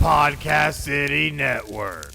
Podcast City Network.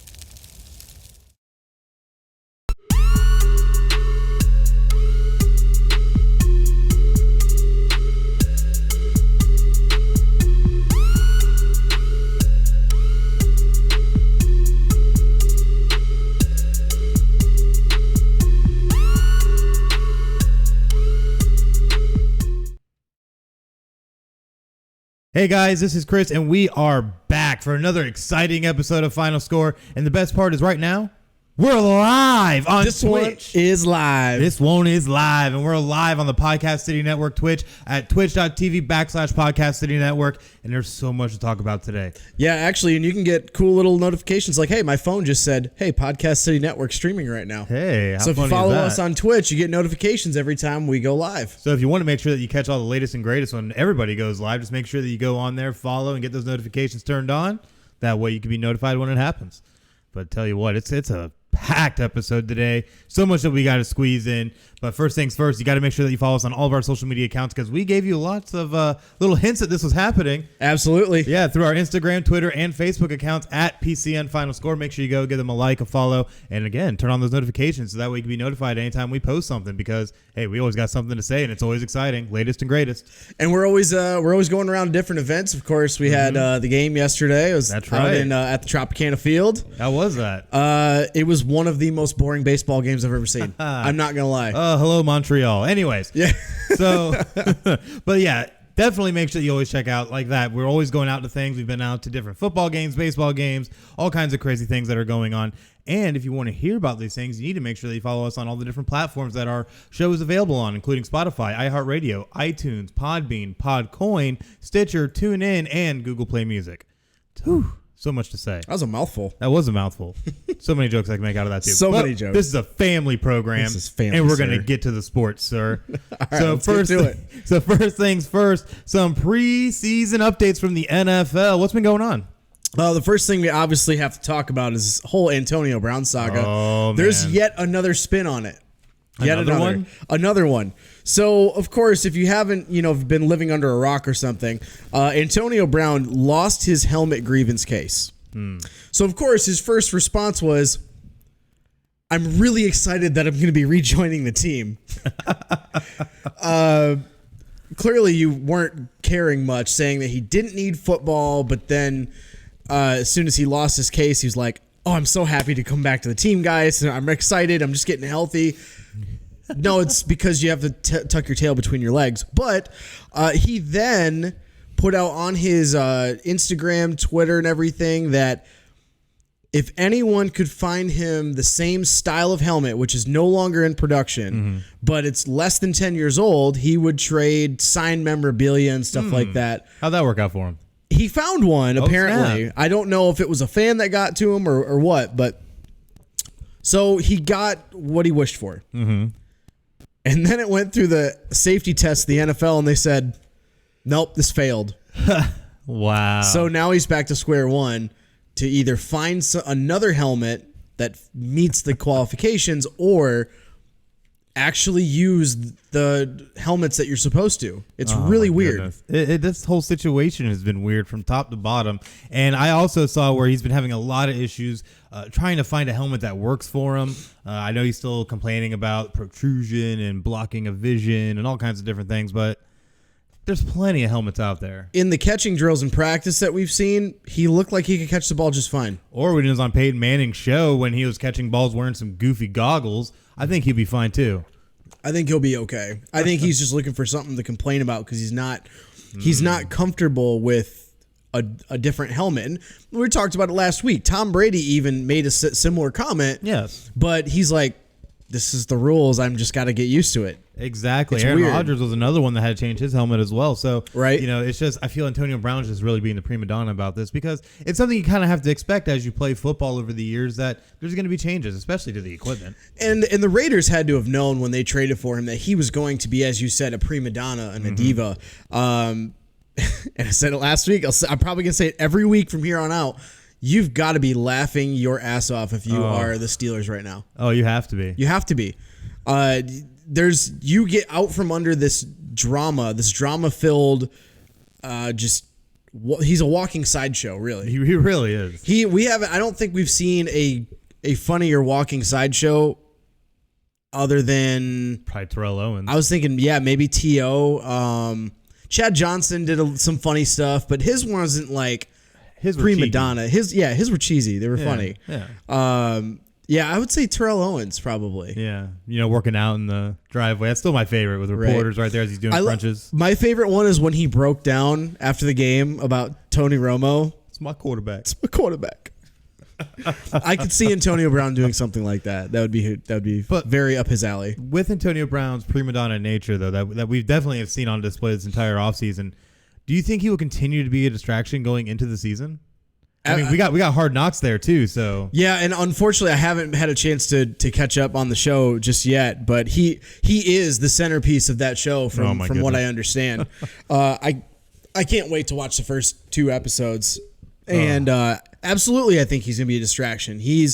Hey guys, this is Chris, and we are back for another exciting episode of Final Score. And the best part is right now, we're live on Twitch. This one is live. This one is live, and we're live on the Podcast City Network Twitch at twitch.tv/Podcast City Network. And there's so much to talk about today. Yeah, actually, and you can get cool little notifications like, hey, my phone just said, hey, Podcast City Network streaming right now. Hey, how So if you funny follow is that? us on Twitch, you get notifications every time we go live. So if you want to make sure that you catch all the latest and greatest when everybody goes live, just make sure that you go on there, follow, and get those notifications turned on. That way you can be notified when it happens. But tell you what, it's a packed episode today. So much that we got to squeeze in. But first things first, you got to make sure that you follow us on all of our social media accounts because we gave you lots of little hints that this was happening. Absolutely. Yeah, through our Instagram, Twitter, and Facebook accounts at PCN Final Score. Make sure you go give them a like, a follow, and again, turn on those notifications so that way you can be notified anytime we post something because, hey, we always got something to say and it's always exciting. Latest and greatest. And we're always going around different events. Of course, we had the game yesterday. It was That's out right. at the Tropicana Field. How was that? It was one of the most boring baseball games I've ever seen. I'm not going to lie. Hello, Montreal. Anyways. Yeah. So, but yeah, definitely make sure you always check out like that. We're always going out to things. We've been out to different football games, baseball games, all kinds of crazy things that are going on. And if you want to hear about these things, you need to make sure that you follow us on all the different platforms that our show is available on, including Spotify, iHeartRadio, iTunes, Podbean, PodCoin, Stitcher, TuneIn, and Google Play Music. Whew. So much to say. That was a mouthful. That was a mouthful. So many jokes I can make out of that too. So But many jokes. This is a family program. This is family, and we're going to sir. get to the sports, sir. All right, let's get to it. So first things first, some preseason updates from the NFL. What's been going on? The first thing we obviously have to talk about is this whole Antonio Brown saga. Oh, There's man. yet another spin on it. Another one? So, of course, if you haven't, been living under a rock or something, Antonio Brown lost his helmet grievance case. So, of course, his first response was, I'm really excited that I'm going to be rejoining the team. Clearly, you weren't caring much, saying that he didn't need football, but then as soon as he lost his case, he was like, oh, I'm so happy to come back to the team, guys. I'm excited. I'm just getting healthy. No, it's because you have to tuck your tail between your legs. But he then put out on his Instagram, Twitter, and everything that if anyone could find him the same style of helmet, which is no longer in production, but it's less than 10 years old, he would trade signed memorabilia and stuff like that. How'd that work out for him? He found one, apparently. Snap. I don't know if it was a fan that got to him or what, but so he got what he wished for. And then it went through the safety test of the NFL, and they said, nope, this failed. Wow. So now he's back to square one to either find another helmet that meets the qualifications or actually use the helmets that you're supposed to. It's really weird. This whole situation has been weird from top to bottom. And I also saw where he's been having a lot of issues trying to find a helmet that works for him. I know he's still complaining about protrusion and blocking of vision and all kinds of different things, but there's plenty of helmets out there. In the catching drills in practice that we've seen, he looked like he could catch the ball just fine. Or when he was on Peyton Manning's show when he was catching balls wearing some goofy goggles, I think he'd be fine too. I think he'll be okay. I think he's just looking for something to complain about because he's not comfortable with a different helmet. And we talked about it last week. Tom Brady even made a similar comment. Yes. But he's like, this is the rules. I'm just got to get used to it. Exactly. It's Aaron weird. Rodgers was another one that had to change his helmet as well. So, right. It's just, I feel Antonio Brown's just really being the prima donna about this because it's something you kind of have to expect as you play football over the years that there's going to be changes, especially to the equipment. And the Raiders had to have known when they traded for him that he was going to be, as you said, a prima donna and a diva. And I said it last week. I'm probably going to say it every week from here on out. You've got to be laughing your ass off if you are the Steelers right now. Oh, you have to be. You have to be. You get out from under this drama-filled, just he's a walking sideshow, really. He really is. I don't think we've seen a funnier walking sideshow other than probably Terrell Owens. I was thinking, maybe T.O. Chad Johnson did some funny stuff, but his wasn't like his prima donna. His were cheesy. They were funny. Yeah. I would say Terrell Owens probably. Yeah, working out in the driveway. That's still my favorite with reporters right there as he's doing crunches. My favorite one is when he broke down after the game about Tony Romo. It's my quarterback. I could see Antonio Brown doing something like that. That would be very up his alley. With Antonio Brown's prima donna nature, though, that we've definitely have seen on display this entire offseason, do you think he will continue to be a distraction going into the season? I mean, we got Hard Knocks there too, so yeah. And unfortunately, I haven't had a chance to catch up on the show just yet. But he is the centerpiece of that show from what I understand. I can't wait to watch the first 2 episodes. And absolutely, I think he's gonna be a distraction. He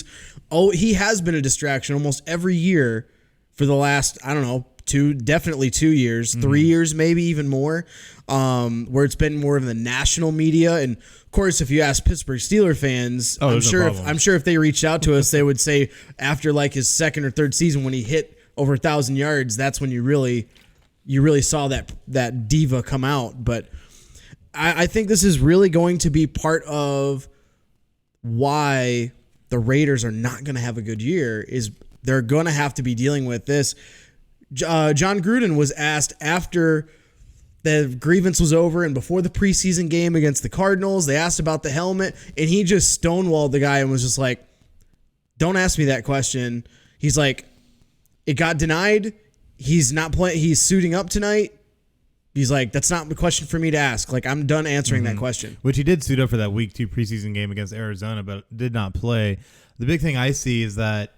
has been a distraction almost every year for the last, I don't know, 2 years, 3 years, maybe even more, where it's been more of the national media. And of course, if you ask Pittsburgh Steelers fans, I'm sure if they reached out to us, they would say after like his 2nd or 3rd season when he hit over 1,000 yards, that's when you really saw that diva come out. But I think this is really going to be part of why the Raiders are not going to have a good year. Is they're going to have to be dealing with this. John Gruden was asked after the grievance was over and before the preseason game against the Cardinals, they asked about the helmet, and he just stonewalled the guy and was just like, "Don't ask me that question." He's like, "It got denied. He's not playing. He's suiting up tonight." He's like, "That's not the question for me to ask. Like, I'm done answering that question." Which he did suit up for that week 2 preseason game against Arizona, but did not play. The big thing I see is that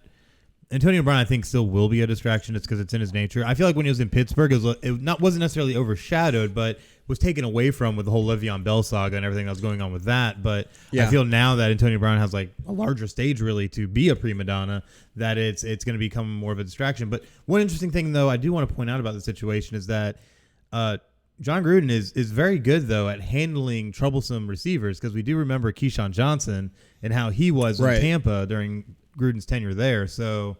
Antonio Brown, I think, still will be a distraction just because it's in his nature. I feel like when he was in Pittsburgh, it wasn't necessarily overshadowed, but was taken away from with the whole Le'Veon Bell saga and everything that was going on with that. But I feel now that Antonio Brown has like a larger stage really to be a prima donna, that it's going to become more of a distraction. But one interesting thing, though, I do want to point out about the situation is that John Gruden is very good, though, at handling troublesome receivers, because we do remember Keyshawn Johnson and how he was in Tampa during Gruden's tenure there. So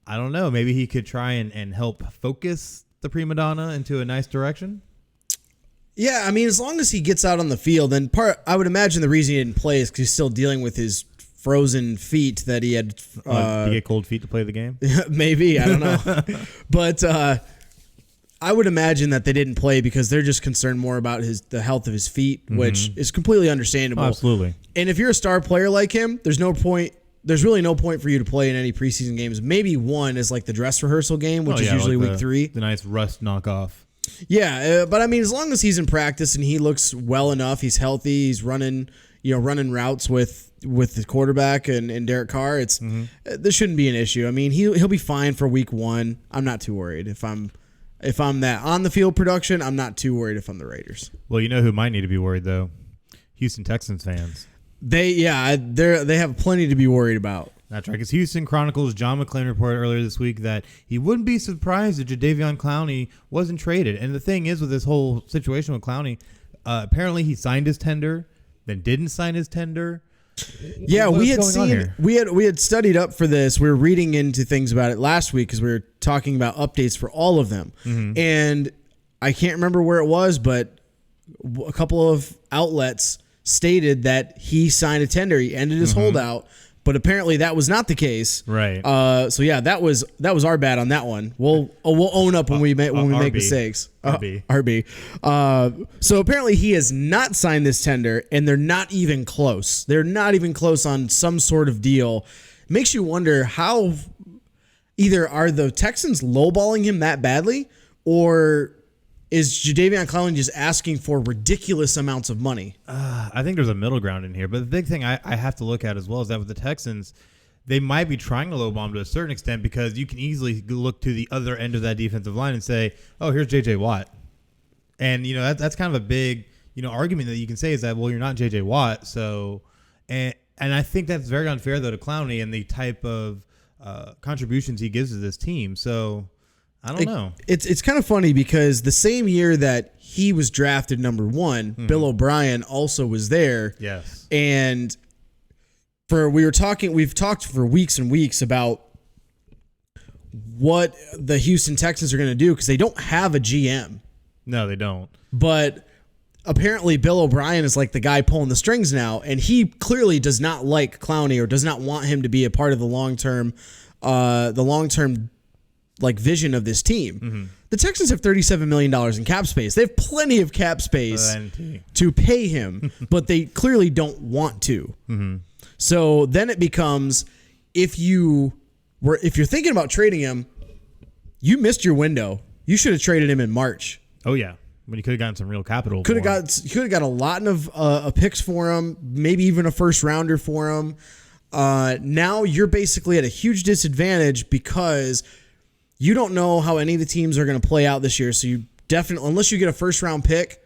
I don't know. Maybe he could try and help focus the prima donna into a nice direction. Yeah, I mean, as long as he gets out on the field, and I would imagine the reason he didn't play is because he's still dealing with his frozen feet that he had. To get cold feet to play the game? Maybe, I don't know. But I would imagine that they didn't play because they're just concerned more about the health of his feet, which is completely understandable. Oh, absolutely. And if you're a star player like him, there's really no point for you to play in any preseason games. Maybe one is like the dress rehearsal game, which is usually week 3. The nice rust knockoff. Yeah, but I mean, as long as he's in practice and he looks well enough, he's healthy, he's running routes with the quarterback and Derek Carr. This shouldn't be an issue. I mean, he'll be fine for week 1. I'm not too worried. If I'm that on the field production, I'm not too worried if I'm the Raiders. Well, you know who might need to be worried though? Houston Texans fans. They have plenty to be worried about. That's right, because Houston Chronicles' John McClain reported earlier this week that he wouldn't be surprised if Jadeveon Clowney wasn't traded. And the thing is with this whole situation with Clowney, apparently he signed his tender, then didn't sign his tender. Yeah, we had studied up for this. We were reading into things about it last week because we were talking about updates for all of them. And I can't remember where it was, but a couple of outlets stated that he signed a tender. He ended his holdout, but apparently that was not the case. Right. So yeah, that was our bad on that one. We'll own up when we make mistakes. RB. So apparently he has not signed this tender, and they're not even close. They're not even close on some sort of deal. Makes you wonder how either are the Texans lowballing him that badly, or is Jadeveon Clowney just asking for ridiculous amounts of money? I think there's a middle ground in here. But the big thing I have to look at as well is that with the Texans, they might be trying to lowball him to a certain extent, because you can easily look to the other end of that defensive line and say, oh, here's J.J. Watt. And, that's kind of a big, argument that you can say is that, well, you're not J.J. Watt. So, and I think that's very unfair, though, to Clowney and the type of contributions he gives to this team. So, I don't know. It's kind of funny because the same year that he was drafted number 1, Bill O'Brien also was there. Yes. And we've talked for weeks and weeks about what the Houston Texans are going to do because they don't have a GM. No, they don't. But apparently Bill O'Brien is like the guy pulling the strings now, and he clearly does not like Clowney or does not want him to be a part of the long-term like vision of this team. The Texans have $37 million in cap space. They have plenty of cap space to pay him, but they clearly don't want to. So then it becomes, if you're thinking about trading him, you missed your window. You should have traded him in March. Oh yeah, when you could have gotten some real capital. Could have got a lot of picks for him, maybe even a first rounder for him. Now you're basically at a huge disadvantage because you don't know how any of the teams are going to play out this year. So you definitely, unless you get a first round pick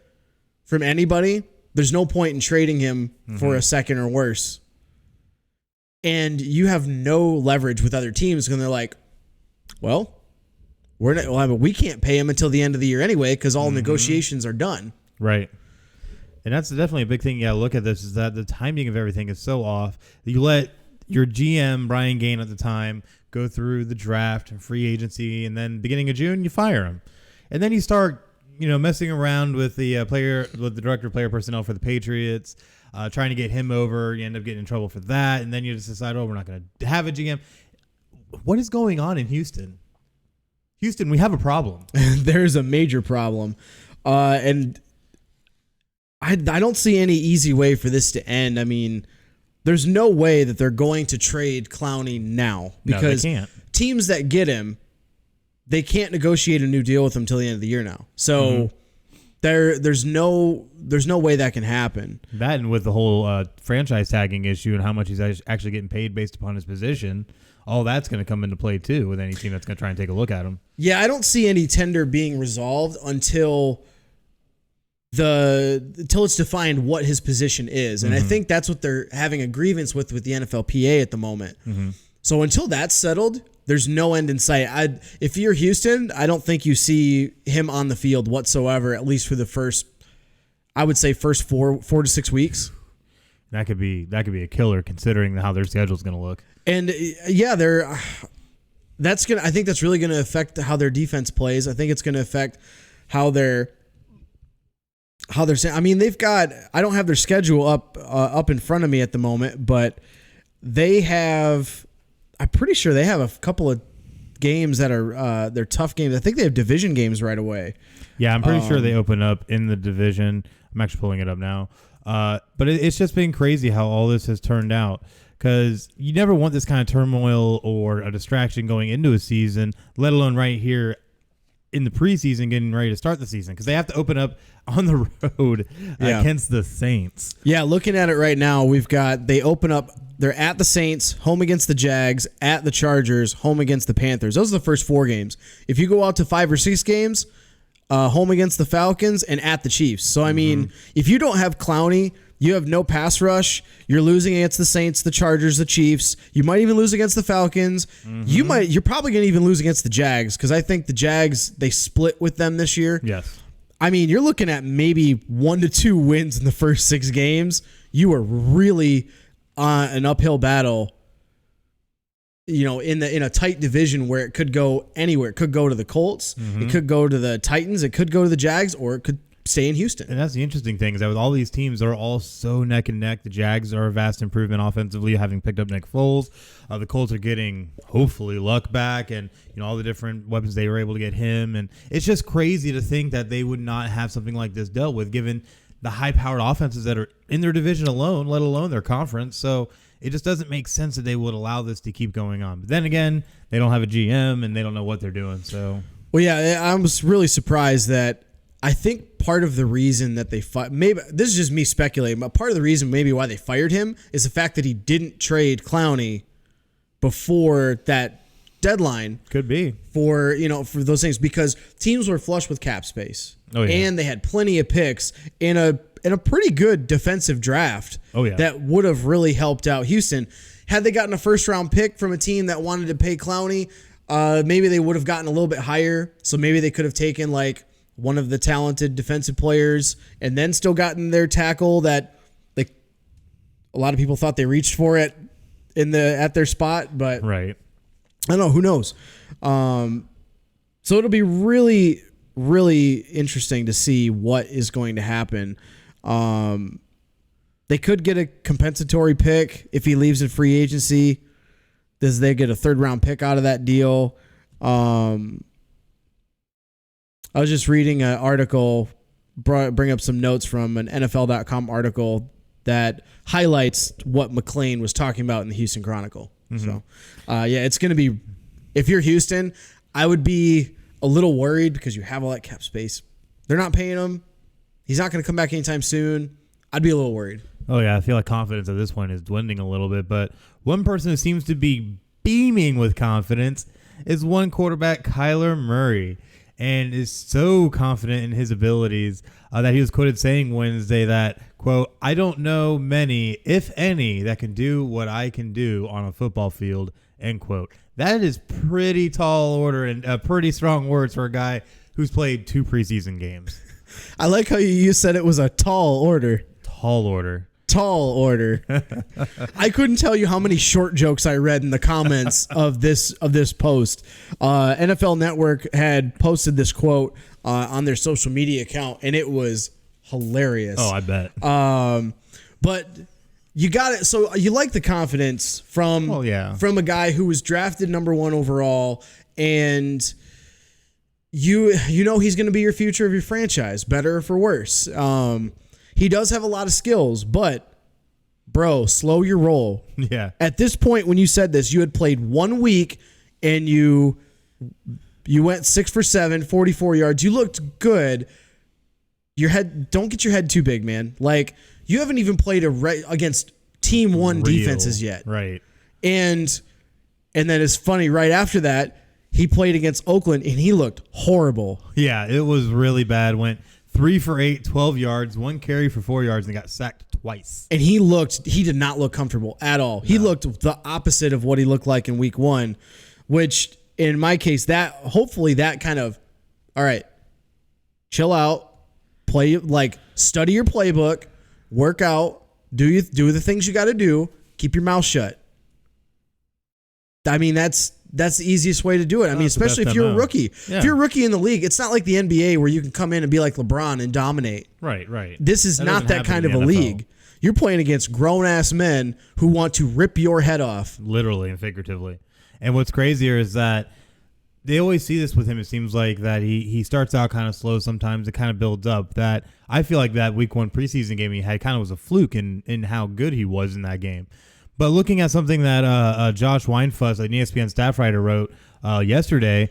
from anybody, there's no point in trading him for a second or worse. And you have no leverage with other teams when they're like, well, we can't pay him until the end of the year anyway because all negotiations are done. Right. And that's definitely a big thing you got to look at this is that the timing of everything is so off. You let your GM, Brian Gain at the time, go through the draft and free agency, and then beginning of June, you fire him. And then you start, messing around with the director of player personnel for the Patriots, trying to get him over. You end up getting in trouble for that, and then you just decide, we're not going to have a GM. What is going on in Houston? Houston, we have a problem. There's a major problem. And I don't see any easy way for this to end. I mean, there's no way that they're going to trade Clowney now because teams that get him, they can't negotiate a new deal with him until the end of the year now. So there's no way that can happen. That and with the whole franchise tagging issue and how much he's actually getting paid based upon his position, all that's going to come into play too with any team that's going to try and take a look at him. Yeah, I don't see any tender being resolved until it's defined what his position is. And I think that's what they're having a grievance with the NFLPA at the moment. So until that's settled, there's no end in sight. If you're Houston, I don't think you see him on the field whatsoever, at least for the first 4 to 6 weeks. That could be a killer considering how their schedule is going to look. And yeah, I think that's really going to affect how their defense plays. I think it's going to affect how they're saying. I mean, I don't have their schedule up in front of me at the moment, but I'm pretty sure they have a couple of games that are they're tough games. I think they have division games right away. Yeah, I'm pretty sure they open up in the division. I'm actually pulling it up now. But it's just been crazy how all this has turned out because you never want this kind of turmoil or a distraction going into a season, let alone right here in the preseason getting ready to start the season because they have to open up on the road against the Saints. Yeah, looking at it right now, they're at the Saints, home against the Jags, at the Chargers, home against the Panthers. Those are the first 4 games. If you go out to 5 or 6 games, home against the Falcons and at the Chiefs. So, I mean, if you don't have Clowney, you have no pass rush. You're losing against the Saints, the Chargers, the Chiefs. You might even lose against the Falcons. You're probably going to even lose against the Jags because I think the Jags, they split with them this year. Yes. I mean, you're looking at maybe 1 to 2 wins in the first 6 games. You are really on an uphill battle, in a tight division where it could go anywhere. It could go to the Colts. It could go to the Titans. It could go to the Jags, or it could stay in Houston. And that's the interesting thing is that with all these teams, they're all so neck and neck. The Jags are a vast improvement offensively, having picked up Nick Foles. The Colts are getting, hopefully, Luck back and all the different weapons they were able to get him. And it's just crazy to think that they would not have something like this dealt with given the high-powered offenses that are in their division alone, let alone their conference. So it just doesn't make sense that they would allow this to keep going on. But then again, they don't have a GM and they don't know what they're doing. So, well, yeah, I was really surprised that I think part of the reason that they maybe this is just me speculating, but part of the reason maybe why they fired him is the fact that he didn't trade Clowney before that deadline. Could be for those things because teams were flush with cap space. Oh, yeah. And they had plenty of picks in a pretty good defensive draft. Oh, yeah. That would have really helped out Houston. Had they gotten a first round pick from a team that wanted to pay Clowney, maybe they would have gotten a little bit higher. So maybe they could have taken like one of the talented defensive players and then still gotten their tackle that like a lot of people thought they reached for it at their spot, but right. I don't know, who knows. So it'll be really, really interesting to see what is going to happen. They could get a compensatory pick if he leaves in free agency. Does they get a 3rd round pick out of that deal? I was just reading an article, bring up some notes from an NFL.com article that highlights what McClain was talking about in the Houston Chronicle. Mm-hmm. So, it's going to be, if you're Houston, I would be a little worried because you have all that cap space. They're not paying him. He's not going to come back anytime soon. I'd be a little worried. Oh, yeah. I feel like confidence at this point is dwindling a little bit. But one person who seems to be beaming with confidence is one quarterback, Kyler Murray, and is so confident in his abilities that he was quoted saying Wednesday that, quote, "I don't know many, if any, that can do what I can do on a football field," end quote. That is pretty tall order and pretty strong words for a guy who's played 2 preseason games. I like how you said it was a tall order. Tall order. Tall order. I couldn't tell you how many short jokes I read in the comments of this post. NFL Network had posted this quote on their social media account, and it was hilarious. Oh, I bet. But you got it. So you like the confidence from a guy who was drafted number 1 overall, and you know he's going to be your future of your franchise, better or for worse. He does have a lot of skills, but bro, slow your roll. Yeah. At this point, when you said this, you had played 1 week and you went 6 for 7, 44 yards. You looked good. Don't get your head too big, man. Like, you haven't even played against Team 1 defenses yet. Right. And then it's funny, right after that, he played against Oakland and he looked horrible. Yeah, it was really bad. Went 3 for 8, 12 yards, 1 carry for 4 yards, and got sacked twice. And he did not look comfortable at all. No. He looked the opposite of what he looked like in week 1, which in my case, hopefully that kind of, all right, chill out, study your playbook, work out, do the things you got to do, keep your mouth shut. I mean, that's the easiest way to do it. I mean, especially if you're a rookie. Yeah. If you're a rookie in the league, it's not like the NBA where you can come in and be like LeBron and dominate. Right. This is not that kind of a league. You're playing against grown-ass men who want to rip your head off. Literally and figuratively. And what's crazier is that they always see this with him. It seems like that he starts out kind of slow sometimes. It kind of builds up. That I feel like that week 1 preseason game he had kind of was a fluke in how good he was in that game. But looking at something that Josh Weinfuss, an ESPN staff writer, wrote yesterday,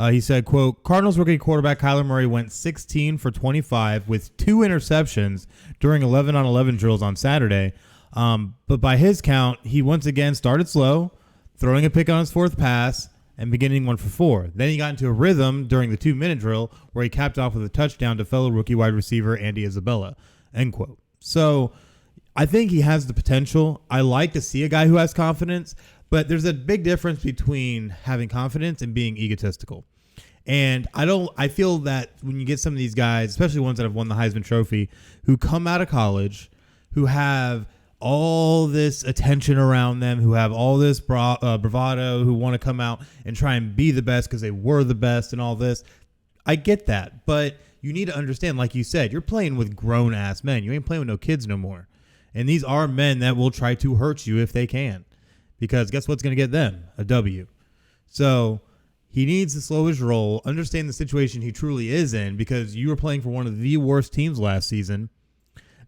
he said, quote, "Cardinals rookie quarterback Kyler Murray went 16 for 25 with 2 interceptions during 11-on-11 drills on Saturday. But by his count, he once again started slow, throwing a pick on his 4th pass, and beginning 1 for 4. Then he got into a rhythm during the 2-minute drill where he capped off with a touchdown to fellow rookie wide receiver Andy Isabella," end quote. So I think he has the potential. I like to see a guy who has confidence, but there's a big difference between having confidence and being egotistical. And I feel that when you get some of these guys, especially ones that have won the Heisman Trophy, who come out of college, who have all this attention around them, who have all this bravado, who want to come out and try and be the best because they were the best and all this, I get that. But you need to understand, like you said, you're playing with grown-ass men. You ain't playing with no kids no more. And these are men that will try to hurt you if they can. Because guess what's going to get them? A W. So he needs to slow his roll, understand the situation he truly is in, because you were playing for one of the worst teams last season,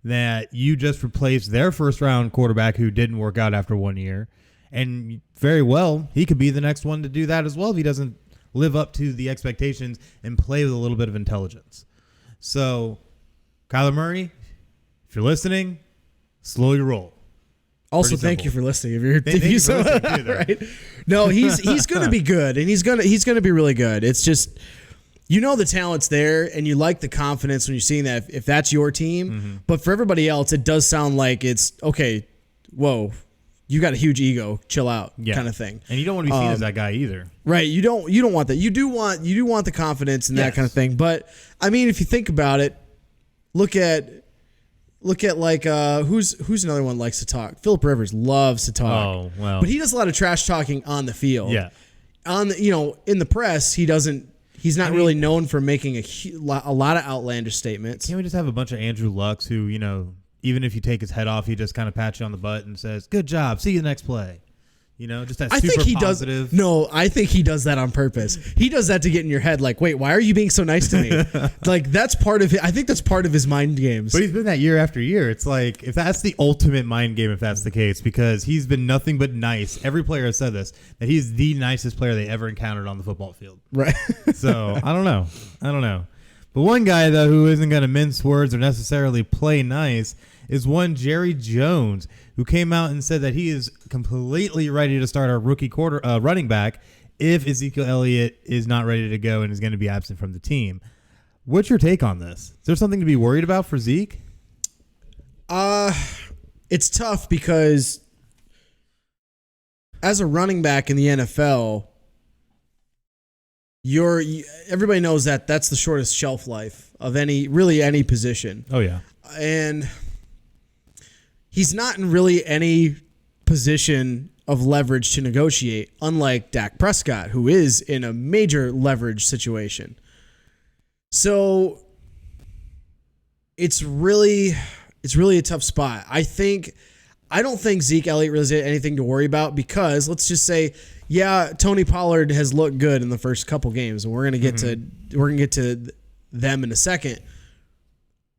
that you just replaced their first-round quarterback who didn't work out after 1 year. And very well, he could be the next one to do that as well if he doesn't live up to the expectations and play with a little bit of intelligence. So, Kyler Murray, if you're listening, slow your roll. Also, thank you for listening. Right? No, he's going to be good, and he's going to be really good. It's just, you know, the talent's there, and you like the confidence when you're seeing that if that's your team. Mm-hmm. But for everybody else, it does sound like it's okay. Whoa, you got a huge ego, chill out, kind of thing. And you don't want to be seen as that guy either. Right. You don't want that. You do want the confidence and that kind of thing. But I mean, if you think about it, look at like who's another one likes to talk? Phillip Rivers loves to talk. Oh, well. But he does a lot of trash talking on the field. Yeah. On the, in the press, he's not really known for making a lot of outlandish statements. Can't we just have a bunch of Andrew Lucks who, even if you take his head off, he just kind of pats you on the butt and says, "Good job. See you the next play." Just that super positive. No, I think he does that on purpose. He does that to get in your head. Like, wait, why are you being so nice to me? Like, that's part of it. I think that's part of his mind games. But he's been that year after year. It's like, if that's the ultimate mind game, if that's the case, because he's been nothing but nice. Every player has said this, that he's the nicest player they ever encountered on the football field. Right. So, I don't know. But one guy, though, who isn't going to mince words or necessarily play nice is one Jerry Jones, who came out and said that he is completely ready to start our rookie running back if Ezekiel Elliott is not ready to go and is going to be absent from the team. What's your take on this? Is there something to be worried about for Zeke? It's tough because as a running back in the NFL, everybody knows that that's the shortest shelf life of any position. Oh yeah. And he's not in really any position of leverage to negotiate, unlike Dak Prescott, who is in a major leverage situation. So it's really a tough spot. I don't think Zeke Elliott really has anything to worry about because let's just say, Tony Pollard has looked good in the first couple games, and we're gonna get to them in a second.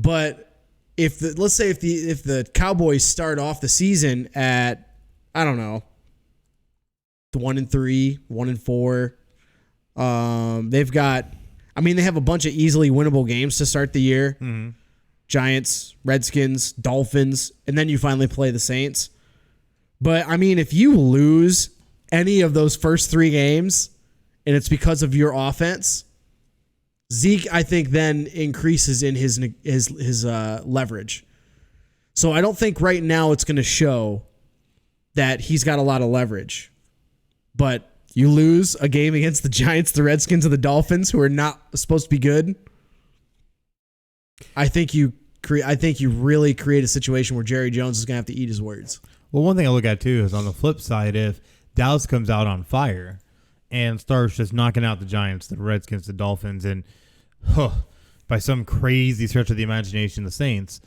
But if the Cowboys start off the season at, I don't know, 1-3, 1-4, they have a bunch of easily winnable games to start the year. Mm-hmm. Giants, Redskins, Dolphins, and then you finally play the Saints. But I mean, if you lose any of those first 3 games and it's because of your offense, Zeke, I think, then increases in his leverage. So I don't think right now it's going to show that he's got a lot of leverage. But you lose a game against the Giants, the Redskins, and the Dolphins, who are not supposed to be good. I think you really create a situation where Jerry Jones is going to have to eat his words. Well, one thing I look at too is on the flip side, if Dallas comes out on fire and starts just knocking out the Giants, the Redskins, the Dolphins, and by some crazy stretch of the imagination, the Saints.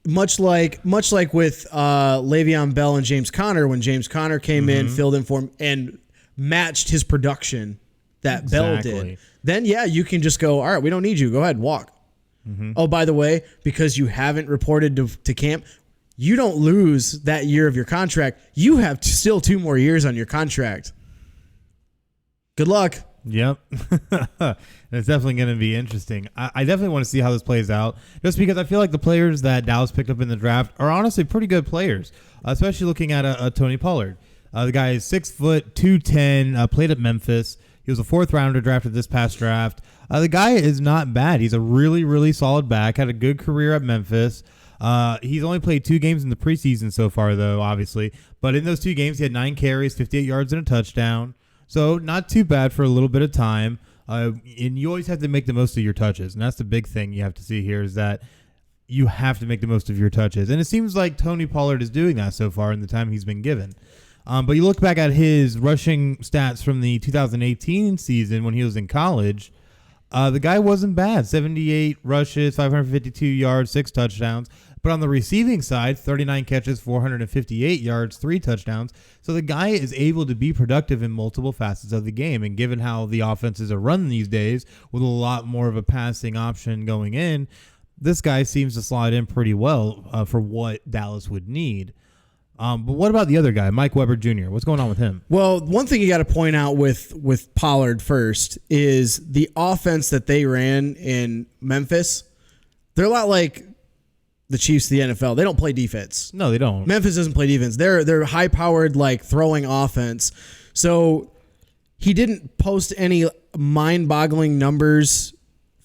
Much like with Le'Veon Bell and James Conner, when James Conner came in, filled in for him, and matched his production that Bell did. Then, you can just go, all right, we don't need you. Go ahead, walk. Mm-hmm. Oh, by the way, because you haven't reported to camp, you don't lose that year of your contract. You have still 2 more years on your contract. Good luck. Yep. It's definitely going to be interesting. I definitely want to see how this plays out, just because I feel like the players that Dallas picked up in the draft are honestly pretty good players, especially looking at a Tony Pollard. The guy is 6 foot, 210, played at Memphis. He was a 4th rounder drafted this past draft. The guy is not bad. He's a really, really solid back, had a good career at Memphis. He's only played 2 games in the preseason so far, though, obviously. But in those 2 games, he had 9 carries, 58 yards, and a touchdown. So not too bad for a little bit of time. And you always have to make the most of your touches. And that's the big thing you have to see here is that you have to make the most of your touches. And it seems like Tony Pollard is doing that so far in the time he's been given. But you look back at his rushing stats from the 2018 season when he was in college, the guy wasn't bad. 78 rushes, 552 yards, 6 touchdowns. But on the receiving side, 39 catches, 458 yards, 3 touchdowns. So the guy is able to be productive in multiple facets of the game. And given how the offenses are run these days, with a lot more of a passing option going in, this guy seems to slide in pretty well for what Dallas would need. But what about the other guy, Mike Weber Jr.? What's going on with him? Well, one thing you got to point out with Pollard first is the offense that they ran in Memphis. They're a lot like the Chiefs of the NFL. They don't play defense. No, they don't. Memphis doesn't play defense. They're high-powered, like, throwing offense. So he didn't post any mind-boggling numbers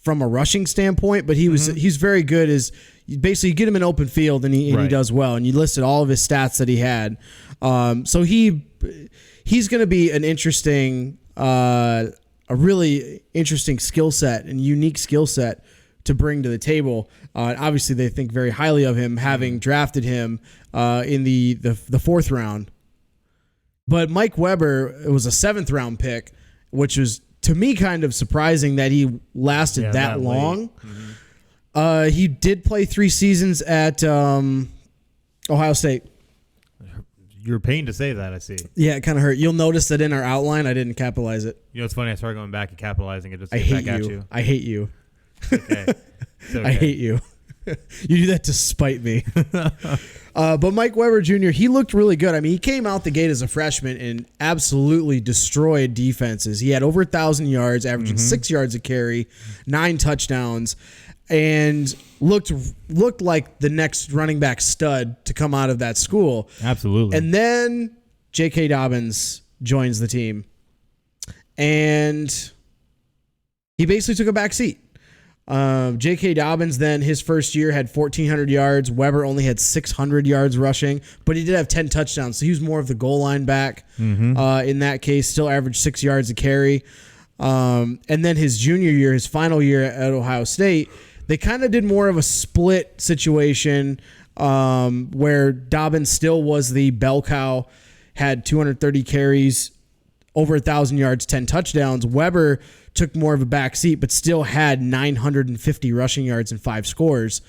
from a rushing standpoint, but he's very good as basically you get him in open field and he does well. And you listed all of his stats that he had. So he's going to be an interesting, a really interesting skill set and unique skill set to bring to the table. Obviously, they think very highly of him, having drafted him in the fourth round. But Mike Weber, it was a 7th round pick, which was to me kind of surprising that he lasted that long. Mm-hmm. He did play 3 seasons at Ohio State. You're pained to say that, I see. Yeah, it kind of hurt. You'll notice that in our outline, I didn't capitalize it. You know, it's funny. I started going back and capitalizing it just to I get hate back you. at you. I hate you. Okay. It's okay. I hate you. You do that to spite me. But Mike Weber Jr., he looked really good. I mean, he came out the gate as a freshman and absolutely destroyed defenses. He had over 1,000 yards, averaging 6 yards a carry, 9 touchdowns, and looked like the next running back stud to come out of that school. Absolutely. And then J.K. Dobbins joins the team, and he basically took a back seat. J.K. Dobbins then his first year had 1,400 yards. Weber only had 600 yards rushing, but he did have 10 touchdowns. So he was more of the goal line back in that case, still averaged 6 yards a carry. And then his junior year, his final year at Ohio State, they kind of did more of a split situation where Dobbins still was the bell cow, had 230 carries, over 1,000 yards, 10 touchdowns. Weber took more of a back seat, but still had 950 rushing yards and 5 scores.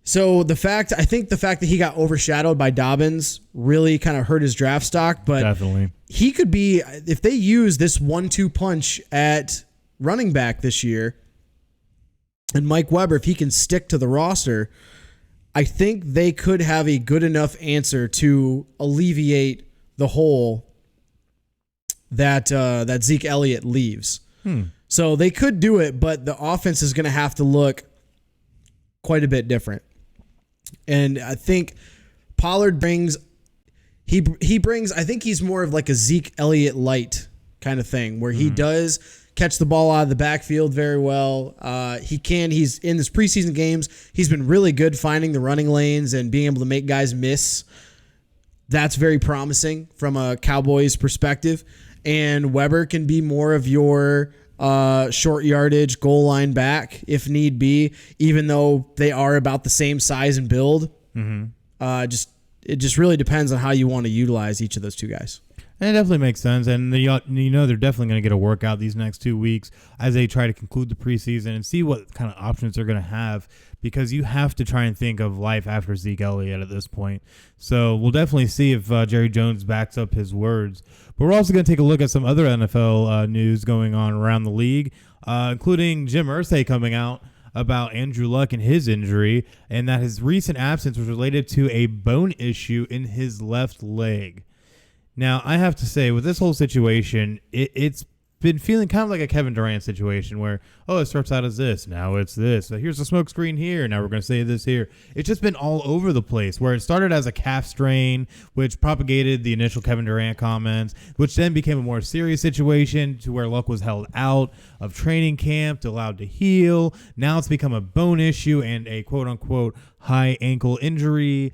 So I think the fact that he got overshadowed by Dobbins really kind of hurt his draft stock, but definitely he could be, if they use this 1-2 punch at running back this year, and Mike Weber, if he can stick to the roster, I think they could have a good enough answer to alleviate the hole that Zeke Elliott leaves. So they could do it, but the offense is going to have to look quite a bit different. And I think Pollard brings, I think he's more of like a Zeke Elliott light kind of thing, where he does catch the ball out of the backfield very well. He's in this preseason games, he's been really good finding the running lanes and being able to make guys miss. That's very promising from a Cowboys perspective. And Weber can be more of your short yardage goal line back if need be, even though they are about the same size and build. It just really depends on how you want to utilize each of those two guys. And it definitely makes sense. And they're definitely going to get a workout these next 2 weeks as they try to conclude the preseason and see what kind of options they're going to have, because you have to try and think of life after Zeke Elliott at this point. So we'll definitely see if Jerry Jones backs up his words. But we're also going to take a look at some other NFL news going on around the league, including Jim Irsay coming out about Andrew Luck and his injury, and that his recent absence was related to a bone issue in his left leg. Now, I have to say, with this whole situation, it's been feeling kind of like a Kevin Durant situation where, it starts out as this, now it's this. So here's the smoke screen here, now we're going to say this here. It's just been all over the place, where it started as a calf strain, which propagated the initial Kevin Durant comments, which then became a more serious situation to where Luck was held out of training camp, allowed to heal. Now it's become a bone issue and a quote-unquote high ankle injury.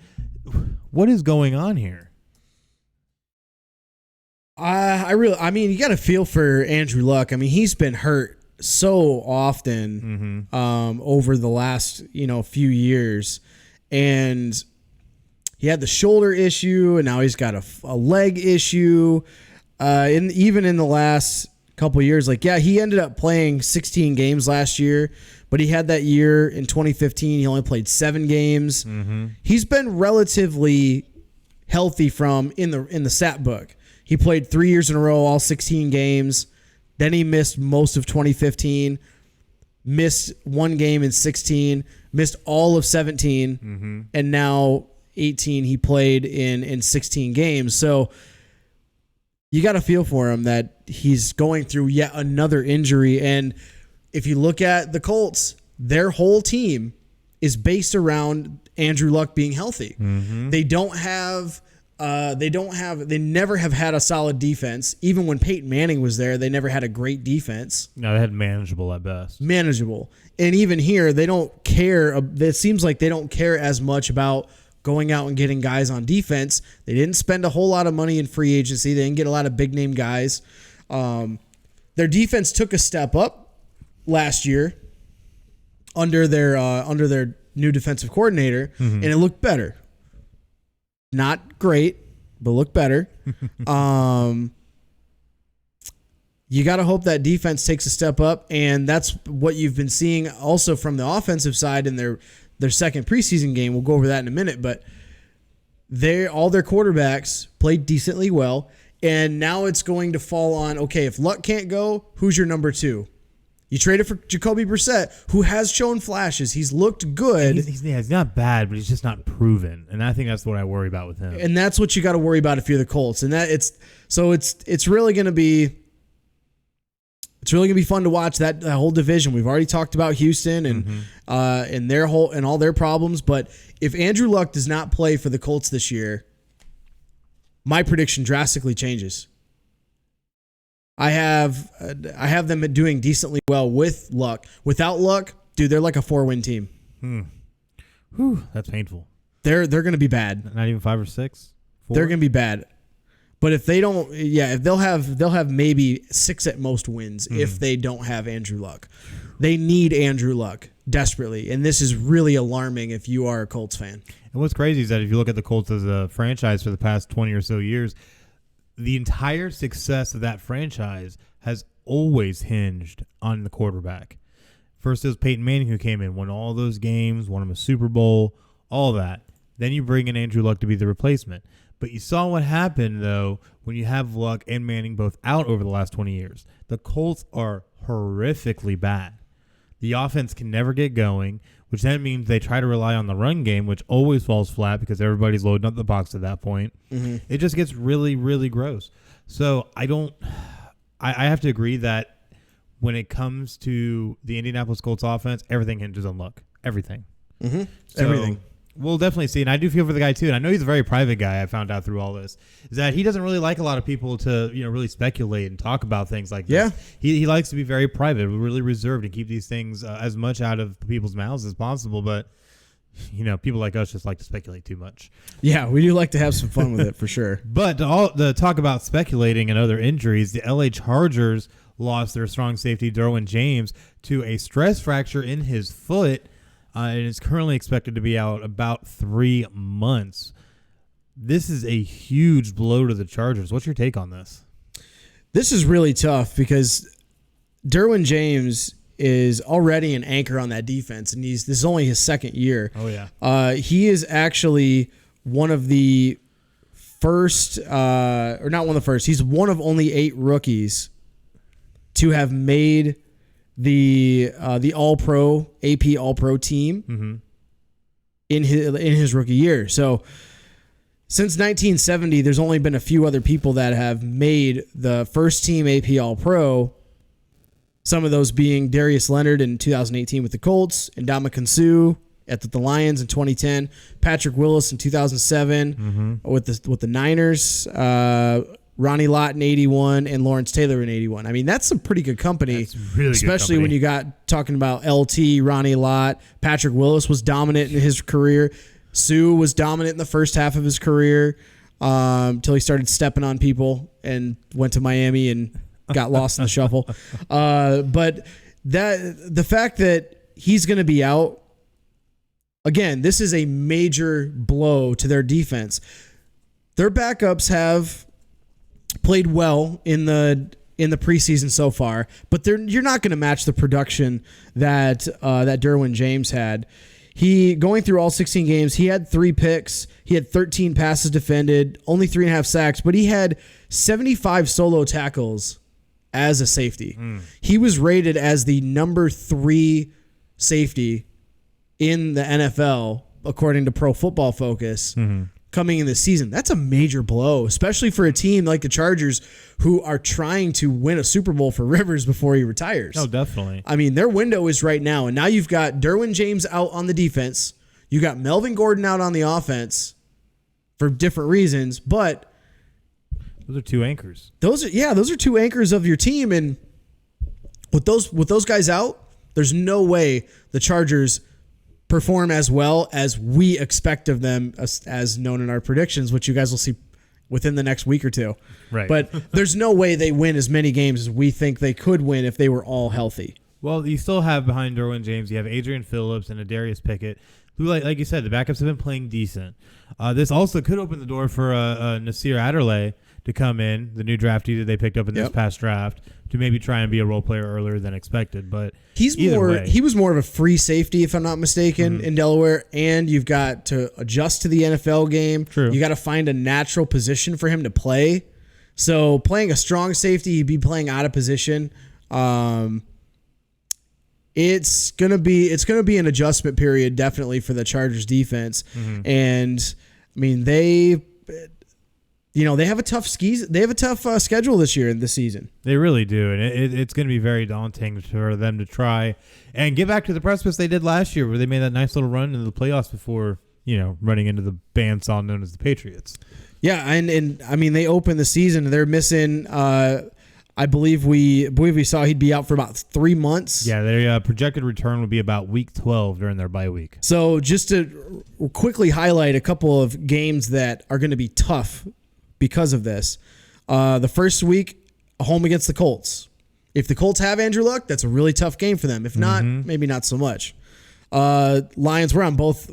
What is going on here? You got to feel for Andrew Luck. I mean, he's been hurt so often over the last, few years, and he had the shoulder issue, and now he's got a leg issue. Even in the last couple of years, he ended up playing 16 games last year, but he had that year in 2015. He only played 7 games. He's been relatively healthy in the stat book. He played 3 years in a row, all 16 games. Then he missed most of 2015, missed 1 game in 16, missed all of 17, and now 18 he played in 16 games. So you got to feel for him that he's going through yet another injury. And if you look at the Colts, their whole team is based around Andrew Luck being healthy. They don't have They never have had a solid defense. Even when Peyton Manning was there, they never had a great defense. No, they had manageable at best. Manageable. And even here, they don't care. It seems like they don't care as much about going out and getting guys on defense. They didn't spend a whole lot of money in free agency. They didn't get a lot of big name guys. Their defense took a step up last year under their new defensive coordinator, and it looked better. Not great, but looked better. You got to hope that defense takes a step up, and that's what you've been seeing also from the offensive side in their second preseason game. We'll go over that in a minute, but all their quarterbacks played decently well, and now it's going to fall on, okay, if Luck can't go, who's your number two? You traded for Jacoby Brissett, who has shown flashes. He's looked good. He's not bad, but he's just not proven, and I think that's what I worry about with him. And that's what you got to worry about if you're the Colts. And it's really going to be fun to watch that whole division. We've already talked about Houston and their whole and all their problems. But if Andrew Luck does not play for the Colts this year, my prediction drastically changes. I have them doing decently well with Luck. Without Luck, dude, they're like a 4-win team. Whew, that's painful. They're going to be bad. Not even 5 or 6. 4? They're going to be bad. But if they don't, if they'll have maybe 6 at most wins if they don't have Andrew Luck. They need Andrew Luck desperately, and this is really alarming if you are a Colts fan. And what's crazy is that if you look at the Colts as a franchise for the past 20 or so years, the entire success of that franchise has always hinged on the quarterback. First, it was Peyton Manning who came in, won all those games, won him a Super Bowl, all that. Then you bring in Andrew Luck to be the replacement. But you saw what happened, though, when you have Luck and Manning both out over the last 20 years. The Colts are horrifically bad. The offense can never get going, which then means they try to rely on the run game, which always falls flat because everybody's loading up the box at that point. It just gets really, really gross. So I have to agree that when it comes to the Indianapolis Colts offense, everything hinges on Luck. Everything. So Everything. We'll definitely see. And I do feel for the guy, too. And I know he's a very private guy, I found out through all this, is that he doesn't really like a lot of people to, really speculate and talk about things like this. Yeah. He likes to be very private, really reserved, and keep these things as much out of people's mouths as possible. But, people like us just like to speculate too much. Yeah, we do like to have some fun with it for sure. But to talk about speculating and other injuries, the LA Chargers lost their strong safety, Derwin James, to a stress fracture in his foot. And is currently expected to be out about 3 months. This is a huge blow to the Chargers. What's your take on this? This is really tough because Derwin James is already an anchor on that defense, and this is only his second year. Oh, yeah. He is actually one of the first, or not one of the first, he's one of only 8 rookies to have made the All-Pro, AP All-Pro team in his rookie year. So since 1970, there's only been a few other people that have made the first team AP All-Pro. Some of those being Darius Leonard in 2018 with the Colts, and Ndamukong Suh at the Lions in 2010, Patrick Willis in 2007 with the Niners, Ronnie Lott in 81, and Lawrence Taylor in 81. I mean, that's some pretty good company. That's really especially good company. when you got talking about LT, Ronnie Lott. Patrick Willis was dominant in his career. Sue was dominant in the first half of his career until he started stepping on people and went to Miami and got lost in the shuffle. But the fact that he's going to be out, again, this is a major blow to their defense. Their backups have played well in the preseason so far, but you're not going to match the production that Derwin James had. He going through all 16 games, he had 3 picks, he had 13 passes defended, only 3.5 sacks, but he had 75 solo tackles as a safety. He was rated as the number 3 safety in the NFL according to Pro Football Focus. Coming in this season. That's a major blow, especially for a team like the Chargers who are trying to win a Super Bowl for Rivers before he retires. Oh, definitely. I mean, their window is right now, and now you've got Derwin James out on the defense. You got Melvin Gordon out on the offense. for different reasons, but those are two anchors. Those are two anchors of your team, and with those guys out, there's no way the Chargers perform as well as we expect of them, as known in our predictions, which you guys will see within the next week or two. Right. But there's no way they win as many games as we think they could win if they were all healthy. Well, you still have behind Derwin James, you have Adrian Phillips and Adarius Pickett, who, like you said, the backups have been playing decent. This also could open the door for Nasir Adderley to come in, the new draftee that they picked up in this past draft, to maybe try and be a role player earlier than expected. But he was more of a free safety, if I'm not mistaken, in Delaware, and you've got to adjust to the NFL game. True. You got to find a natural position for him to play. So playing a strong safety, he'd be playing out of position. It's gonna be an adjustment period, definitely, for the Chargers defense. And I mean, they have a tough schedule this year in this season. They really do, and it's going to be very daunting for them to try and get back to the precipice they did last year, where they made that nice little run into the playoffs before running into the bandsaw known as the Patriots. Yeah, and I mean, they opened the season. They're missing. I believe we saw he'd be out for about 3 months. Yeah, their projected return would be about week 12 during their bye week. So just to quickly highlight a couple of games that are going to be tough because of this. The first week, a home against the Colts. If the Colts have Andrew Luck, that's a really tough game for them. If not, maybe not so much. Lions, we're on both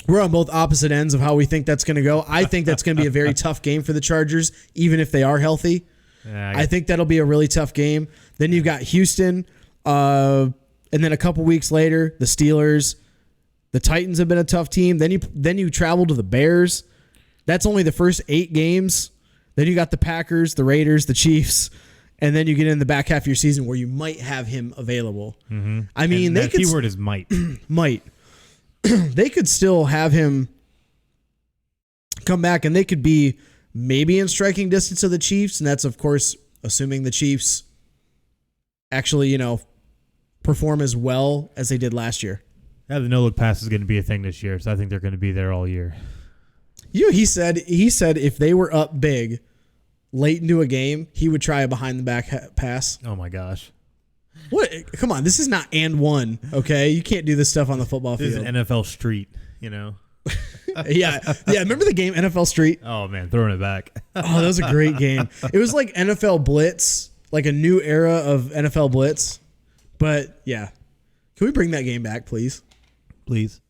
opposite ends of how we think that's going to go. I think that's going to be a very tough game for the Chargers, even if they are healthy. Yeah, I think that'll be a really tough game. Then you've got Houston, and then a couple weeks later, the Steelers. The Titans have been a tough team. Then you travel to the Bears. That's only the first 8 games. Then you got the Packers, the Raiders, the Chiefs, and then you get in the back half of your season where you might have him available. I mean, the keyword is might. Might. They could still have him come back, and they could be maybe in striking distance of the Chiefs, and that's, of course, assuming the Chiefs actually, perform as well as they did last year. Yeah, the no-look pass is going to be a thing this year, so I think they're going to be there all year. He said if they were up big late into a game, he would try a behind-the-back pass. Oh, my gosh. What? Come on, this is not and one, okay? You can't do this stuff on the football field. This is NFL Street, Yeah. Remember the game NFL Street? Oh man, throwing it back. Oh, that was a great game. It was like NFL Blitz, like a new era of NFL Blitz. But yeah, can we bring that game back, please? Please.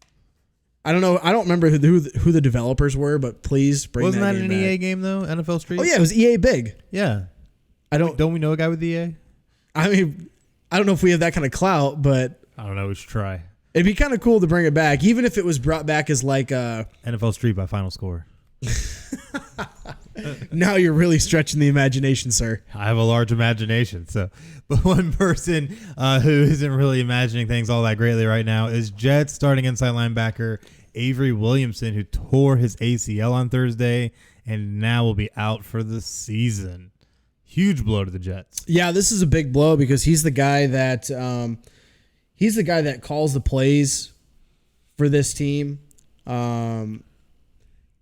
I don't know. I don't remember who the developers were, but please bring. Wasn't that that game an back. EA game though? NFL Street. Oh yeah, it was EA Big. Yeah. Don't we know a guy with EA? I mean, I don't know if we have that kind of clout, but I don't know. We should try. It'd be kind of cool to bring it back, even if it was brought back as like NFL Street by FinalScore. Now you're really stretching the imagination, sir. I have a large imagination, but one person who isn't really imagining things all that greatly right now is Jets starting inside linebacker Avery Williamson, who tore his ACL on Thursday and now will be out for the season. Huge blow to the Jets. Yeah, this is a big blow because he's the guy that calls the plays for this team.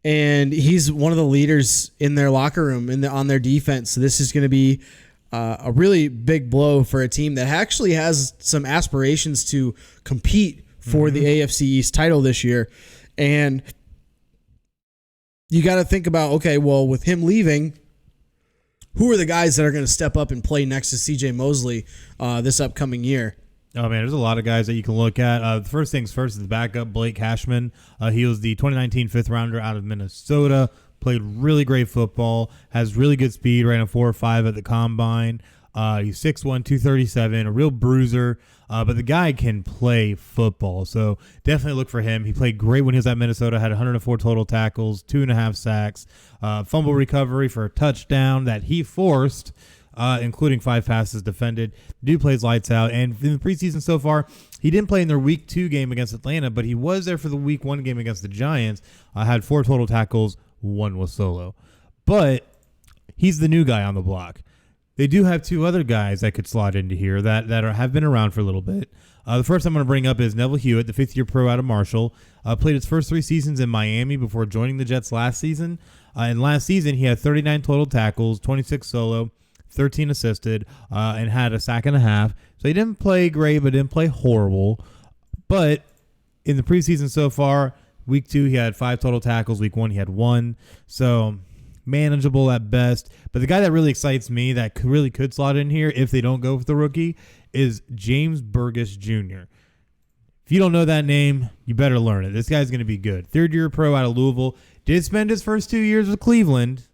And he's one of the leaders in their locker room on their defense. So this is going to be a really big blow for a team that actually has some aspirations to compete for the AFC East title this year. And you got to think about, okay, well, with him leaving, who are the guys that are going to step up and play next to CJ Mosley this upcoming year? Oh, man, there's a lot of guys that you can look at. First things first is the backup, Blake Cashman. He was the 2019 fifth-rounder out of Minnesota, played really great football, has really good speed, ran a 4.5 at the combine. He's 6'1", 237, a real bruiser, but the guy can play football, so definitely look for him. He played great when he was at Minnesota, had 104 total tackles, 2.5 sacks, fumble recovery for a touchdown that he forced, including 5 passes defended. Dude plays lights out, and in the preseason so far, he didn't play in their Week 2 game against Atlanta, but he was there for the Week 1 game against the Giants. Had 4 total tackles, 1 was solo. But he's the new guy on the block. They do have two other guys that could slot into here that have been around for a little bit. The first I'm going to bring up is Neville Hewitt, the fifth-year pro out of Marshall. Played his first 3 seasons in Miami before joining the Jets last season. And last season, he had 39 total tackles, 26 solo, 13 assisted, and had a sack and a half. So he didn't play great, but didn't play horrible. But in the preseason so far, week 2, he had 5 total tackles. Week 1, he had 1. So manageable at best. But the guy that really excites me that really could slot in here if they don't go with the rookie is James Burgess Jr. If you don't know that name, you better learn it. This guy's going to be good. Third-year pro out of Louisville. Did spend his first 2 years with Cleveland.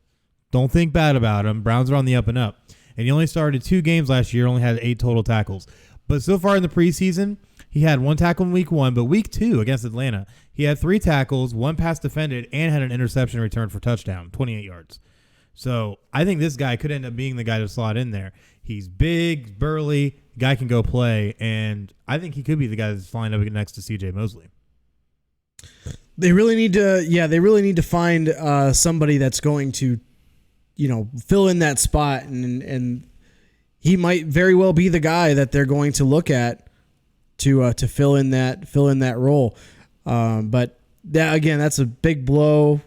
Don't think bad about him. Browns are on the up and up. And he only started 2 games last year, only had 8 total tackles. But so far in the preseason, he had 1 tackle in week 1, but week 2 against Atlanta, he had 3 tackles, 1 pass defended, and had an interception return for touchdown, 28 yards. So I think this guy could end up being the guy to slot in there. He's big, burly, guy can go play, and I think he could be the guy that's flying up next to C.J. Mosley. They really need to find somebody that's going to, fill in that spot, and he might very well be the guy that they're going to look at to fill in that role. But that, again, that's a big blow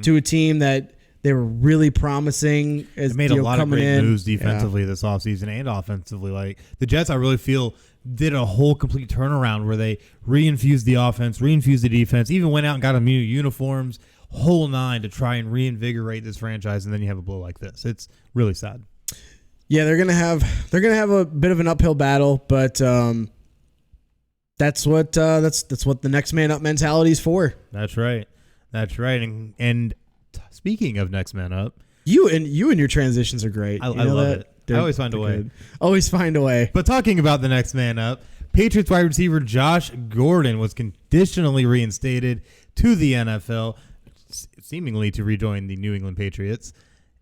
to a team that they were really promising. As they made a lot of great moves defensively this offseason and offensively. Like the Jets, I really feel did a whole complete turnaround where they reinfused the offense, reinfused the defense, even went out and got them new uniforms, whole 9 to try and reinvigorate this franchise. And then you have a blow like this. It's really sad. Yeah, they're gonna have a bit of an uphill battle, but that's what the next man up mentality is for. That's right. And speaking of next man up, you and your transitions are great. I love it. I always find a way. Good. Always find a way. But talking about the next man up, Patriots wide receiver Josh Gordon was conditionally reinstated to the NFL, seemingly to rejoin the New England Patriots.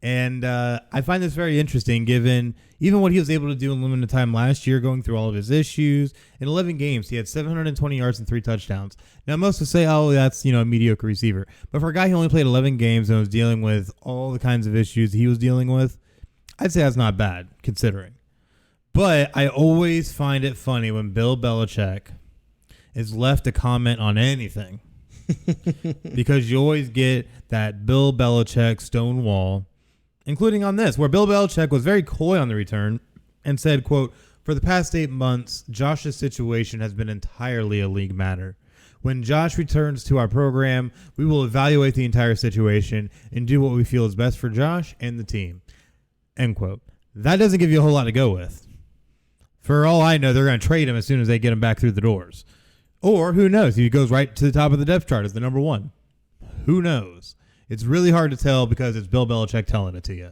And I find this very interesting given even what he was able to do in limited time last year, going through all of his issues. In 11 games, he had 720 yards and 3 touchdowns. Now, most would say, oh, that's, a mediocre receiver. But for a guy who only played 11 games and was dealing with all the kinds of issues he was dealing with, I'd say that's not bad, considering. But I always find it funny when Bill Belichick is left to comment on anything. Because you always get that Bill Belichick stonewall, including on this, where Bill Belichick was very coy on the return and said, quote, "For the past 8 months, Josh's situation has been entirely a league matter. When Josh returns to our program, we will evaluate the entire situation and do what we feel is best for Josh and the team." End quote. That doesn't give you a whole lot to go with. For all I know, they're going to trade him as soon as they get him back through the doors. Or, who knows, he goes right to the top of the depth chart as the number 1. Who knows? It's really hard to tell because it's Bill Belichick telling it to you.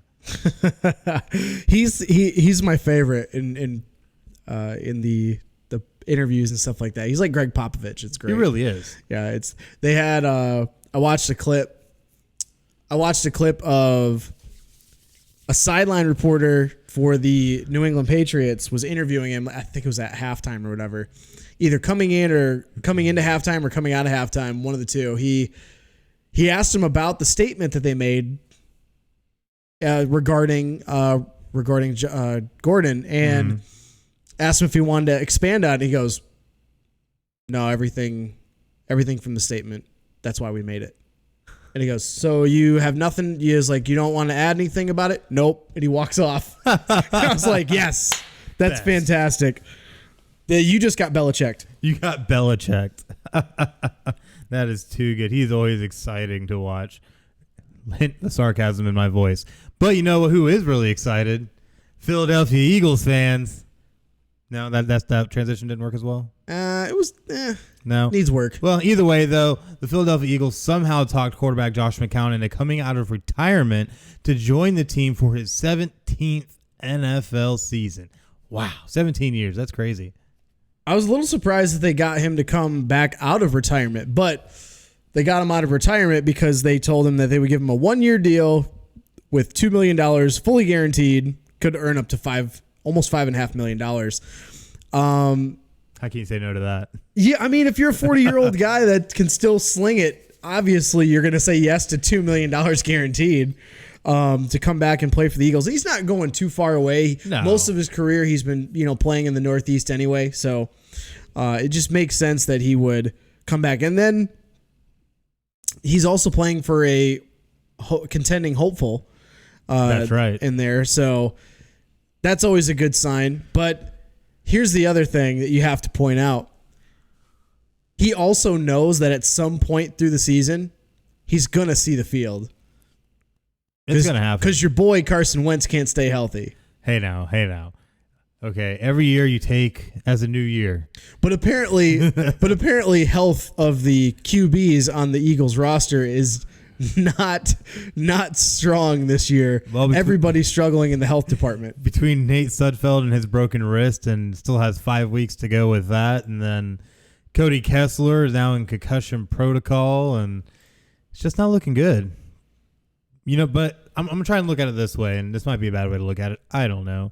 He's my favorite in the interviews and stuff like that. He's like Greg Popovich. It's great. He really is. Yeah, they had I watched a clip of a sideline reporter for the New England Patriots was interviewing him. I think it was at halftime or whatever, either coming into halftime or coming out of halftime, one of the two. He asked him about the statement that they made regarding Gordon, and asked him if he wanted to expand on it. He goes, "No, everything from the statement. That's why we made it." And he goes, "So you have nothing?" He is like, "You don't want to add anything about it?" "Nope." And he walks off. I was like, "Yes, that's fantastic." Yeah, you just got Belichicked. You got Belichicked. That is too good. He's always exciting to watch. The sarcasm in my voice. But you know who is really excited? Philadelphia Eagles fans. No, that transition didn't work as well? It was, no. Needs work. Well, either way, though, the Philadelphia Eagles somehow talked quarterback Josh McCown into coming out of retirement to join the team for his 17th NFL season. Wow, 17 years. That's crazy. I was a little surprised that they got him to come back out of retirement, but they got him out of retirement because they told him that they would give him a 1-year deal with $2 million, fully guaranteed, could earn up to almost $5.5 million. How can you say no to that? Yeah, I mean, if you're a 40-year-old guy that can still sling it, obviously you're going to say yes to $2 million guaranteed to come back and play for the Eagles. He's not going too far away. No. Most of his career he's been, playing in the Northeast anyway. So it just makes sense that he would come back. And then he's also playing for a contending hopeful. That's right. In there. So that's always a good sign. But here's the other thing that you have to point out. He also knows that at some point through the season, he's going to see the field. It's going to happen. Because your boy Carson Wentz can't stay healthy. Hey now. Okay, every year you take as a new year. But apparently health of the QBs on the Eagles roster is not strong this year. Well, everybody's struggling in the health department. Between Nate Sudfeld and his broken wrist, and still has 5 weeks to go with that, and then Cody Kessler is now in concussion protocol, and it's just not looking good. But I'm trying to look at it this way, and this might be a bad way to look at it. I don't know.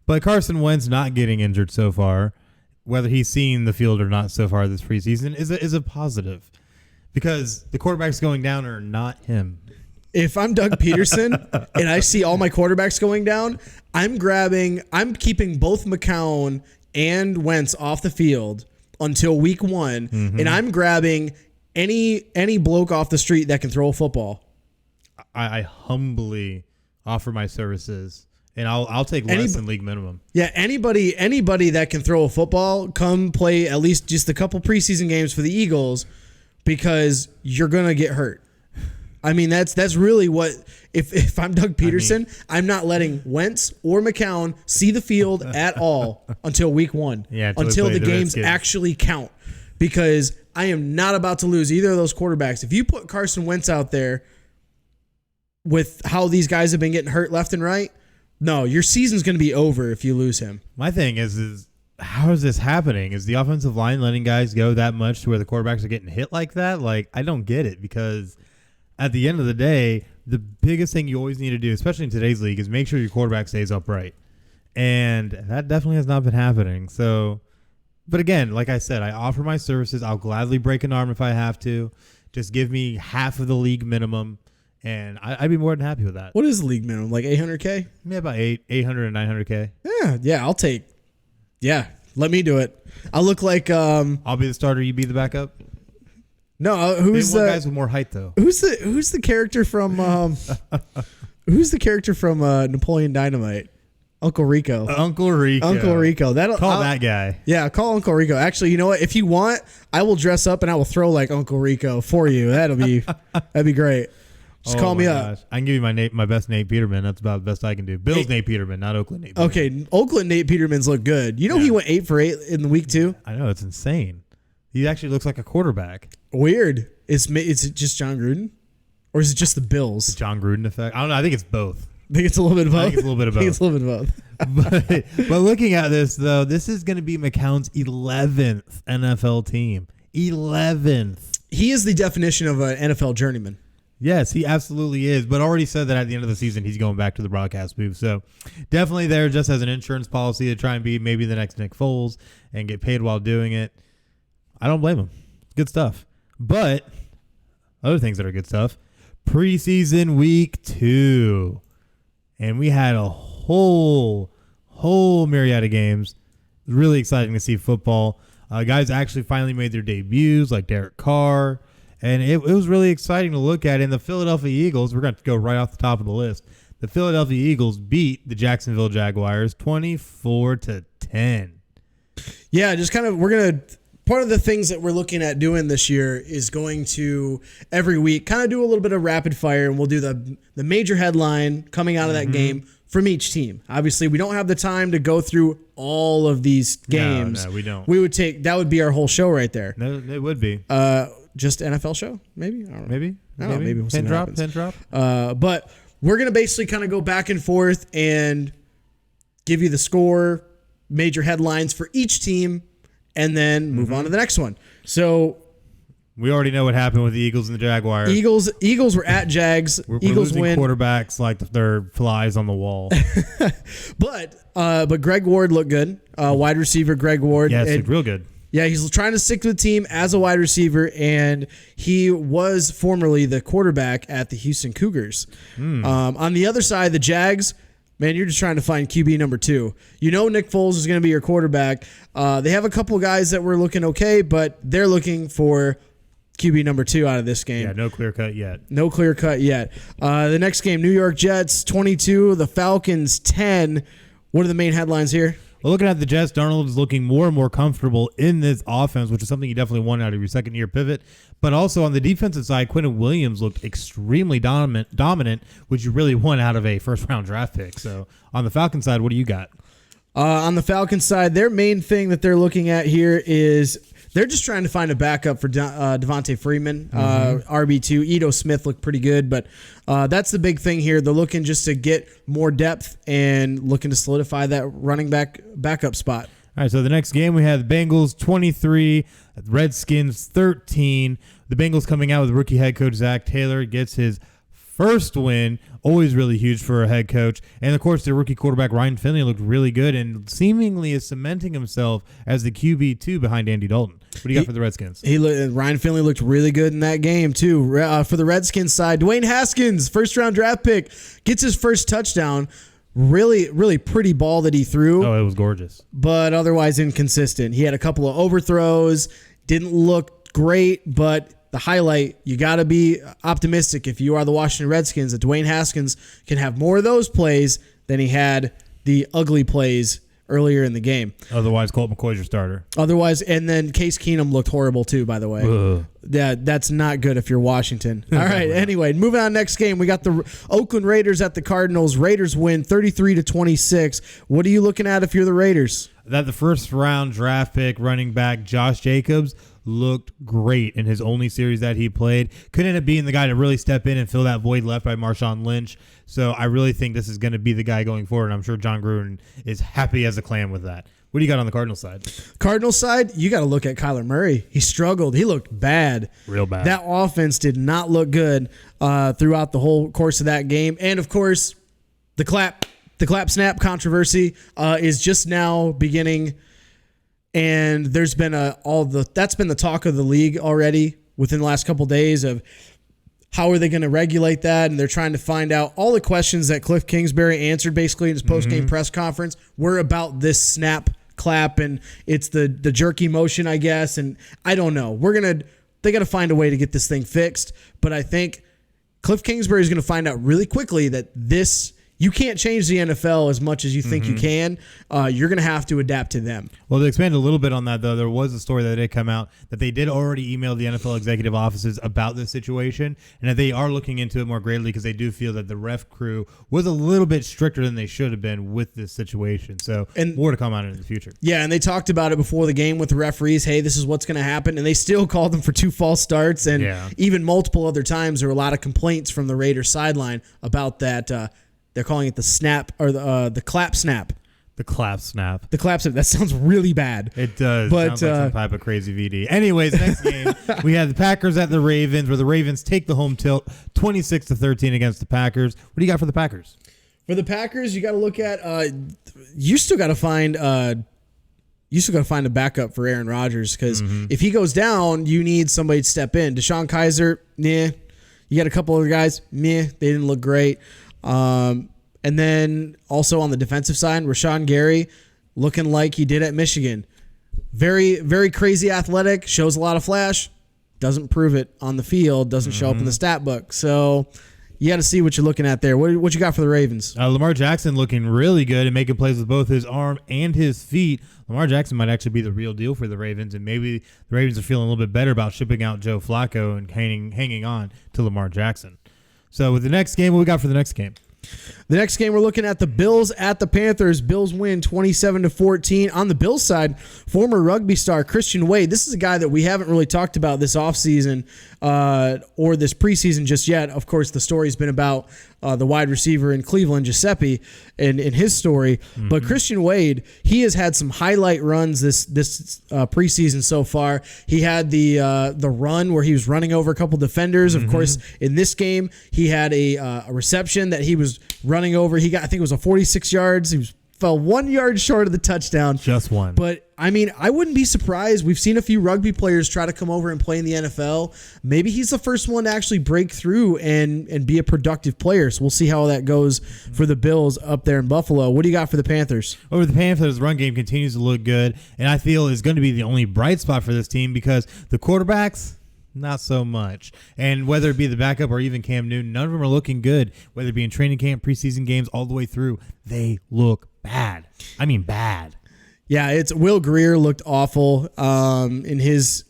But Carson Wentz not getting injured so far, whether he's seen the field or not so far this preseason, is a positive. Because the quarterbacks going down are not him. If I'm Doug Peterson and I see all my quarterbacks going down, I'm keeping both McCown and Wentz off the field until week 1, and I'm grabbing any bloke off the street that can throw a football. I humbly offer my services, and I'll take less than league minimum. Yeah, anybody that can throw a football, come play at least just a couple preseason games for the Eagles, because you're gonna get hurt. I mean, that's really what. If I'm Doug Peterson, I'm not letting Wentz or McCown see the field at all until week 1. Yeah, until the games actually count, because I am not about to lose either of those quarterbacks. If you put Carson Wentz out there with how these guys have been getting hurt left and right, no, your season's going to be over if you lose him. My thing is how is this happening? Is the offensive line letting guys go that much to where the quarterbacks are getting hit like that? Like, I don't get it, because at the end of the day, the biggest thing you always need to do, especially in today's league, is make sure your quarterback stays upright. And that definitely has not been happening. So, but again, like I said, I offer my services. I'll gladly break an arm if I have to. Just give me half of the league minimum, and I'd be more than happy with that. What is the league minimum? Like $800K? Yeah, about 800 and 900K. Yeah, I'll take. Yeah, let me do it. I'll look like. I'll be the starter. You be the backup. No, who's the guys with more height though? Who's the character from? Who's the character from Napoleon Dynamite? Uncle Rico. Uncle Rico. Call that guy. Yeah, call Uncle Rico. Actually, you know what? If you want, I will dress up and I will throw like Uncle Rico for you. That'd be great. Just call me up. I can give you my best Nate Peterman. That's about the best I can do. Bill's Nate Peterman, not Oakland Nate Peterman. Okay, Oakland Nate Peterman's look good. You know he went 8 for 8 in the week 2? I know, it's insane. He actually looks like a quarterback. Weird. Is it just John Gruden? Or is it just the Bills? The John Gruden effect? I don't know. I think it's both. I think it's a little bit of both. I think it's a little bit of both. But looking at this, though, this is going to be McCown's 11th NFL team. 11th. He is the definition of an NFL journeyman. Yes, he absolutely is. But already said that at the end of the season, he's going back to the broadcast booth. So definitely there just as an insurance policy to try and be maybe the next Nick Foles and get paid while doing it. I don't blame him. Good stuff. But other things that are good stuff. Preseason week 2. And we had a whole myriad of games. It was really exciting to see football. Guys actually finally made their debuts, like Derek Carr. And it was really exciting to look at. And the Philadelphia Eagles, we're going to go right off the top of the list. The Philadelphia Eagles beat the Jacksonville Jaguars 24-10. Yeah, just kind of, part of the things that we're looking at doing this year is going to every week kind of do a little bit of rapid fire, and we'll do the major headline coming out of that game from each team. Obviously, we don't have the time to go through all of these games. No, we don't. That would be our whole show right there. No, it would be. Just NFL show, maybe? I don't know. Maybe. I don't know, maybe we'll see what happens. Pin drop. But we're going to basically kind of go back and forth and give you the score, major headlines for each team, and then move on to the next one. So we already know what happened with the Eagles and the Jaguars. Eagles were at Jags. We're Eagles losing win. Quarterbacks like they're flies on the wall. But Greg Ward looked good. Wide receiver Greg Ward. Yes, real good. Yeah, he's trying to stick to the team as a wide receiver, and he was formerly the quarterback at the Houston Cougars. On the other side, the Jags, man, you're just trying to find QB number 2. You know Nick Foles is going to be your quarterback. They have a couple guys that were looking okay, but they're looking for QB number 2 out of this game. Yeah, no clear cut yet. No clear cut yet. The next game, New York Jets 22, the Falcons 10. What are the main headlines here? Well, looking at the Jets, Darnold is looking more and more comfortable in this offense, which is something you definitely want out of your second-year pivot. But also on the defensive side, Quentin Williams looked extremely dominant, which you really want out of a first-round draft pick. So on the Falcons side, what do you got? On the Falcons side, their main thing that they're looking at here is they're just trying to find a backup for Devontae Freeman, RB2. Ito Smith looked pretty good, but that's the big thing here. They're looking just to get more depth and looking to solidify that running backup spot. All right, so the next game we have the Bengals 23, Redskins 13. The Bengals coming out with rookie head coach Zach Taylor gets his first win, always really huge for a head coach. And, of course, the rookie quarterback Ryan Finley looked really good and seemingly is cementing himself as the QB2 behind Andy Dalton. What do you got for the Redskins? Ryan Finley looked really good in that game, too. For the Redskins side, Dwayne Haskins, first-round draft pick, gets his first touchdown. Really, really pretty ball that he threw. Oh, it was gorgeous. But otherwise inconsistent. He had a couple of overthrows, didn't look great, but the highlight, you got to be optimistic if you are the Washington Redskins that Dwayne Haskins can have more of those plays than he had the ugly plays earlier in the game. Otherwise, Colt McCoy's your starter. And then Case Keenum looked horrible too, by the way. Ugh. Yeah, that's not good if you're Washington. All right, anyway, moving on next game, we got the Oakland Raiders at the Cardinals. Raiders win 33-26. What are you looking at if you're the Raiders? That the first round draft pick running back Josh Jacobs looked great in his only series that he played. Could end up being the guy to really step in and fill that void left by Marshawn Lynch. So I really think this is going to be the guy going forward. I'm sure John Gruden is happy as a clam with that. What do you got on the Cardinals side? Cardinals side, you got to look at Kyler Murray. He struggled. He looked bad. Real bad. That offense did not look good throughout the whole course of that game. And, of course, the clap snap controversy is just now beginning. And there's been that's been the talk of the league already within the last couple of days of how are they going to regulate that? And they're trying to find out. All the questions that Cliff Kingsbury answered basically in his post-game press conference were about this snap clap, and it's the jerky motion, I guess. And I don't know. They got to find a way to get this thing fixed. But I think Cliff Kingsbury is going to find out really quickly that you can't change the NFL as much as you think you can. You're going to have to adapt to them. Well, to expand a little bit on that, though, there was a story that did come out that they did already email the NFL executive offices about this situation, and that they are looking into it more greatly because they do feel that the ref crew was a little bit stricter than they should have been with this situation. So more to come out in the future. Yeah, and they talked about it before the game with the referees. Hey, this is what's going to happen. And they still called them for 2 false starts. And even multiple other times, there were a lot of complaints from the Raiders sideline about that. They're calling it the snap or the clap snap. The clap snap. The clap snap. That sounds really bad. It does. But sounds like some type of crazy VD. Anyways, next game we have the Packers at the Ravens, where the Ravens take the home tilt, 26-13 against the Packers. What do you got for the Packers? For the Packers, you got to look at. You still got to find. You still got to find a backup for Aaron Rodgers because if he goes down, you need somebody to step in. Deshaun Kaiser, nah. You got a couple other guys, meh. They didn't look great. And then also on the defensive side, Rashawn Gary looking like he did at Michigan. Very, very crazy athletic, shows a lot of flash, doesn't prove it on the field, doesn't show up in the stat book. So you got to see what you're looking at there. What you got for the Ravens? Lamar Jackson looking really good and making plays with both his arm and his feet. Lamar Jackson might actually be the real deal for the Ravens, and maybe the Ravens are feeling a little bit better about shipping out Joe Flacco and hanging on to Lamar Jackson. So with the next game, what we got for the next game? The next game, we're looking at the Bills at the Panthers. Bills win 27-14. On the Bills side, former rugby star Christian Wade. This is a guy that we haven't really talked about this offseason or this preseason just yet. Of course, the story's been about the wide receiver in Cleveland, Giuseppe, and his story. But Christian Wade, he has had some highlight runs this preseason so far. He had the run where he was running over a couple defenders. Of course, in this game, he had a reception that he was running over. He got, I think it was a 46 yards. He was fell 1 yard short of the touchdown. Just one. But, I mean, I wouldn't be surprised. We've seen a few rugby players try to come over and play in the NFL. Maybe he's the first one to actually break through and be a productive player. So we'll see how that goes for the Bills up there in Buffalo. What do you got for the Panthers? Over the Panthers, run game continues to look good, and I feel is going to be the only bright spot for this team because the quarterbacks, not so much. And whether it be the backup or even Cam Newton, none of them are looking good, whether it be in training camp, preseason games, all the way through. They look bad. I mean, bad. Yeah, it's Will Greer looked awful in his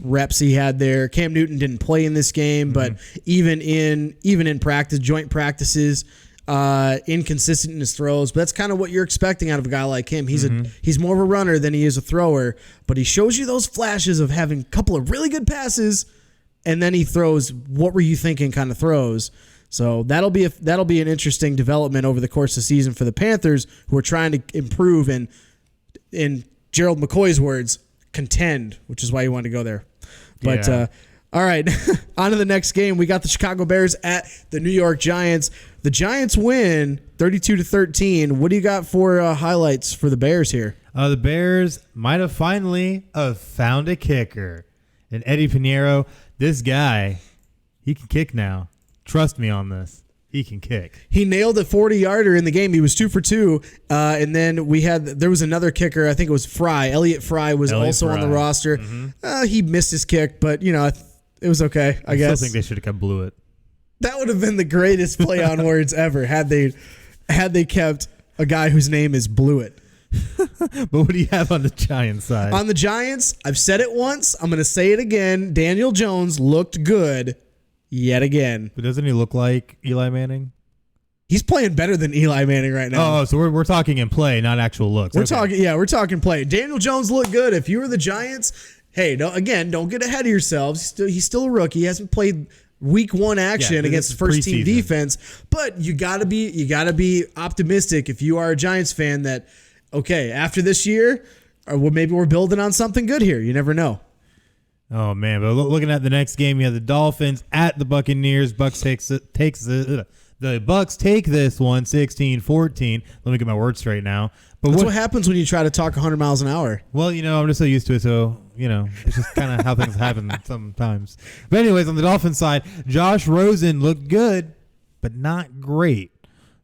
reps he had there. Cam Newton didn't play in this game, but even in practice, joint practices, inconsistent in his throws. But that's kind of what you're expecting out of a guy like him. He's more of a runner than he is a thrower, but he shows you those flashes of having a couple of really good passes, and then he throws what were you thinking kind of throws. So that'll be an interesting development over the course of the season for the Panthers, who are trying to improve and, in Gerald McCoy's words, contend, which is why you wanted to go there. But all right, on to the next game. We got the Chicago Bears at the New York Giants. The Giants win 32-13. What do you got for highlights for the Bears here? The Bears might have finally found a kicker. And Eddie Pinheiro, this guy, he can kick now. Trust me on this. He can kick. He nailed a 40-yarder in the game. He was 2 for 2. And then there was another kicker. I think it was Fry. Elliott Fry was also on the roster. He missed his kick, but, it was okay, I guess. I still think they should have kept Blewett. That would have been the greatest play on words ever had they kept a guy whose name is Blewett. But what do you have on the Giants side? On the Giants, I've said it once. I'm going to say it again. Daniel Jones looked good yet again. But doesn't he look like Eli Manning? He's playing better than Eli Manning right now. Oh, so we're talking in play, not actual looks. We're talking play. Daniel Jones looked good. If you were the Giants, hey, don't get ahead of yourselves. He's still a rookie. He hasn't played week 1 action against the first team defense. But you gotta be optimistic if you are a Giants fan that, okay, after this year, or maybe we're building on something good here. You never know. Oh man, but looking at the next game, you have the Dolphins at the Buccaneers. The Bucks take this one 16-14. Let me get my words straight now. But that's what happens when you try to talk 100 miles an hour. Well, I'm just so used to it, so it's just kind of how things happen sometimes. But anyways, on the Dolphins side, Josh Rosen looked good, but not great.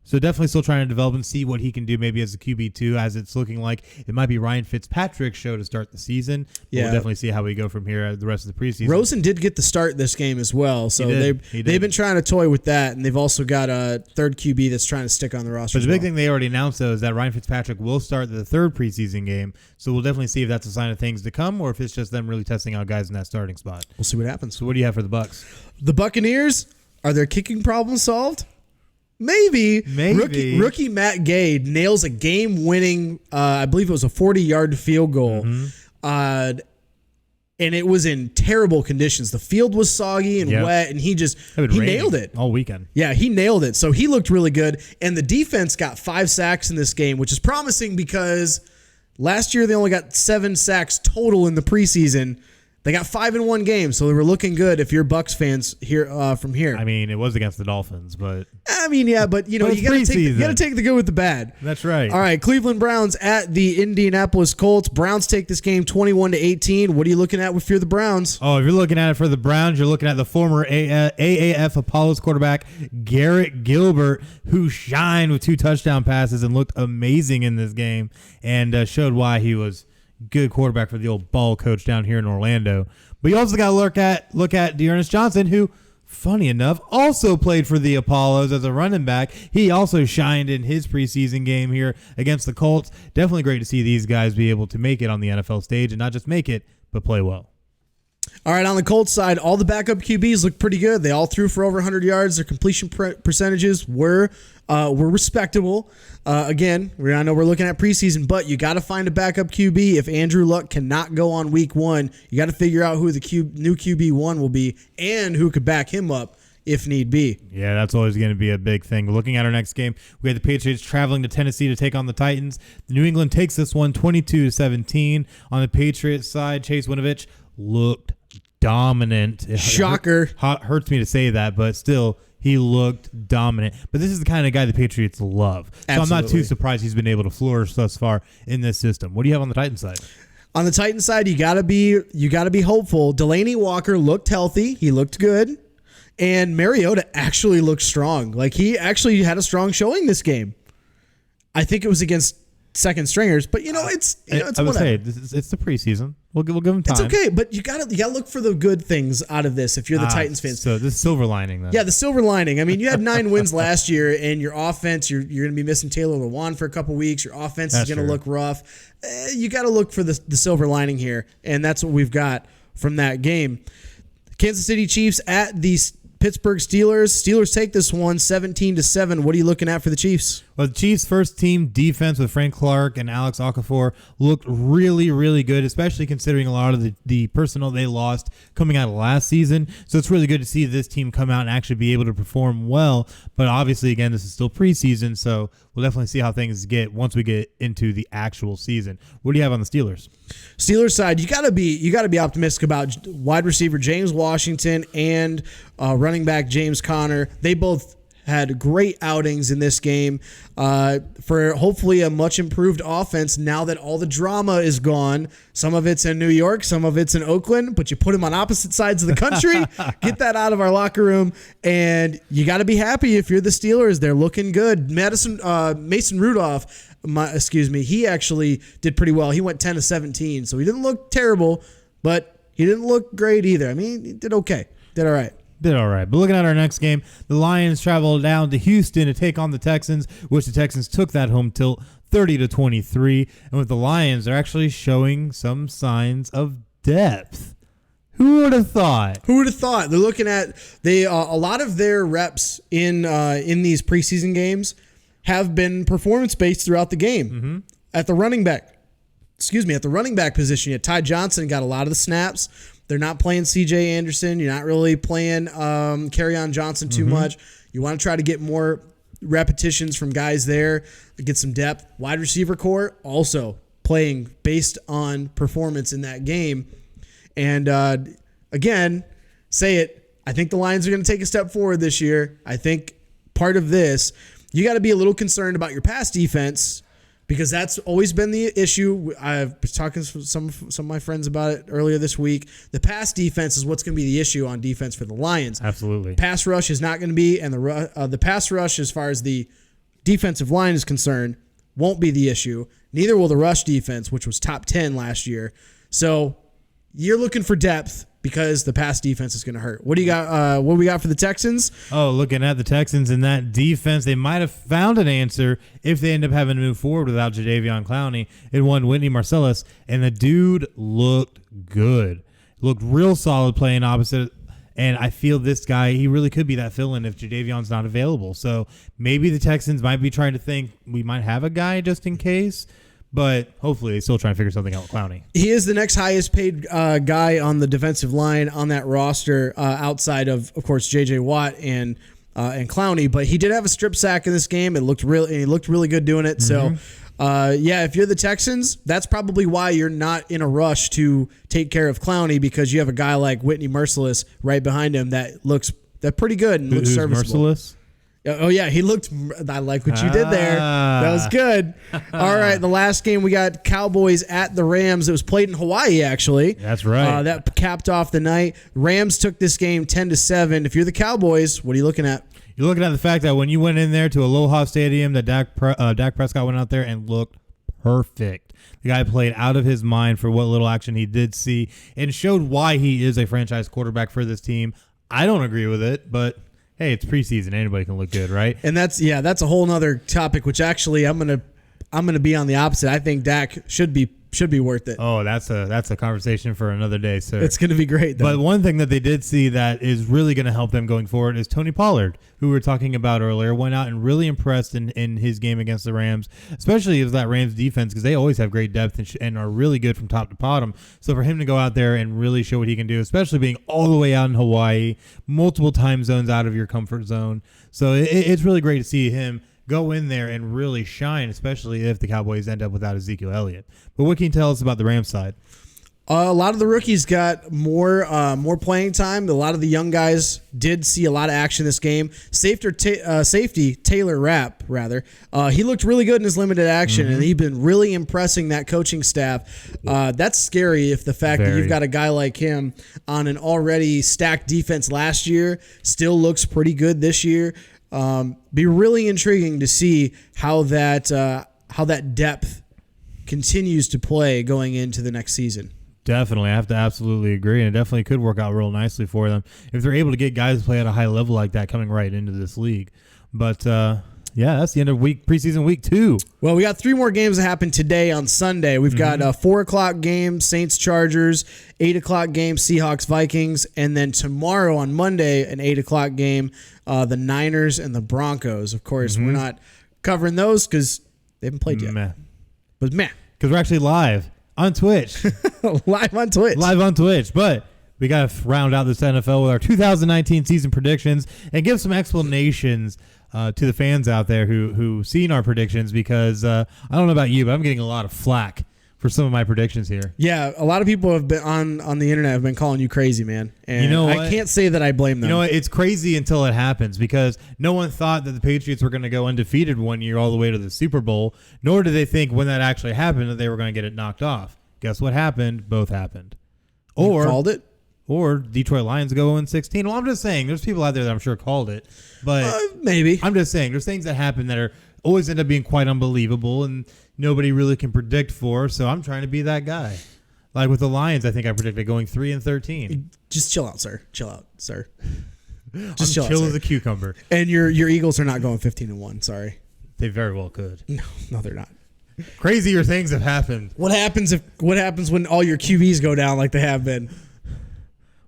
So definitely still trying to develop and see what he can do maybe as a QB2, as it's looking like it might be Ryan Fitzpatrick's show to start the season. Yeah. We'll definitely see how we go from here the rest of the preseason. Rosen did get the start this game as well. So they've been trying to toy with that, and they've also got a third QB that's trying to stick on the roster. But the big thing they already announced, though, is that Ryan Fitzpatrick will start the third preseason game. So we'll definitely see if that's a sign of things to come or if it's just them really testing out guys in that starting spot. We'll see what happens. So what do you have for the Bucs? The Buccaneers, are their kicking problems solved? Maybe. Rookie Matt Gay nails a game-winning, I believe it was a 40-yard field goal. And it was in terrible conditions. The field was soggy and wet, and he nailed it. All weekend. Yeah, he nailed it. So he looked really good. And the defense got 5 sacks in this game, which is promising because last year they only got 7 sacks total in the preseason. They got 5 in one game, so they were looking good if you're Bucs fans here from here. I mean, it was against the Dolphins, but... I mean, yeah, but, you got to take the good with the bad. That's right. All right, Cleveland Browns at the Indianapolis Colts. Browns take this game 21-18. What are you looking at if you're the Browns? Oh, if you're looking at it for the Browns, you're looking at the former AAF Apollos quarterback, Garrett Gilbert, who shined with 2 touchdown passes and looked amazing in this game and showed why he was... good quarterback for the old ball coach down here in Orlando. But you also got to look at Dearness Johnson, who, funny enough, also played for the Apollos as a running back. He also shined in his preseason game here against the Colts. Definitely great to see these guys be able to make it on the NFL stage and not just make it, but play well. All right, on the Colts side, all the backup QBs look pretty good. They all threw for over 100 yards. Their completion percentages were respectable. Again, I know we're looking at preseason, but you got to find a backup QB. If Andrew Luck cannot go on week 1, you got to figure out who the new QB1 will be and who could back him up if need be. Yeah, that's always going to be a big thing. Looking at our next game, we had the Patriots traveling to Tennessee to take on the Titans. New England takes this one 22-17. On the Patriots side, Chase Winovich looked dominant. Shocker. Hurts me to say that, but still, he looked dominant. But this is the kind of guy the Patriots love. So Absolutely. I'm not too surprised he's been able to flourish thus far in this system. What do you have on the Titans side? On the Titans side, you gotta be hopeful. Delaney Walker looked healthy. He looked good. And Mariota actually looked strong. Like, he actually had a strong showing this game. I think it was against second stringers, but it's I would say it's the preseason. We'll give them time. It's okay, but you gotta look for the good things out of this if you're the Titans fans. So the silver lining, then. Yeah, the silver lining. I mean, you had 9 wins last year, and your offense, you're going to be missing Taylor Lewan for a couple weeks. Your offense is going to look rough. You got to look for the silver lining here, and that's what we've got from that game. Kansas City Chiefs at the Pittsburgh Steelers. Steelers take this one 17-7. What are you looking at for the Chiefs? Well, the Chiefs' first team defense with Frank Clark and Alex Okafor looked really, really good, especially considering a lot of the personnel they lost coming out of last season. So it's really good to see this team come out and actually be able to perform well. But obviously, again, this is still preseason, so we'll definitely see how things get once we get into the actual season. What do you have on the Steelers? Steelers side, you gotta be optimistic about wide receiver James Washington and running back James Conner. They both had great outings in this game for hopefully a much improved offense now that all the drama is gone. Some of it's in New York, some of it's in Oakland, but you put them on opposite sides of the country. Get that out of our locker room, and you got to be happy if you're the Steelers. They're looking good. Mason Rudolph, he actually did pretty well. He went 10-17, so he didn't look terrible, but he didn't look great either. I mean, he did okay. Did all right. Did all right. But looking at our next game, the Lions traveled down to Houston to take on the Texans, which the Texans took that home tilt 30-23. And with the Lions, they're actually showing some signs of depth. Who would have thought? Who would have thought? They're looking at a lot of their reps in these preseason games have been performance based throughout the game. Mm-hmm. At the running back position, Ty Johnson got a lot of the snaps. They're not playing C.J. Anderson. You're not really playing Kerryon Johnson too much. You want to try to get more repetitions from guys there, get some depth. Wide receiver core also playing based on performance in that game. And again, I think the Lions are going to take a step forward this year. I think part of this, you got to be a little concerned about your pass defense, because that's always been the issue. I've been talking to some of my friends about it earlier this week. The pass defense is what's going to be the issue on defense for the Lions. Absolutely. Pass rush is not going to be, and the pass rush, as far as the defensive line is concerned, won't be the issue. Neither will the rush defense, which was top 10 last year. So you're looking for depth, because the pass defense is going to hurt. What do you got? What do we got for the Texans? Oh, looking at the Texans in that defense, they might have found an answer if they end up having to move forward without Jadeveon Clowney. It won Whitney Marcellus, and the dude looked good. Looked real solid playing opposite. And I feel this guy, he really could be that fill-in if Jadeveon's not available. So maybe the Texans might be trying to think we might have a guy just in case. But hopefully they still try and figure something out with Clowney. He is the next highest paid guy on the defensive line on that roster, outside of course, J.J. Watt and Clowney. But he did have a strip sack in this game. He looked really good doing it. Mm-hmm. So, if you're the Texans, that's probably why you're not in a rush to take care of Clowney, because you have a guy like Whitney Merciless right behind him that looks pretty good and looks serviceable. Merciless? Oh, yeah, he looked – I like what you did there. That was good. All right, the last game we got Cowboys at the Rams. It was played in Hawaii, actually. That's right. That capped off the night. Rams took this game 10-7. If you're the Cowboys, what are you looking at? You're looking at the fact that when you went in there to Aloha Stadium, that Dak Prescott went out there and looked perfect. The guy played out of his mind for what little action he did see and showed why he is a franchise quarterback for this team. I don't agree with it, but – hey, it's preseason. Anybody can look good, right? And that's a whole nother topic, which actually I'm gonna be on the opposite. I think Dak should be worth it. Oh, that's a conversation for another day, sir. It's gonna be great, though. But one thing that they did see that is really going to help them going forward is Tony Pollard, who we were talking about earlier, went out and really impressed in his game against the Rams, especially as that Rams defense, because they always have great depth and are really good from top to bottom. So for him to go out there and really show what he can do, especially being all the way out in Hawaii, multiple time zones out of your comfort zone. So it's really great to see him go in there and really shine, especially if the Cowboys end up without Ezekiel Elliott. But what can you tell us about the Rams side? A lot of the rookies got more playing time. A lot of the young guys did see a lot of action this game. Safety Taylor Rapp, he looked really good in his limited action, and he's been really impressing that coaching staff. That's scary if the fact that you've got a guy like him on an already stacked defense last year still looks pretty good this year. Be really intriguing to see how that depth continues to play going into the next season. Definitely. I have to absolutely agree. And it definitely could work out real nicely for them if they're able to get guys to play at a high level like that coming right into this league. But, that's the end of preseason week 2. Well, we got 3 more games that happen today on Sunday. We've got a 4 o'clock game, Saints-Chargers, 8 o'clock game, Seahawks-Vikings, and then tomorrow on Monday, an 8 o'clock game, the Niners and the Broncos. Of course, we're not covering those because they haven't played yet. But because we're actually live on Twitch. Live on Twitch. But we got to round out this NFL with our 2019 season predictions and give some explanations to the fans out there who seen our predictions, because I don't know about you, but I'm getting a lot of flack for some of my predictions here. Yeah, a lot of people have been on the internet have been calling you crazy, man. And you know what? I can't say that I blame them. You know what? It's crazy until it happens, because no one thought that the Patriots were going to go undefeated one year all the way to the Super Bowl, nor did they think when that actually happened that they were going to get it knocked off. Guess what happened? Both happened. You called it? Or Detroit Lions go 0-16. Well, I'm just saying, there's people out there that I'm sure called it. But maybe. I'm just saying, there's things that happen that are always end up being quite unbelievable and nobody really can predict for. So I'm trying to be that guy. Like with the Lions, I think I predicted going 3-13. Just chill out, sir. Chill out, sir. Just chill as a cucumber. And your Eagles are not going 15-1. Sorry. They very well could. No, they're not. Crazier things have happened. What happens when all your QBs go down like they have been?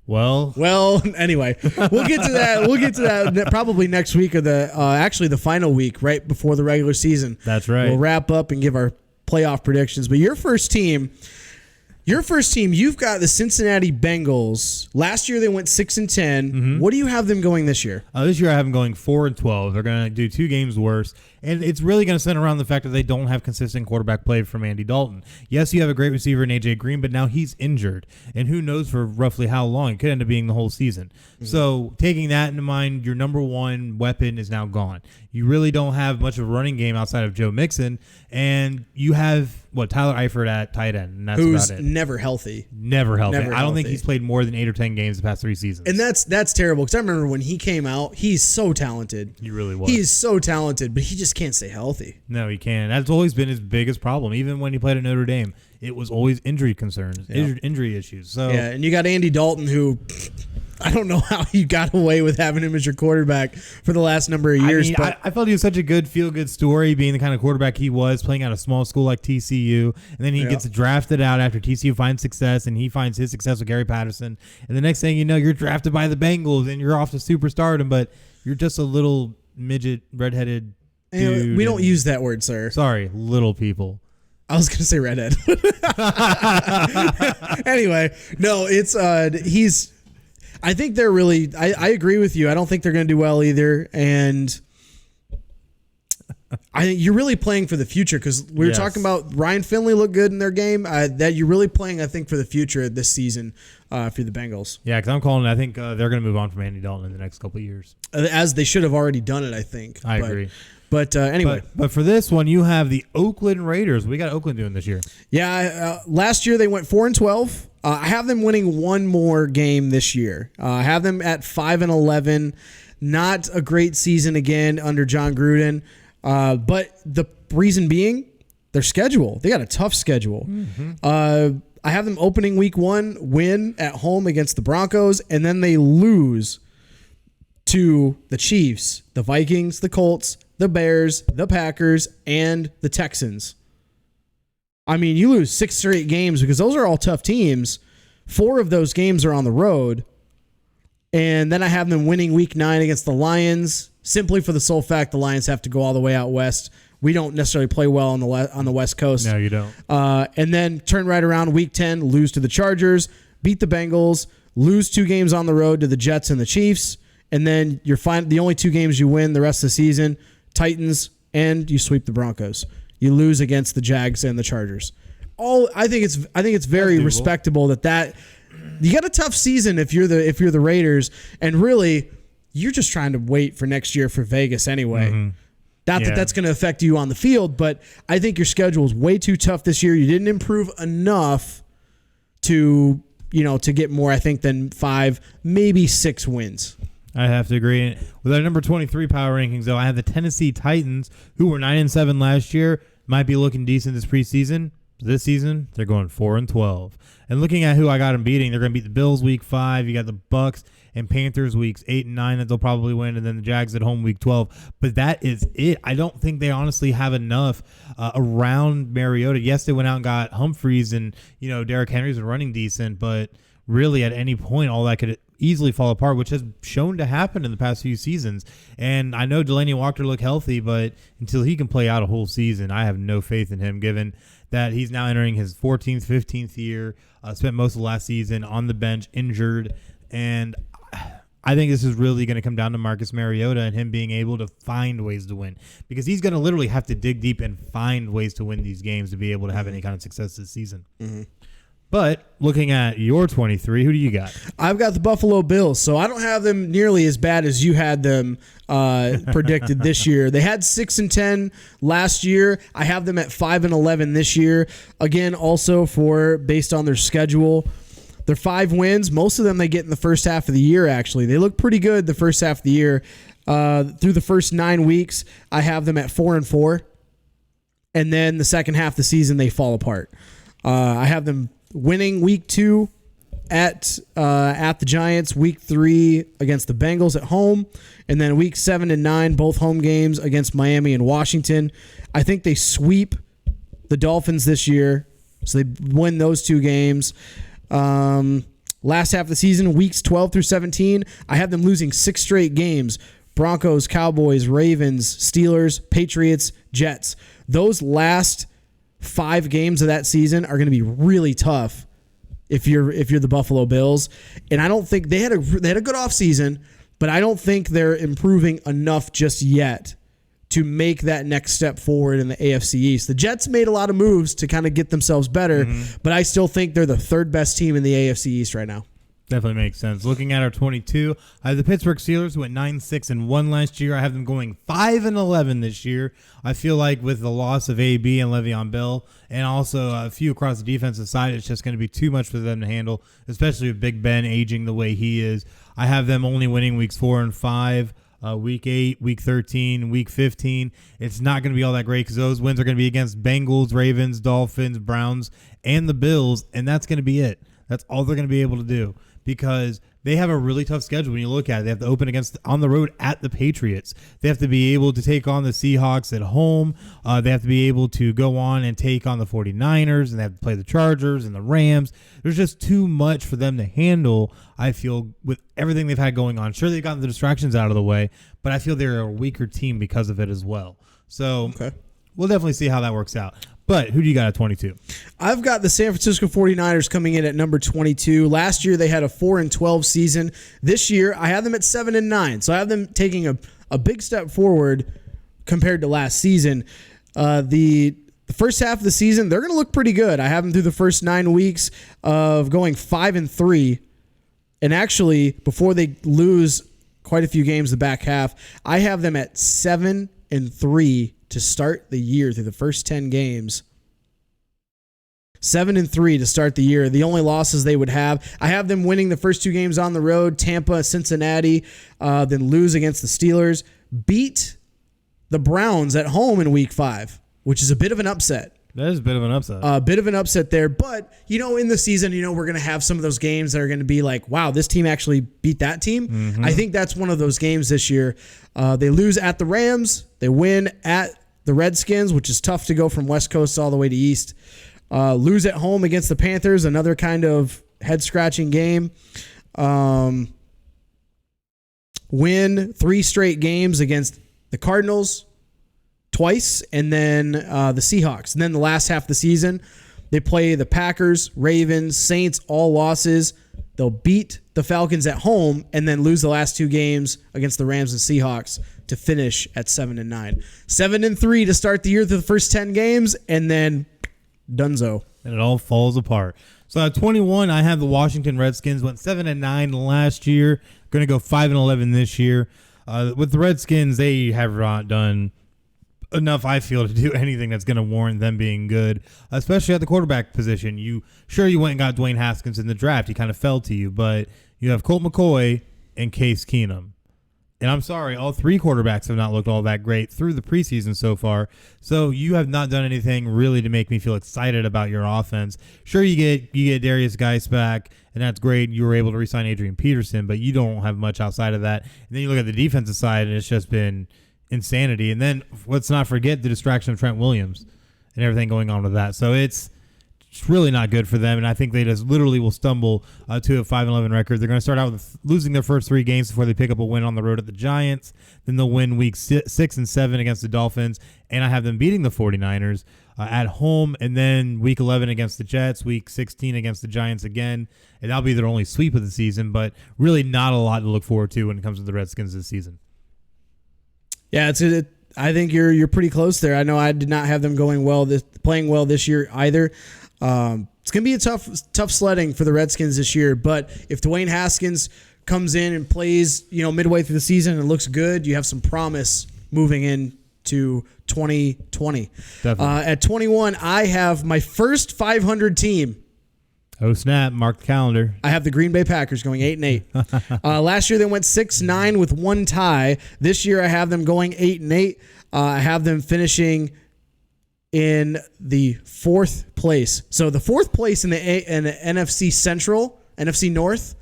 Well, anyway, we'll get to that. We'll get to that probably next week, or the final week right before the regular season. That's right. We'll wrap up and give our playoff predictions. But your first team, you've got the Cincinnati Bengals. Last year they went 6-10. What do you have them going this year? This year I have them going 4-12. They're going to do 2 games worse. And it's really going to center around the fact that they don't have consistent quarterback play from Andy Dalton. Yes, you have a great receiver in A.J. Green, but now he's injured. And who knows for roughly how long. It could end up being the whole season. So taking that into mind, your number one weapon is now gone. You really don't have much of a running game outside of Joe Mixon. And you have, Tyler Eifert at tight end. And that's who's about it. Never healthy. Never healthy. I don't think he's played more than 8 or 10 games the past 3 seasons. And that's terrible, because I remember when he came out, he's so talented. He really was. He is so talented, but he just can't stay healthy. No, he can't. That's always been his biggest problem. Even when he played at Notre Dame, it was always injury concerns, injury issues. So yeah, and you got Andy Dalton, who I don't know how you got away with having him as your quarterback for the last number of years. But I felt he was such a good feel-good story, being the kind of quarterback he was, playing at a small school like TCU, and then he gets drafted out after TCU finds success, and he finds his success with Gary Patterson, and the next thing you know, you're drafted by the Bengals, and you're off to superstardom, but you're just a little midget, redheaded dude. We don't use that word, sir. Sorry, little people. I was going to say redhead. Anyway, no, it's I think they're really. I agree with you. I don't think they're going to do well either, and I think you're really playing for the future, because we were talking about Ryan Finley looked good in their game. That you're really playing, I think, for the future this season for the Bengals. Yeah, because I'm calling it. I think they're going to move on from Andy Dalton in the next couple of years, as they should have already done it. I think. I agree. But anyway. But for this one, you have the Oakland Raiders. What we got Oakland doing this year? Yeah, last year they went 4-12. I have them winning one more game this year. I have them at 5-11. Not a great season again under John Gruden. But the reason being, their schedule. They got a tough schedule. I have them opening week 1, win at home against the Broncos, and then they lose to the Chiefs, the Vikings, the Colts, the Bears, the Packers, and the Texans. I mean, you lose 6 straight games, because those are all tough teams. 4 of those games are on the road. And then I have them winning week 9 against the Lions, simply for the sole fact the Lions have to go all the way out west. We don't necessarily play well on the West Coast. No, you don't. And then turn right around week 10, lose to the Chargers, beat the Bengals, lose 2 games on the road to the Jets and the Chiefs. And then the only 2 games you win the rest of the season, Titans, and you sweep the Broncos. You lose against the Jags and the Chargers. I think it's very respectable that you got a tough season if you're the Raiders, and really you're just trying to wait for next year for Vegas anyway. Mm-hmm. Not that that's going to affect you on the field, but I think your schedule is way too tough this year. You didn't improve enough to get more, I think, than 5, maybe 6 wins. I have to agree. With our number 23 power rankings, though, I have the Tennessee Titans, who were 9-7 last year, might be looking decent this preseason. This season, they're going 4-12. And looking at who I got them beating, they're going to beat the Bills week 5. You got the Bucks and Panthers weeks 8 and 9 that they'll probably win, and then the Jags at home week 12. But that is it. I don't think they honestly have enough around Mariota. Yes, they went out and got Humphreys, and Derrick Henry's been running decent, but really at any point all that could easily fall apart, which has shown to happen in the past few seasons. And I know Delaney Walker looked healthy, but until he can play out a whole season, I have no faith in him, given that he's now entering his 14th, 15th year, spent most of last season on the bench, injured, and I think this is really going to come down to Marcus Mariota and him being able to find ways to win, because he's going to literally have to dig deep and find ways to win these games to be able to have any kind of success this season. Mm-hmm. But looking at your 23, who do you got? I've got the Buffalo Bills, so I don't have them nearly as bad as you had them predicted this year. They had 6-10 last year. I have them at 5-11 this year. Again, also based on their schedule. Their 5 wins, most of them they get in the first half of the year, actually. They look pretty good the first half of the year. Through the first 9 weeks, I have them at 4-4. And then the second half of the season, they fall apart. I have them winning week 2 at the Giants, week 3 against the Bengals at home, and then week 7 and 9, both home games against Miami and Washington. I think they sweep the Dolphins this year, so they win those 2 games. Last half of the season, weeks 12 through 17, I have them losing 6 straight games. Broncos, Cowboys, Ravens, Steelers, Patriots, Jets. Those last 5 games of that season are going to be really tough if you're the Buffalo Bills. And I don't think they had a good offseason, but I don't think they're improving enough just yet to make that next step forward in the AFC East. The Jets made a lot of moves to kind of get themselves better, but I still think they're the 3rd best team in the AFC East right now. Definitely makes sense. Looking at our 22, I have the Pittsburgh Steelers, who went 9-6-1 last year. I have them going 5-11 this year. I feel like with the loss of AB and Le'Veon Bell, and also a few across the defensive side, it's just going to be too much for them to handle, especially with Big Ben aging the way he is. I have them only winning weeks 4 and 5. Week 8, week 13, week 15. It's not going to be all that great because those wins are going to be against Bengals, Ravens, Dolphins, Browns, and the Bills, and that's going to be it. That's all they're going to be able to do, because they have a really tough schedule when you look at it. They have to open on the road at the Patriots. They have to be able to take on the Seahawks at home. They have to be able to go on and take on the 49ers, and they have to play the Chargers and the Rams. There's just too much for them to handle, I feel, with everything they've had going on. Sure, they've gotten the distractions out of the way, but I feel they're a weaker team because of it as well. So We'll definitely see how that works out. But who do you got at 22? I've got the San Francisco 49ers coming in at number 22. Last year, they had a 4-12 season. This year, I have them at 7-9. So I have them taking a big step forward compared to last season. The first half of the season, they're going to look pretty good. I have them through the first 9 weeks of going 5-3. And actually, before they lose quite a few games the back half, I have them at 7-3 to start the year through the first 10 games. 7-3 to start the year. The only losses they would have, I have them winning the first 2 games on the road, Tampa, Cincinnati, then lose against the Steelers, beat the Browns at home in week 5, which is a bit of an upset. That is a bit of an upset. A bit of an upset there. But, in the season, we're going to have some of those games that are going to be like, wow, this team actually beat that team. Mm-hmm. I think that's one of those games this year. They lose at the Rams. They win at the Redskins, which is tough to go from West Coast all the way to East. Lose at home against the Panthers, another kind of head-scratching game. Win 3 straight games against the Cardinals twice, and then the Seahawks. And then the last half of the season, they play the Packers, Ravens, Saints, all losses. They'll beat the Falcons at home and then lose the last 2 games against the Rams and Seahawks to finish at 7-9. 7-3 to start the year through the first 10 games, and then dunzo. and it all falls apart. So at 21, I have the Washington Redskins. Went 7-9 last year. Going to go 5-11 this year. With the Redskins, they have not done enough, I feel, to do anything that's going to warrant them being good, especially at the quarterback position. You went and got Dwayne Haskins in the draft. He kind of fell to you, but you have Colt McCoy and Case Keenum. And I'm sorry, all three quarterbacks have not looked all that great through the preseason so far. So you have not done anything really to make me feel excited about your offense. Sure, you get Darius Geis back, and that's great. You were able to re-sign Adrian Peterson, but you don't have much outside of that. And then you look at the defensive side, and it's just been insanity. And then let's not forget the distraction of Trent Williams and everything going on with that. So it's really not good for them, and I think they just literally will stumble to a 5-11 record. They're going to start out with losing their first 3 games before they pick up a win on the road at the Giants. Then they'll win week 6 and 7 against the Dolphins, and I have them beating the 49ers at home, and then week 11 against the Jets, week 16 against the Giants again, and that'll be their only sweep of the season, but really not a lot to look forward to when it comes to the Redskins this season. Yeah, I think you're pretty close there. I know I did not have them playing well this year either. It's going to be a tough sledding for the Redskins this year, but if Dwayne Haskins comes in and plays, midway through the season and looks good, you have some promise moving into 2020. At 21, I have my first 500 team. Oh, snap. Mark the calendar. I have the Green Bay Packers going 8-8. Last year they went 6-9 with 1 tie. This year I have them going 8-8. I have them finishing in the 4th place. So the 4th place in the NFC Central, NFC North,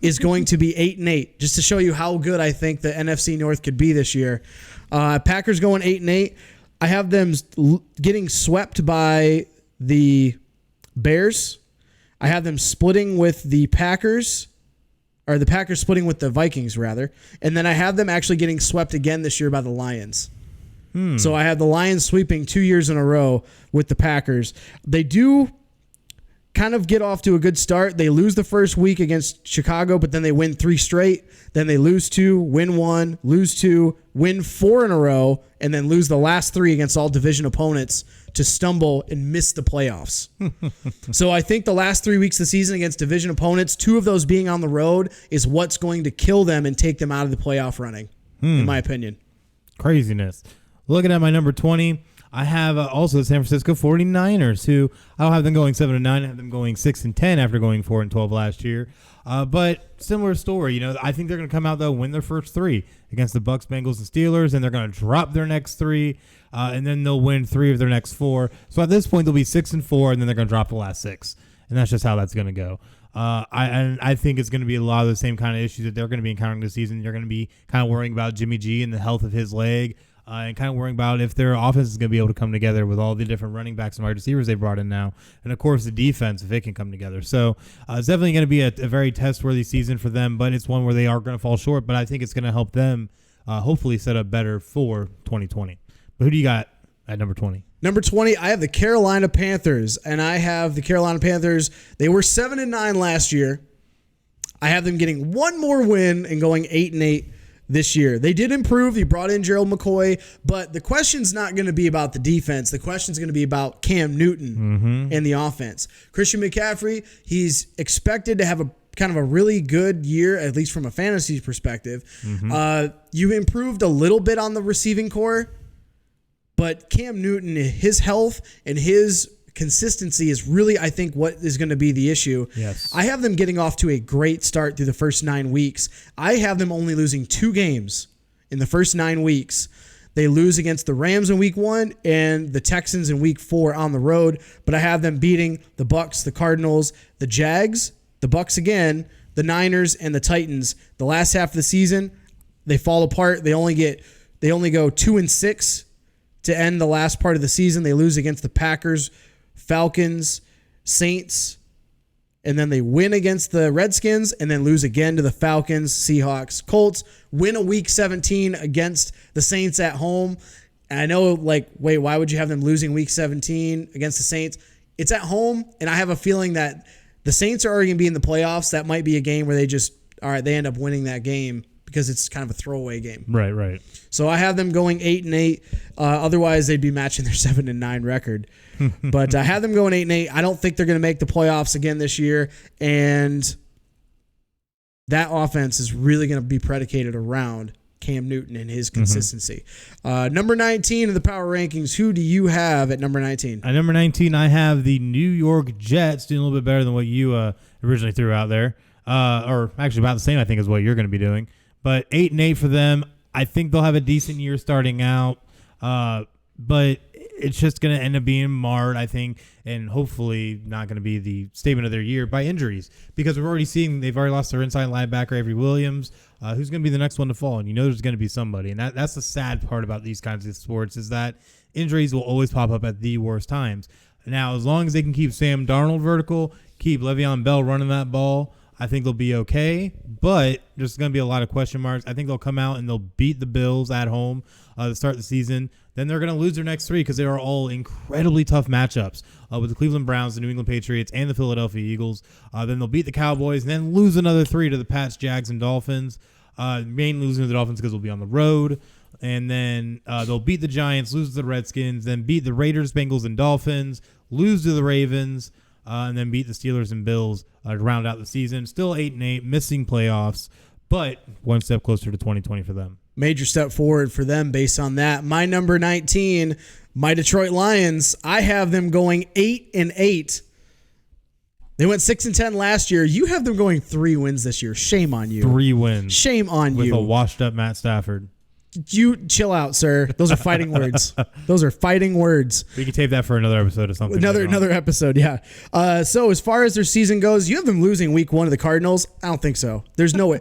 is going to be 8-8, just to show you how good I think the NFC North could be this year. Packers going 8-8. I have them getting swept by the Bears. I have them splitting with the Packers, or the Packers splitting with the Vikings, rather. And then I have them actually getting swept again this year by the Lions. So I have the Lions sweeping 2 years in a row with the Packers. They do kind of get off to a good start. They lose the first week against Chicago, but then they win 3 straight. Then they lose 2, win 1, lose 2, win 4 in a row, and then lose the last 3 against all division opponents to stumble and miss the playoffs. So I think the last 3 weeks of the season against division opponents, 2 of those being on the road, is what's going to kill them and take them out of the playoff running, in my opinion. Craziness. Looking at my number 20, I have also the San Francisco 49ers, who I don't have them going 7-9. I have them going 6-10 after going 4-12 last year. But similar story. I think they're going to come out, though, win their first 3 against the Bucs, Bengals, and Steelers, and they're going to drop their next 3, and then they'll win 3 of their next 4. So at this point, they'll be 6-4, and then they're going to drop the last 6. And that's just how that's going to go. I think it's going to be a lot of the same kind of issues that they're going to be encountering this season. They're going to be kind of worrying about Jimmy G and the health of his leg. And kind of worrying about if their offense is going to be able to come together with all the different running backs and wide receivers they brought in now. And, of course, the defense, if it can come together. So it's definitely going to be a very test-worthy season for them, but it's one where they are going to fall short. But I think it's going to help them hopefully set up better for 2020. But who do you got at number 20? Number 20, I have the Carolina Panthers. And I have the Carolina Panthers. They were 7-9 last year. I have them getting one more win and going 8-8. This year. They did improve. He brought in Gerald McCoy, but the question's not going to be about the defense. The question's going to be about Cam Newton and the offense. Christian McCaffrey, he's expected to have a kind of a really good year, at least from a fantasy perspective. You improved a little bit on the receiving core, but Cam Newton, his health and his consistency is really, I think, what is going to be the issue. Yes. I have them getting off to a great start through the first 9 weeks. I have them only losing 2 games in the first 9 weeks. They lose against the Rams in week 1 and the Texans in week 4 on the road, but I have them beating the Bucs, the Cardinals, the Jags, the Bucs again, the Niners, and the Titans. The last half of the season, they fall apart. They only go 2-6 to end the last part of the season. They lose against the Packers, Falcons, Saints, and then they win against the Redskins and then lose again to the Falcons, Seahawks, Colts, win a week 17 against the Saints at home. And I know, wait, why would you have them losing week 17 against the Saints? It's at home, and I have a feeling that the Saints are already going to be in the playoffs. That might be a game where they end up winning that game because it's kind of a throwaway game. Right. So I have them going 8-8. Otherwise, they'd be matching their 7-9 record. But I have them going 8-8. I don't think they're going to make the playoffs again this year, and that offense is really going to be predicated around Cam Newton and his consistency. Number 19 in the power rankings. Who do you have at number 19? At number 19, I have the New York Jets doing a little bit better than what you originally threw out there. Or actually about the same, I think, as what you're going to be doing. But 8-8 for them. I think they'll have a decent year starting out. But it's just going to end up being marred, I think, and hopefully not going to be the statement of their year by injuries, because we're already seeing they've already lost their inside linebacker, Avery Williams. Who's going to be the next one to fall? And you know there's going to be somebody. And that's the sad part about these kinds of sports, is that injuries will always pop up at the worst times. Now, as long as they can keep Sam Darnold vertical, keep Le'Veon Bell running that ball, I think they'll be okay. But there's going to be a lot of question marks. I think they'll come out and they'll beat the Bills at home to start the season. Then they're going to lose their next three because they are all incredibly tough matchups with the Cleveland Browns, the New England Patriots, and the Philadelphia Eagles. Then they'll beat the Cowboys and then lose another three to the Pats, Jags, and Dolphins. Mainly losing to the Dolphins because they'll be on the road. And then they'll beat the Giants, lose to the Redskins, then beat the Raiders, Bengals, and Dolphins, lose to the Ravens, and then beat the Steelers and Bills to round out the season. Still 8-8, missing playoffs, but one step closer to 2020 for them. Major step forward for them based on that. My number 19, my Detroit Lions, I have them going 8-8. They went 6-10 last year. You have them going 3 wins this year. Shame on you. 3 wins. Shame on you. With a washed-up Matt Stafford. You chill out, sir. Those are fighting words. Those are fighting words. We can tape that for another episode or something. Another episode, yeah. So as far as their season goes, you have them losing week 1 to the Cardinals? I don't think so. There's no way.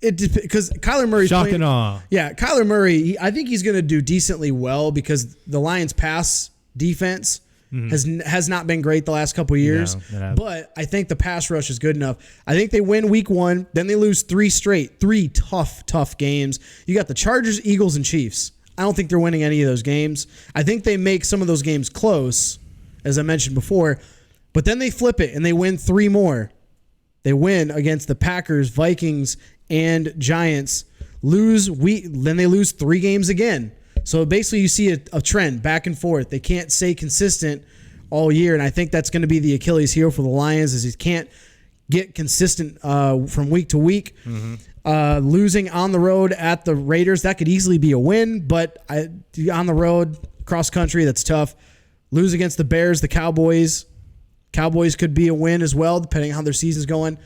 Because Kyler Murray's shock playing, and awe. Yeah, Kyler Murray, I think he's going to do decently well because the Lions' pass defense has not been great the last couple of years. No, but I think the pass rush is good enough. I think they win week 1, then they lose 3 straight, 3 tough games. You got the Chargers, Eagles, and Chiefs. I don't think they're winning any of those games. I think they make some of those games close, as I mentioned before, but then they flip it and they win 3 more. They win against the Packers, Vikings, and Giants. Then they lose 3 games again. So basically you see a trend back and forth. They can't stay consistent all year, and I think that's going to be the Achilles heel for the Lions, is he can't get consistent from week to week. Losing on the road at the Raiders, that could easily be a win, but on the road, cross country, that's tough. Lose against the Bears, the Cowboys. Cowboys could be a win as well, depending on how their season's going.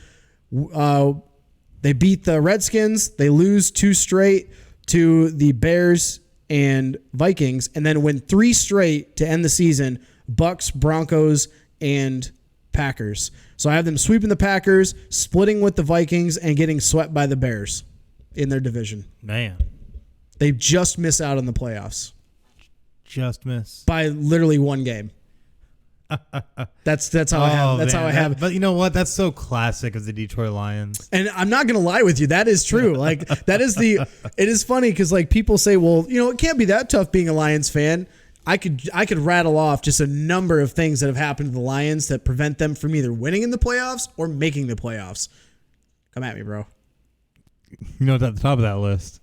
They beat the Redskins. They lose 2 straight to the Bears and Vikings, and then win 3 straight to end the season: Bucks, Broncos, and Packers. So I have them sweeping the Packers, splitting with the Vikings, and getting swept by the Bears in their division. Man. They just miss out on the playoffs. Just miss. By literally 1 game. That's how I have. That's how I have it. But you know what? That's so classic of the Detroit Lions. And I'm not gonna lie with you. That is true. Like that is it is funny because like people say, well, you know, it can't be that tough being a Lions fan. I could rattle off just a number of things that have happened to the Lions that prevent them from either winning in the playoffs or making the playoffs. Come at me, bro. You know what's at the top of that list?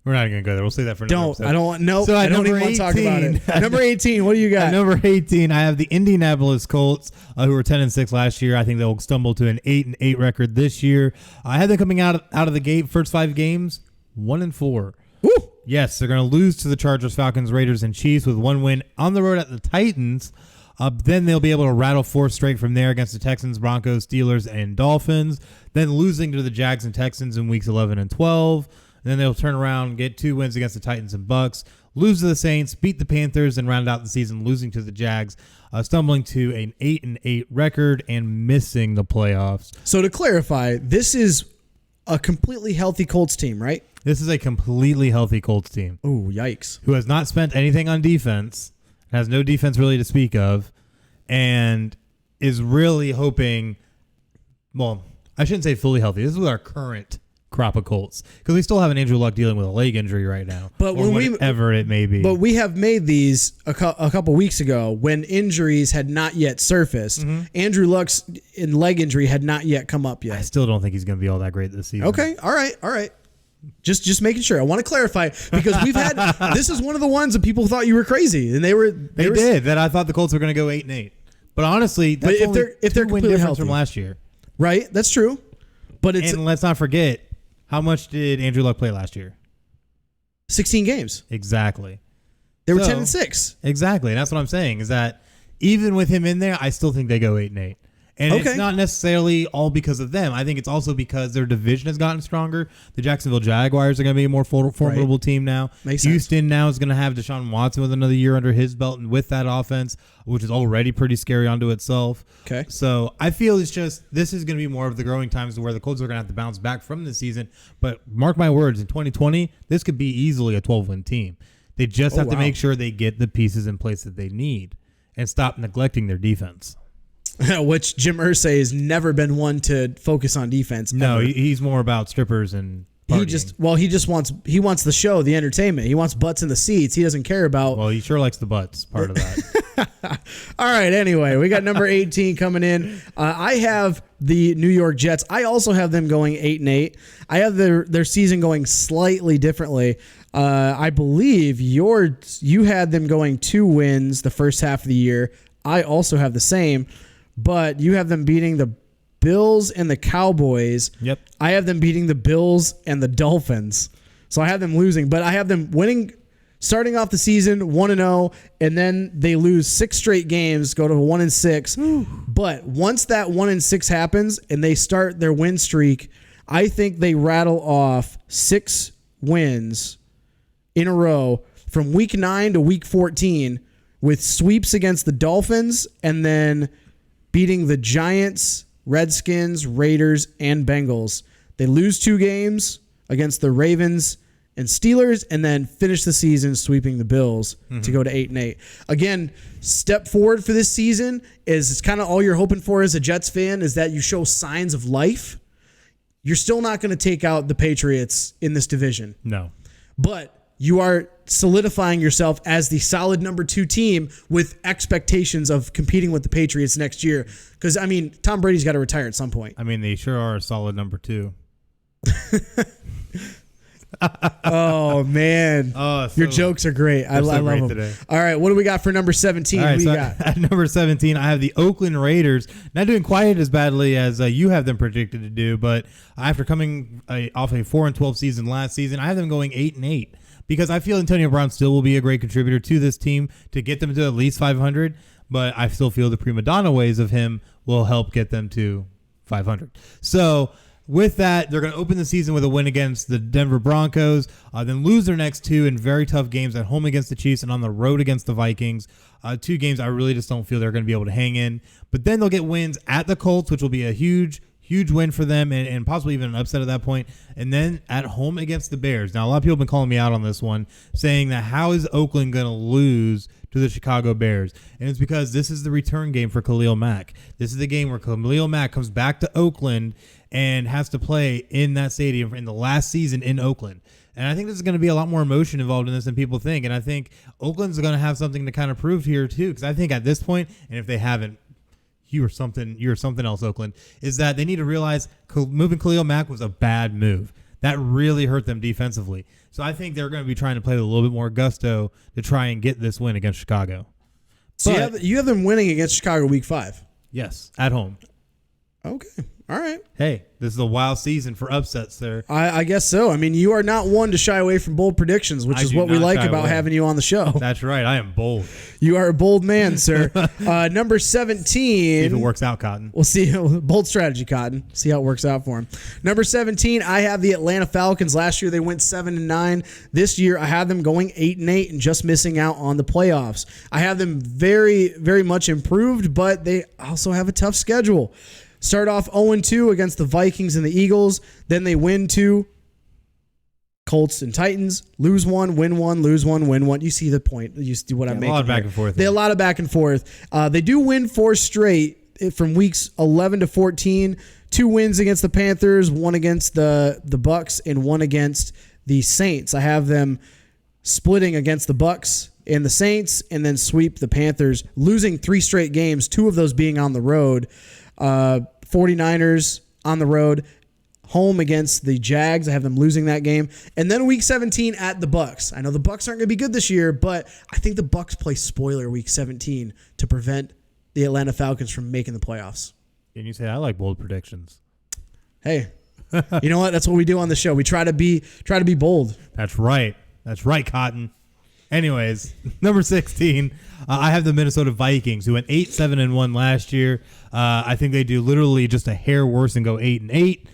We're not even going to go there. We'll say that for another episode. I don't even want to talk about it. Number 18, what do you got? At number 18, I have the Indianapolis Colts, who were 10-6 last year. I think they'll stumble to an 8-8 record this year. I have them coming out of the gate, first 5 games, 1-4. Woo! Yes, they're going to lose to the Chargers, Falcons, Raiders, and Chiefs with 1 win on the road at the Titans. Then they'll be able to rattle 4 straight from there against the Texans, Broncos, Steelers, and Dolphins. Then losing to the Jags and Texans in weeks 11 and 12. Then they'll turn around, get 2 wins against the Titans and Bucks, lose to the Saints, beat the Panthers, and round out the season losing to the Jags, stumbling to an 8-8 record and missing the playoffs. So to clarify, this is a completely healthy Colts team, right? This is a completely healthy Colts team. Oh, yikes. Who has not spent anything on defense, has no defense really to speak of, and is really hoping, well, I shouldn't say fully healthy. This is with our current crop of Colts, because we still have an Andrew Luck dealing with a leg injury right now, but or whatever it may be. But we have made these a couple weeks ago when injuries had not yet surfaced. Mm-hmm. Andrew Luck's leg injury had not yet come up yet. I still don't think he's going to be all that great this season. Okay, all right. Just making sure. I want to clarify because we've had this is one of the ones that people thought you were crazy, and they did that. I thought the Colts were going to go 8-8, but honestly, that's if they're completely difference healthy from last year, right? That's true. But and let's not forget, how much did Andrew Luck play last year? 16 games. Exactly. They were 10-6. Exactly. And that's what I'm saying is that even with him in there, I still think they go 8-8. And it's not necessarily all because of them. I think it's also because their division has gotten stronger. The Jacksonville Jaguars are going to be a more formidable team now. Makes Houston sense. now is going to have Deshaun Watson with another year under his belt and with that offense, which is already pretty scary unto itself. Okay. So I feel it's just this is going to be more of the growing times where the Colts are going to have to bounce back from this season. But mark my words, in 2020, this could be easily a 12-win team. They just have to make sure they get the pieces in place that they need and stop neglecting their defense. Which Jim Irsay has never been one to focus on defense. No, ever. He's more about strippers and partying. He wants the show, the entertainment. He wants butts in the seats. He doesn't care about. Well, he sure likes the butts part of that. All right. Anyway, we got number 18 coming in. I have the New York Jets. I also have them going 8-8. I have their season going slightly differently. I believe you had them going 2 wins the first half of the year. I also have the same. But you have them beating the Bills and the Cowboys. Yep. I have them beating the Bills and the Dolphins. So I have them losing, but I have them winning, starting off the season 1-0, and then they lose 6 straight games, go to 1-6. But once that 1-6 happens and they start their win streak, I think they rattle off 6 wins in a row from week 9 to week 14 with sweeps against the Dolphins and then beating the Giants, Redskins, Raiders, and Bengals. They lose 2 games against the Ravens and Steelers and then finish the season sweeping the Bills to go to 8-8. Again, step forward for this season is it's kind of all you're hoping for as a Jets fan is that you show signs of life. You're still not going to take out the Patriots in this division. No. But you are solidifying yourself as the solid number 2 team with expectations of competing with the Patriots next year. Because, I mean, Tom Brady's got to retire at some point. I mean, they sure are a solid number 2. Oh, man. Your jokes are great. I love them. Today. All right, what do we got for number 17? All right, what do so you got? At number 17, I have the Oakland Raiders. Not doing quite as badly as you have them predicted to do, but after coming off a 4-12 season last season, I have them going 8-8. Because I feel Antonio Brown still will be a great contributor to this team to get them to at least 500, but I still feel the prima donna ways of him will help get them to 500. So with that, they're going to open the season with a win against the Denver Broncos, then lose their next 2 in very tough games at home against the Chiefs and on the road against the Vikings. 2 games I really just don't feel they're going to be able to hang in. But then they'll get wins at the Colts, which will be a huge win for them and possibly even an upset at that point. And then at home against the Bears. Now, a lot of people have been calling me out on this one, saying that how is Oakland going to lose to the Chicago Bears? And it's because this is the return game for Khalil Mack. This is the game where Khalil Mack comes back to Oakland and has to play in that stadium in the last season in Oakland. And I think there's going to be a lot more emotion involved in this than people think. And I think Oakland's going to have something to kind of prove here, too, because I think at this point, and if they haven't, you're something else, Oakland, is that they need to realize moving Khalil Mack was a bad move. That really hurt them defensively. So I think they're going to be trying to play with a little bit more gusto to try and get this win against Chicago. So you have them winning against Chicago week 5? Yes, at home. Okay. All right. Hey, this is a wild season for upsets there. I guess so. I mean, you are not one to shy away from bold predictions, which is what we like about having you on the show. That's right. I am bold. You are a bold man, sir. Number 17. See if it works out, Cotton. We'll see. Bold strategy, Cotton. See how it works out for him. Number 17, I have the Atlanta Falcons. Last year, they went 7-9. This year, I have them going 8-8 and just missing out on the playoffs. I have them very, very much improved, but they also have a tough schedule. Start off 0-2 against the Vikings and the Eagles. Then they win 2. Colts and Titans. Lose 1, win 1, lose 1, win 1. You see the point. You see what I'm making. A lot of back and forth. A lot of back and forth. They do win 4 straight from weeks 11 to 14. 2 wins against the Panthers, 1 against the Bucks, and 1 against the Saints. I have them splitting against the Bucks and the Saints, and then sweep the Panthers, losing 3 straight games, 2 of those being on the road. 49ers on the road. home against the Jags. I have them losing that game. And then week 17 at the Bucs. I know the Bucs aren't going to be good this year, but I think the Bucs play spoiler week 17 to prevent the Atlanta Falcons from making the playoffs. And you say I like bold predictions. Hey, you know what? That's what we do on the show. We try to be bold. That's right. That's right, Cotton. Anyways, number 16, I have the Minnesota Vikings, who went 8-7-1 last year. I think they do literally just a hair worse and go 8-8.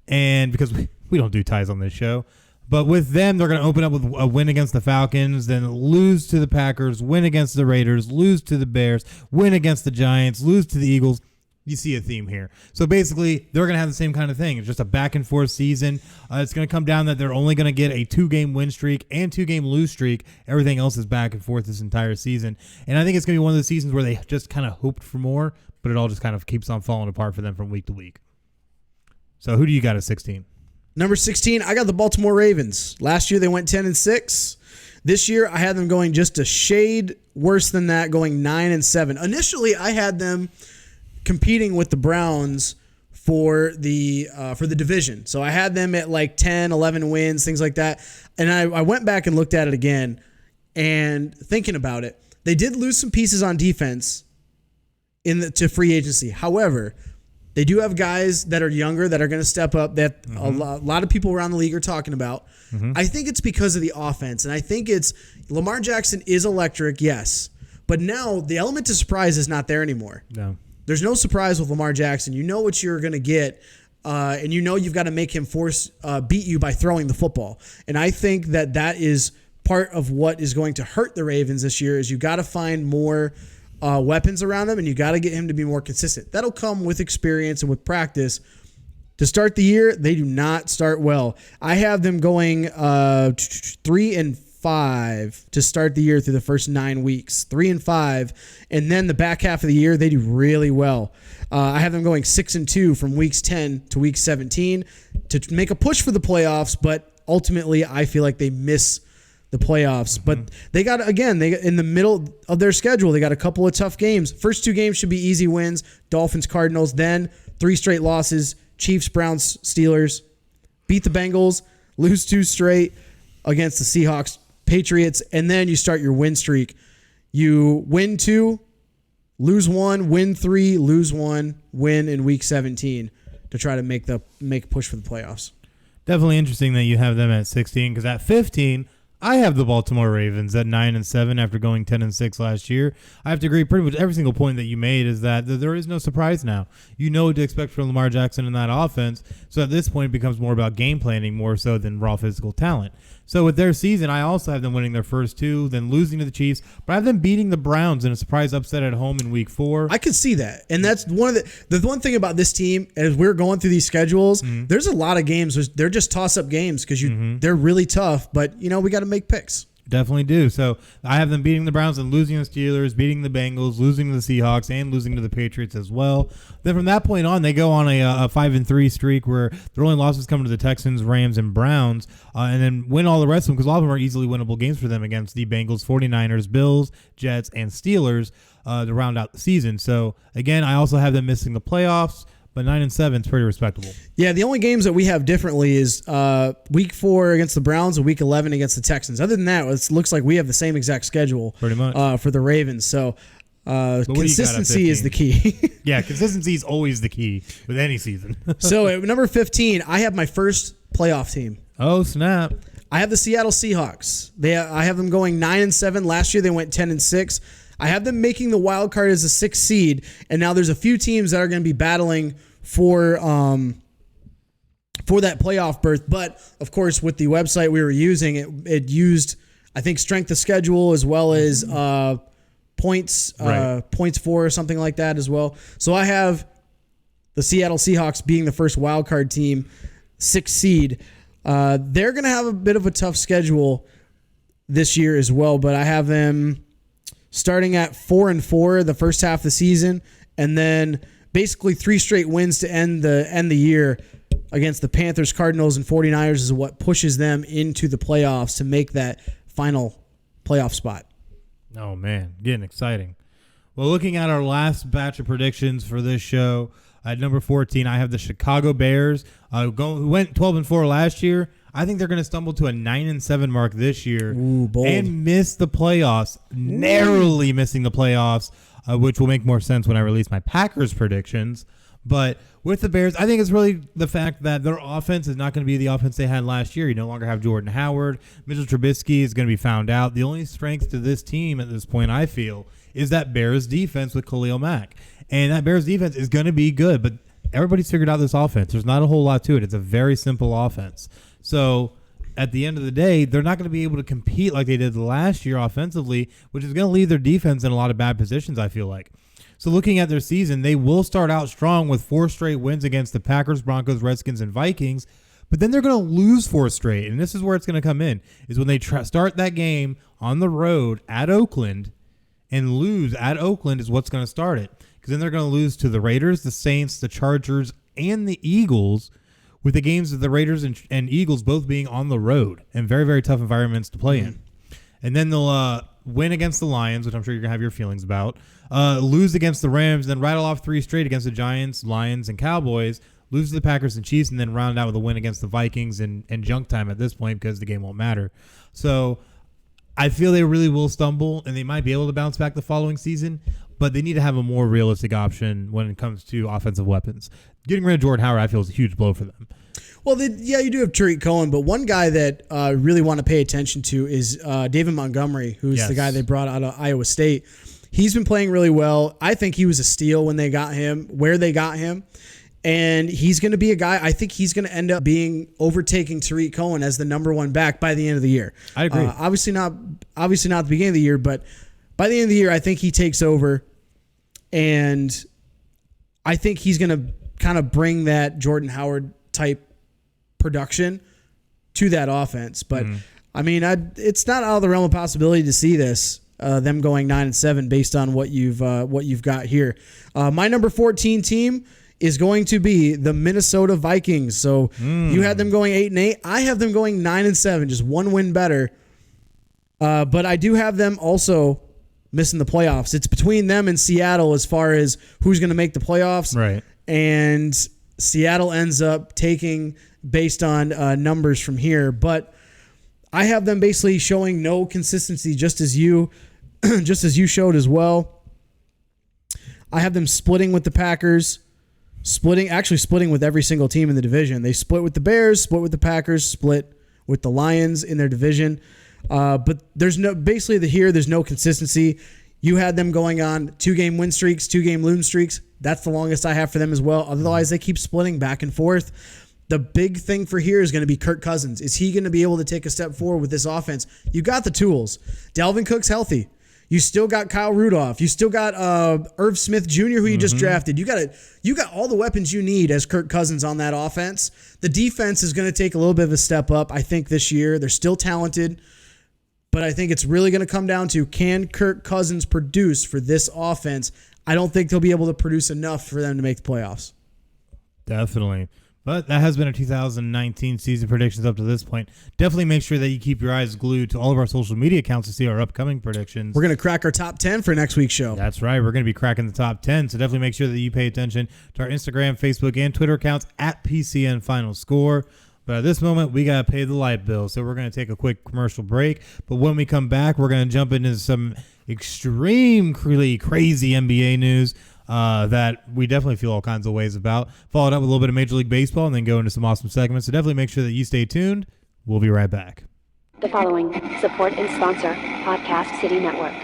And because we don't do ties on this show. But with them, they're going to open up with a win against the Falcons, then lose to the Packers, win against the Raiders, lose to the Bears, win against the Giants, lose to the Eagles. You see a theme here. So basically, they're going to have the same kind of thing. It's just a back-and-forth season. It's going to come down that they're only going to get a 2-game win streak and 2-game lose streak. Everything else is back and forth this entire season. And I think it's going to be one of those seasons where they just kind of hoped for more, but it all just kind of keeps on falling apart for them from week to week. So who do you got at 16? Number 16, I got the Baltimore Ravens. Last year they went 10-6. This year I had them going just a shade worse than that, going 9-7. Initially, I had them competing with the Browns for the division. So I had them at like 10, 11 wins, things like that. And I went back and looked at it again, and thinking about it, they did lose some pieces on defense to free agency. However, they do have guys that are younger that are going to step up that a lot of people around the league are talking about. I think it's because of the offense, and I think it's Lamar Jackson is electric, yes. But now the element of surprise is not there anymore. No. There's no surprise with Lamar Jackson. You know what you're going to get, and you know you've got to make him beat you by throwing the football. And I think that is part of what is going to hurt the Ravens this year is you got to find more weapons around him, and you got to get him to be more consistent. That'll come with experience and with practice. To start the year, they do not start well. I have them going 3-5 to start the year through the first 9 weeks. 3-5, and then the back half of the year they do really well. I have them going 6-2 from weeks 10 to week 17 to make a push for the playoffs, but ultimately I feel like they miss the playoffs. But they got in the middle of their schedule, they got a couple of tough games. First 2 games should be easy wins. Dolphins, Cardinals, then 3 straight losses. Chiefs, Browns, Steelers. Beat the Bengals, lose 2 straight against the Seahawks, Patriots, and then you start your win streak. You win 2, lose 1, win 3, lose 1, win in week 17 to try to make a push for the playoffs. Definitely interesting that you have them at 16, because at 15, I have the Baltimore Ravens at 9-7 after going 10-6 last year. I have to agree. Pretty much every single point that you made is that there is no surprise now. You know what to expect from Lamar Jackson in that offense. So at this point, it becomes more about game planning more so than raw physical talent. So with their season, I also have them winning their first 2, then losing to the Chiefs, but I have them beating the Browns in a surprise upset at home in week 4. I could see that. And that's one of the one thing about this team, as we're going through these schedules, there's a lot of games. They're just toss-up games because they're really tough, but, we got to make picks. Definitely do. So I have them beating the Browns and losing to the Steelers, beating the Bengals, losing to the Seahawks, and losing to the Patriots as well. Then from that point on, they go on a 5-3 streak where their only losses come to the Texans, Rams, and Browns, and then win all the rest of them because a lot of them are easily winnable games for them against the Bengals, 49ers, Bills, Jets, and Steelers to round out the season. So again, I also have them missing the playoffs. But 9-7 is pretty respectable. Yeah, the only games that we have differently is week 4 against the Browns and week 11 against the Texans. Other than that, it looks like we have the same exact schedule pretty much for the Ravens. So consistency is the key. Yeah, consistency is always the key with any season. So at number 15, I have my first playoff team. Oh, snap. I have the Seattle Seahawks. I have them going 9-7. Last year they went 10-6. I have them making the wild card as a 6th seed, and now there's a few teams that are going to be battling for that playoff berth. But of course, with the website we were using, it used, I think, strength of schedule as well as points for or something like that as well. So I have the Seattle Seahawks being the first wild card team, 6th seed. They're going to have a bit of a tough schedule this year as well, but I have them starting at 4-4 the first half of the season, and then basically 3 straight wins to end the year against the Panthers, Cardinals, and 49ers is what pushes them into the playoffs to make that final playoff spot. Oh, man, getting exciting. Well, looking at our last batch of predictions for this show, At number 14, I have the Chicago Bears, who went 12-4 last year. I think they're going to stumble to a 9-7 mark this year. Ooh, bold. And miss the playoffs, narrowly missing the playoffs, which will make more sense when I release my Packers predictions. But with the Bears, I think it's really the fact that their offense is not going to be the offense they had last year. You no longer have Jordan Howard. Mitchell Trubisky is going to be found out. The only strength to this team at this point, I feel, is that Bears defense with Khalil Mack. And that Bears defense is going to be good, but everybody's figured out this offense. There's not a whole lot to it. It's a very simple offense. So at the end of the day, they're not going to be able to compete like they did last year offensively, which is going to leave their defense in a lot of bad positions, I feel like. So looking at their season, they will start out strong with 4 straight wins against the Packers, Broncos, Redskins, and Vikings, but then they're going to lose 4 straight, and this is where it's going to come in, is when they start that game on the road at Oakland and lose at Oakland is what's going to start it, because then they're going to lose to the Raiders, the Saints, the Chargers, and the Eagles, with the games of the Raiders and Eagles both being on the road and very, very tough environments to play in. And then they'll win against the Lions, which I'm sure you're going to have your feelings about, lose against the Rams, then rattle off 3 straight against the Giants, Lions, and Cowboys, lose to the Packers and Chiefs, and then round out with a win against the Vikings and junk time at this point because the game won't matter. So I feel they really will stumble, and they might be able to bounce back the following season, but they need to have a more realistic option when it comes to offensive weapons. Getting rid of Jordan Howard, I feel, is a huge blow for them. Well, you do have Tariq Cohen, but one guy that really want to pay attention to is David Montgomery, who's the guy they brought out of Iowa State. He's been playing really well. I think he was a steal when they got him, where they got him. And he's going to be a guy, I think he's going to end up overtaking Tariq Cohen as the number 1 back by the end of the year. I agree. Obviously not at the beginning of the year, but by the end of the year, I think he takes over. And I think he's going to kind of bring that Jordan Howard type production to that offense. But I mean, it's not out of the realm of possibility to see this, them going 9-7 based on what you've got here. My number 14 team is going to be the Minnesota Vikings. So you had them going 8-8. I have them going 9-7, just 1 win better. But I do have them also missing the playoffs. It's between them and Seattle as far as who's going to make the playoffs. Right. And Seattle ends up taking based on numbers from here. But I have them basically showing no consistency, just as you showed as well. I have them splitting with the Packers, splitting with every single team in the division. They split with the Bears, split with the Packers, split with the Lions in their division. But there's no consistency. You had them going on 2-game win streaks, 2-game lose streaks. That's the longest I have for them as well. Otherwise, they keep splitting back and forth. The big thing for here is going to be Kirk Cousins. Is he going to be able to take a step forward with this offense? You got the tools. Dalvin Cook's healthy. You still got Kyle Rudolph. You still got Irv Smith Jr., who you just drafted. You got all the weapons you need as Kirk Cousins on that offense. The defense is going to take a little bit of a step up, I think, this year. They're still talented, but I think it's really going to come down to, can Kirk Cousins produce for this offense? I don't think they'll be able to produce enough for them to make the playoffs. Definitely. But that has been our 2019 season predictions up to this point. Definitely make sure that you keep your eyes glued to all of our social media accounts to see our upcoming predictions. We're going to crack our top 10 for next week's show. That's right. We're going to be cracking the top 10. So definitely make sure that you pay attention to our Instagram, Facebook, and Twitter accounts at PCN Final Score. But at this moment, we got to pay the light bill. So we're going to take a quick commercial break. But when we come back, we're going to jump into some extremely crazy NBA news that we definitely feel all kinds of ways about. Followed up with a little bit of Major League Baseball and then go into some awesome segments. So definitely make sure that you stay tuned. We'll be right back. The following support and sponsor Podcast City Network.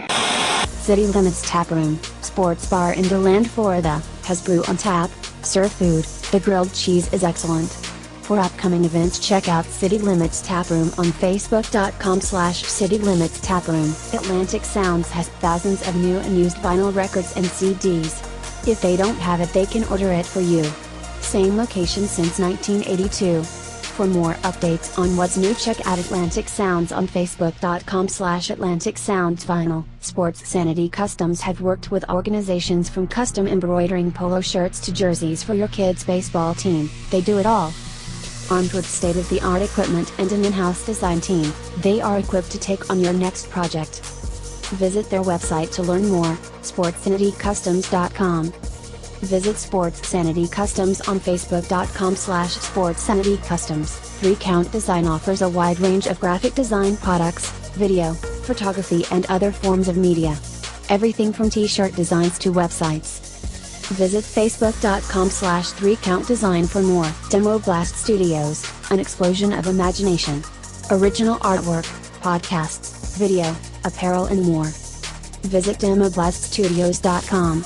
City Limits Tap Room, sports bar in DeLand, Florida, has brew on tap, serve food, the grilled cheese is excellent. For upcoming events, check out City Limits Tap Room on Facebook.com/City Limits Tap Room. Atlantic Sounds has thousands of new and used vinyl records and CDs. If they don't have it, they can order it for you. Same location since 1982. For more updates on what's new, check out Atlantic Sounds on Facebook.com/Atlantic Sounds Vinyl. Sports Sanity Customs have worked with organizations from custom embroidering polo shirts to jerseys for your kids' baseball team. They do it all. Armed with state-of-the-art equipment and an in-house design team, they are equipped to take on your next project. Visit their website to learn more, sportsanitycustoms.com. Visit Sports Sanity Customs on Facebook.com/SportsSanityCustoms. 3Count Design offers a wide range of graphic design products, video, photography, and other forms of media. Everything from t-shirt designs to websites. Visit Facebook.com/3CountDesign for more. Demo Blast Studios, an explosion of imagination. Original artwork, podcasts, video, apparel, and more. Visit DemoBlastStudios.com.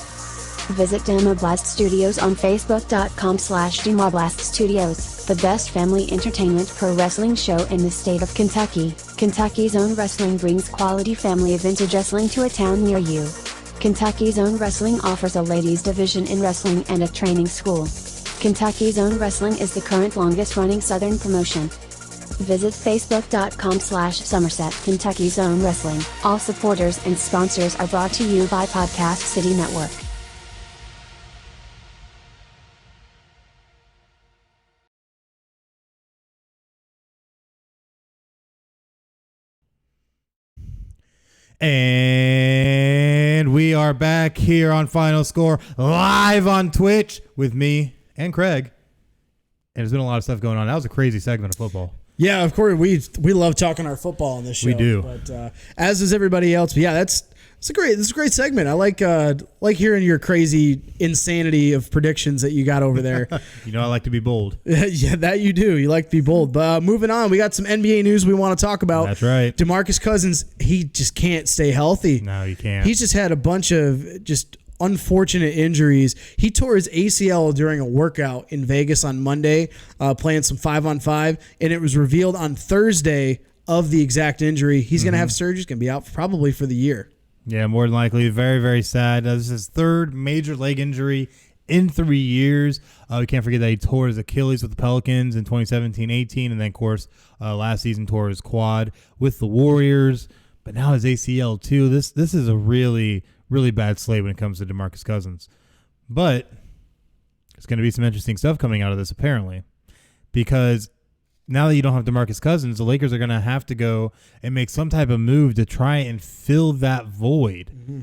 Visit Demoblast Studios on Facebook.com/DemoBlastStudios, the best family entertainment pro wrestling show in the state of Kentucky. Kentucky's Own Wrestling brings quality family vintage wrestling to a town near you. Kentucky's Own Wrestling offers a ladies division in wrestling and a training school. Kentucky's Own Wrestling is the current longest running Southern promotion. Visit Facebook.com/Somerset Kentucky's Own Wrestling. All supporters and sponsors are brought to you by Podcast City Network. And we are back here on Final Score, live on Twitch with me and Craig. And there's been a lot of stuff going on. That was a crazy segment of football. Yeah, of course we love talking our football on this show. We do, but as does everybody else. But yeah, this is a great segment. I like hearing your crazy insanity of predictions that you got over there. You know, I like to be bold. Yeah, that you do. You like to be bold. But moving on, we got some NBA news we want to talk about. That's right. DeMarcus Cousins, he just can't stay healthy. No, he can't. He's just had a bunch of just unfortunate injuries. He tore his ACL during a workout in Vegas on Monday, playing some 5-on-5, and it was revealed on Thursday of the exact injury. He's going to have surgery. He's going to be out probably for the year. Yeah, more than likely. Very, very sad. This is his third major leg injury in 3 years. We can't forget that he tore his Achilles with the Pelicans in 2017-18, and then, of course, last season tore his quad with the Warriors. But now his ACL, too. This is a really, really bad slate when it comes to DeMarcus Cousins. But there's going to be some interesting stuff coming out of this, apparently, because now that you don't have DeMarcus Cousins, the Lakers are going to have to go and make some type of move to try and fill that void. Mm-hmm.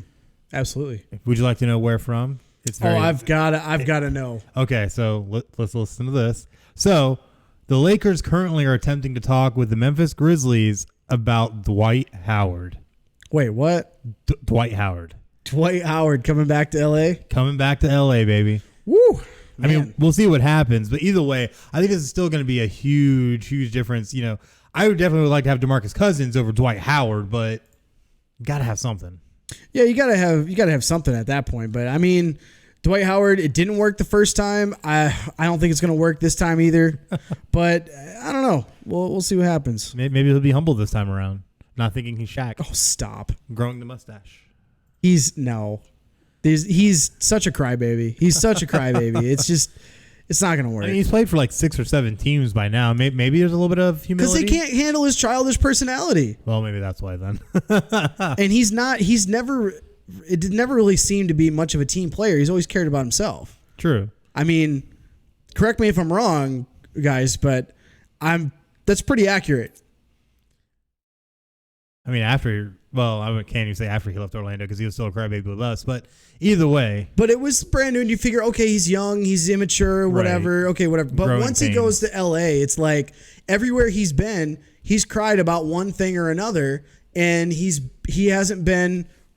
Absolutely. Would you like to know where from? I've got to know. Okay, so let's listen to this. So the Lakers currently are attempting to talk with the Memphis Grizzlies about Dwight Howard. Wait, what? Dwight Howard. Dwight Howard coming back to L.A.? Coming back to L.A., baby. Woo! I mean, we'll see what happens, but either way, I think this is still going to be a huge, huge difference. You know, I would definitely like to have DeMarcus Cousins over Dwight Howard, but you got to have something. Yeah, you gotta have something at that point. But I mean, Dwight Howard, it didn't work the first time. I don't think it's going to work this time either. But I don't know. We'll see what happens. Maybe he'll be humble this time around, not thinking he's Shaq. Oh, stop! Growing the mustache. He's such a crybaby. He's such a crybaby. It's not going to work. I mean, he's played for like 6 or 7 teams by now. Maybe there's a little bit of humility. Because they can't handle his childish personality. Well, maybe that's why then. And it never really seemed to be much of a team player. He's always cared about himself. True. I mean, correct me if I'm wrong, guys, but that's pretty accurate. I mean, I can't even say after he left Orlando because he was still a crybaby with us. But either way. But it was brand new, and you figure, okay, he's young, he's immature, whatever. Right. Okay, whatever. But Growing once pains. he goes to L.A., it's like everywhere he's been, he's cried about one thing or another, and he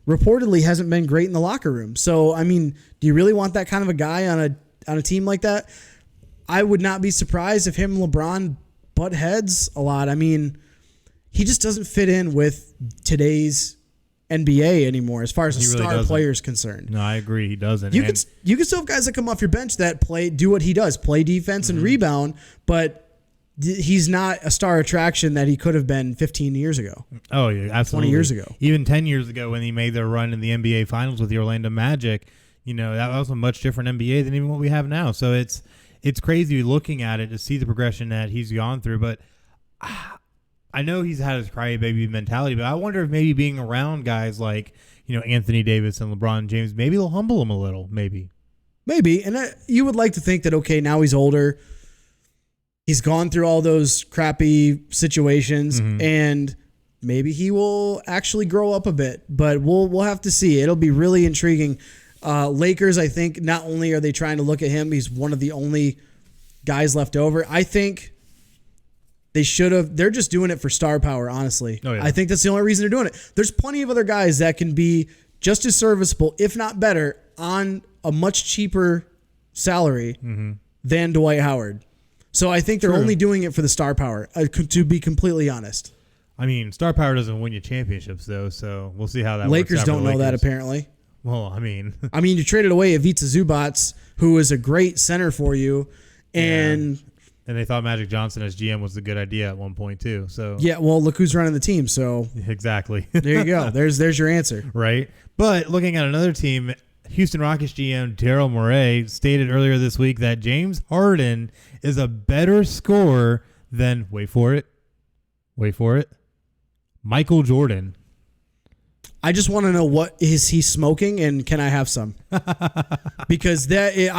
reportedly hasn't been great in the locker room. So, I mean, do you really want that kind of a guy on a team like that? I would not be surprised if him and LeBron butt heads a lot. I mean, he just doesn't fit in with today's NBA anymore as far as a star player is concerned. No, I agree. He doesn't. You can still have guys that come off your bench that do what he does, play defense and rebound, but he's not a star attraction that he could have been 15 years ago. Oh, yeah, absolutely. 20 years ago. Even 10 years ago when he made their run in the NBA Finals with the Orlando Magic, you know, that was a much different NBA than even what we have now. So it's crazy looking at it to see the progression that he's gone through, but I know he's had his crybaby mentality, but I wonder if maybe being around guys like, you know, Anthony Davis and LeBron James, maybe they'll humble him a little, maybe. And you would like to think that, okay, now he's older. He's gone through all those crappy situations, and maybe he will actually grow up a bit. But we'll have to see. It'll be really intriguing. Lakers, I think not only are they trying to look at him, he's one of the only guys left over. I think they should have. They're just doing it for star power, honestly. Oh, yeah. I think that's the only reason they're doing it. There's plenty of other guys that can be just as serviceable, if not better, on a much cheaper salary than Dwight Howard. So I think they're only doing it for the star power, to be completely honest. I mean, star power doesn't win you championships, though, so we'll see how that works. Lakers don't know that, apparently. Well, I mean, you traded away Ivica Zubac, who is a great center for you, and they thought Magic Johnson as GM was a good idea at one point too. So yeah, well, look who's running the team. So exactly, there you go. There's your answer. Right, but looking at another team, Houston Rockets GM Daryl Morey stated earlier this week that James Harden is a better scorer than wait for it, Michael Jordan. I just want to know, what is he smoking, and can I have some? Because you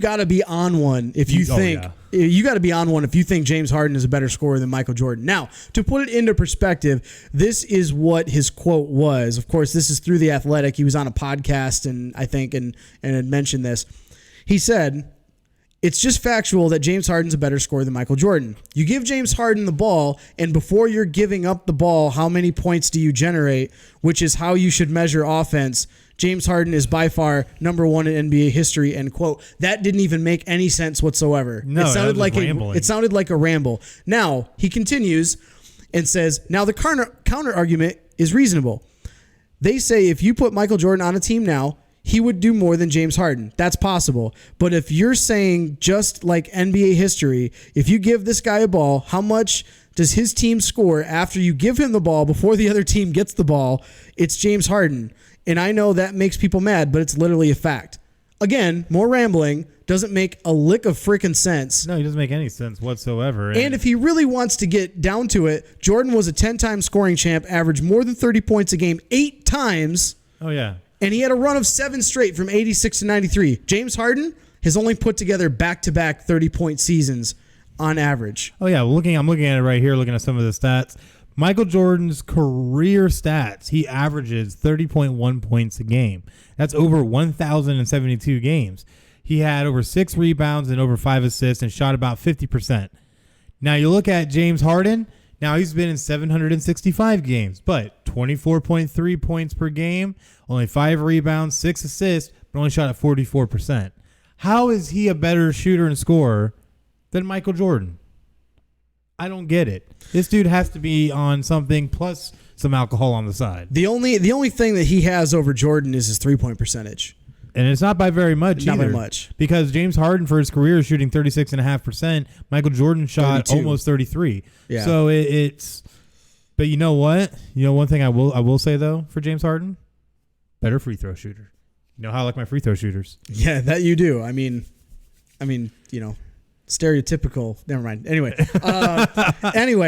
got to be on one if you think you got to be on one if you think James Harden is a better scorer than Michael Jordan. Now, to put it into perspective, this is what his quote was. Of course, this is through The Athletic. He was on a podcast and had mentioned this. He said, "It's just factual that James Harden's a better scorer than Michael Jordan. You give James Harden the ball, and before you're giving up the ball, how many points do you generate, which is how you should measure offense. James Harden is by far number one in NBA history," end quote. That didn't even make any sense whatsoever. No, it sounded it sounded like a ramble. Now, he continues and says, "Now the counter argument is reasonable. They say if you put Michael Jordan on a team now, he would do more than James Harden. That's possible. But if you're saying just like NBA history, if you give this guy a ball, how much does his team score after you give him the ball before the other team gets the ball? It's James Harden. And I know that makes people mad, but it's literally a fact." Again, more rambling, doesn't make a lick of freaking sense. No, he doesn't make any sense whatsoever. And if he really wants to get down to it, Jordan was a 10-time scoring champ, averaged more than 30 points a game 8 times. Oh, yeah. And he had a run of 7 straight from 86 to 93. James Harden has only put together back-to-back 30-point seasons on average. Oh, yeah. I'm looking at it right here, looking at some of the stats. Michael Jordan's career stats, he averages 30.1 points a game. That's over 1,072 games. He had over 6 rebounds and over 5 assists and shot about 50%. Now, you look at James Harden. Now, he's been in 765 games, but 24.3 points per game, only 5 rebounds, 6 assists, but only shot at 44%. How is he a better shooter and scorer than Michael Jordan? I don't get it. This dude has to be on something plus some alcohol on the side. The only thing that he has over Jordan is his 3-point percentage. And it's not by very much Not either. by much. Because James Harden for his career is shooting 36.5%. Michael Jordan shot 32. almost 33. Yeah. So it's but you know what? You know one thing I will say though for James Harden? Better free throw shooter. You know how I like my free throw shooters. Yeah, that you do. I mean, stereotypical. Never mind. Anyway,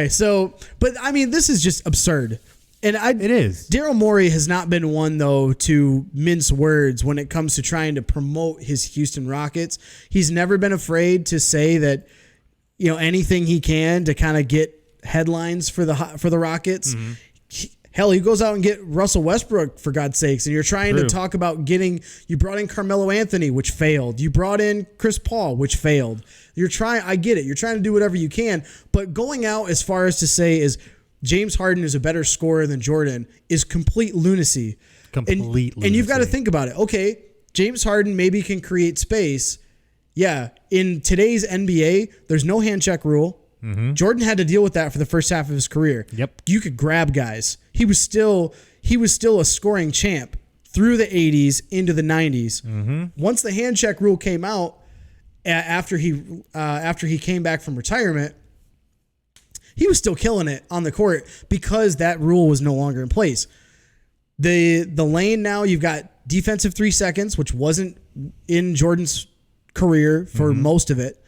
so, but I mean, this is just absurd. And It is. Daryl Morey has not been one, though, to mince words when it comes to trying to promote his Houston Rockets. He's never been afraid to say that, anything he can to kind of get headlines for the Rockets. Mm-hmm. Hell, he goes out and get Russell Westbrook, for God's sakes. And you're trying to talk about you brought in Carmelo Anthony, which failed. You brought in Chris Paul, which failed. I get it. You're trying to do whatever you can. But going out as far as to say is James Harden is a better scorer than Jordan is complete lunacy. And you've got to think about it. Okay, James Harden maybe can create space. Yeah, in today's NBA, there's no hand check rule. Mm-hmm. Jordan had to deal with that for the first half of his career. Yep. You could grab guys. He was still a scoring champ through the 80s into the 90s. Mm-hmm. Once the hand check rule came out, after he came back from retirement, he was still killing it on the court because that rule was no longer in place. The lane now, you've got defensive 3 seconds, which wasn't in Jordan's career for most of it.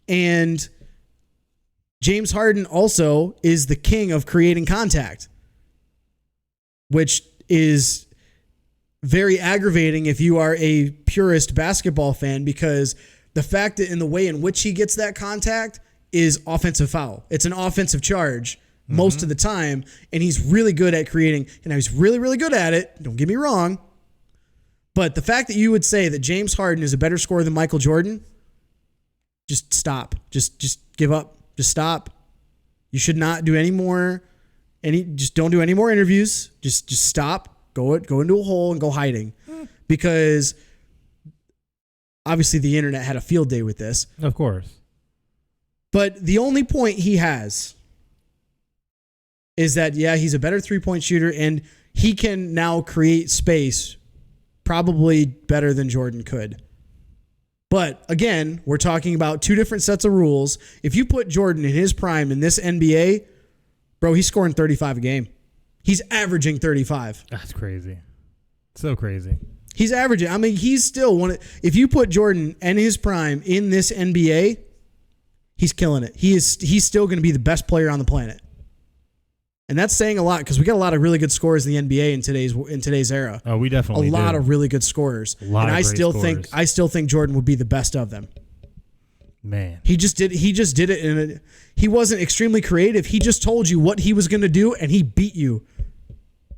And James Harden also is the king of creating contact, which is very aggravating if you are a purist basketball fan, because the fact that in the way in which he gets that contact is offensive foul. It's an offensive charge most of the time, and he's really good at creating, and he's really, really good at it. Don't get me wrong. But the fact that you would say that James Harden is a better scorer than Michael Jordan, just stop. Just give up. Just stop. You should not do any more. Just don't do any more interviews. Just stop. Go into a hole and go hiding. Because obviously the internet had a field day with this. Of course. But the only point he has is that, yeah, he's a better 3-point shooter, and he can now create space probably better than Jordan could. But again, we're talking about two different sets of rules. If you put Jordan in his prime in this NBA, bro, he's scoring 35 a game. He's averaging 35. That's crazy. So crazy. He's averaging. I mean, he's still one. If you put Jordan and his prime in this NBA, he's killing it. He's still going to be the best player on the planet. And that's saying a lot because we got a lot of really good scorers in the NBA in today's era. Oh, we definitely a lot of really good scorers. And I still think Jordan would be the best of them. Man, he just did it, and he wasn't extremely creative. He just told you what he was going to do, and he beat you.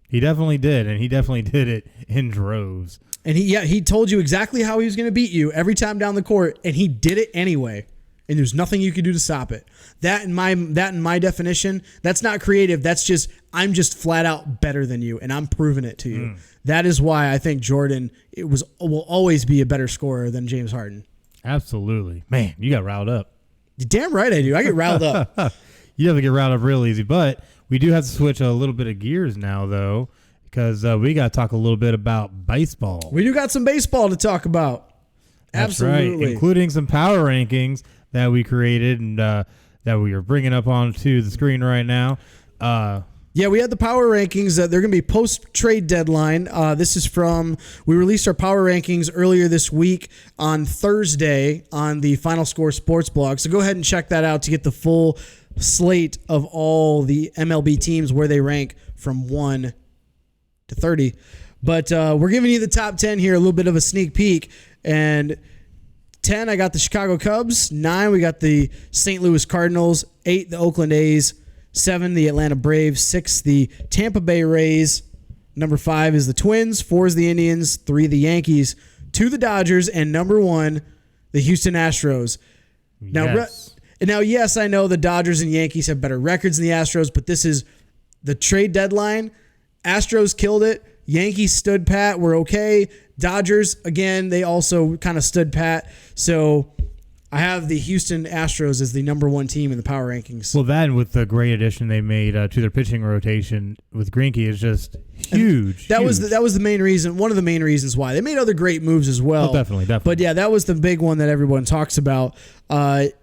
He definitely did, and he definitely did it in droves. And he told you exactly how he was going to beat you every time down the court, and he did it anyway. And there's nothing you could do to stop it. That in my definition, that's not creative. That's just I'm just flat out better than you, and I'm proving it to you. That is why I think Jordan will always be a better scorer than James Harden. Absolutely, man. You got riled up. You're damn right I do. I get riled up. You have to get riled up real easy, but we do have to switch a little bit of gears now, though, because we got to talk a little bit about baseball. We do got some baseball to talk about. That's Absolutely, right, including some power rankings that we created and that we are bringing up onto the screen right now. Yeah, we had the power rankings. They're going to be post-trade deadline. We released our power rankings earlier this week on Thursday on the FinalScore sports blog. So go ahead and check that out to get the full slate of all the MLB teams where they rank from 1 to 30. But we're giving you the top 10 here, a little bit of a sneak peek. And 10, I got the Chicago Cubs. 9, we got the St. Louis Cardinals. 8, the Oakland A's. 7, the Atlanta Braves. 6, the Tampa Bay Rays. Number 5 is the Twins. 4 is the Indians. 3, the Yankees. 2, the Dodgers. And number 1, the Houston Astros. Now, yes, I know the Dodgers and Yankees have better records than the Astros, but this is the trade deadline. Astros killed it. Yankees stood pat. We're okay. Dodgers, again, they also kind of stood pat. So I have the Houston Astros as the number 1 team in the power rankings. Well, that with the great addition they made to their pitching rotation with Greinke is just huge. That was the main reason. One of the main reasons why they made other great moves as well. Oh, definitely. But yeah, that was the big one that everyone talks about.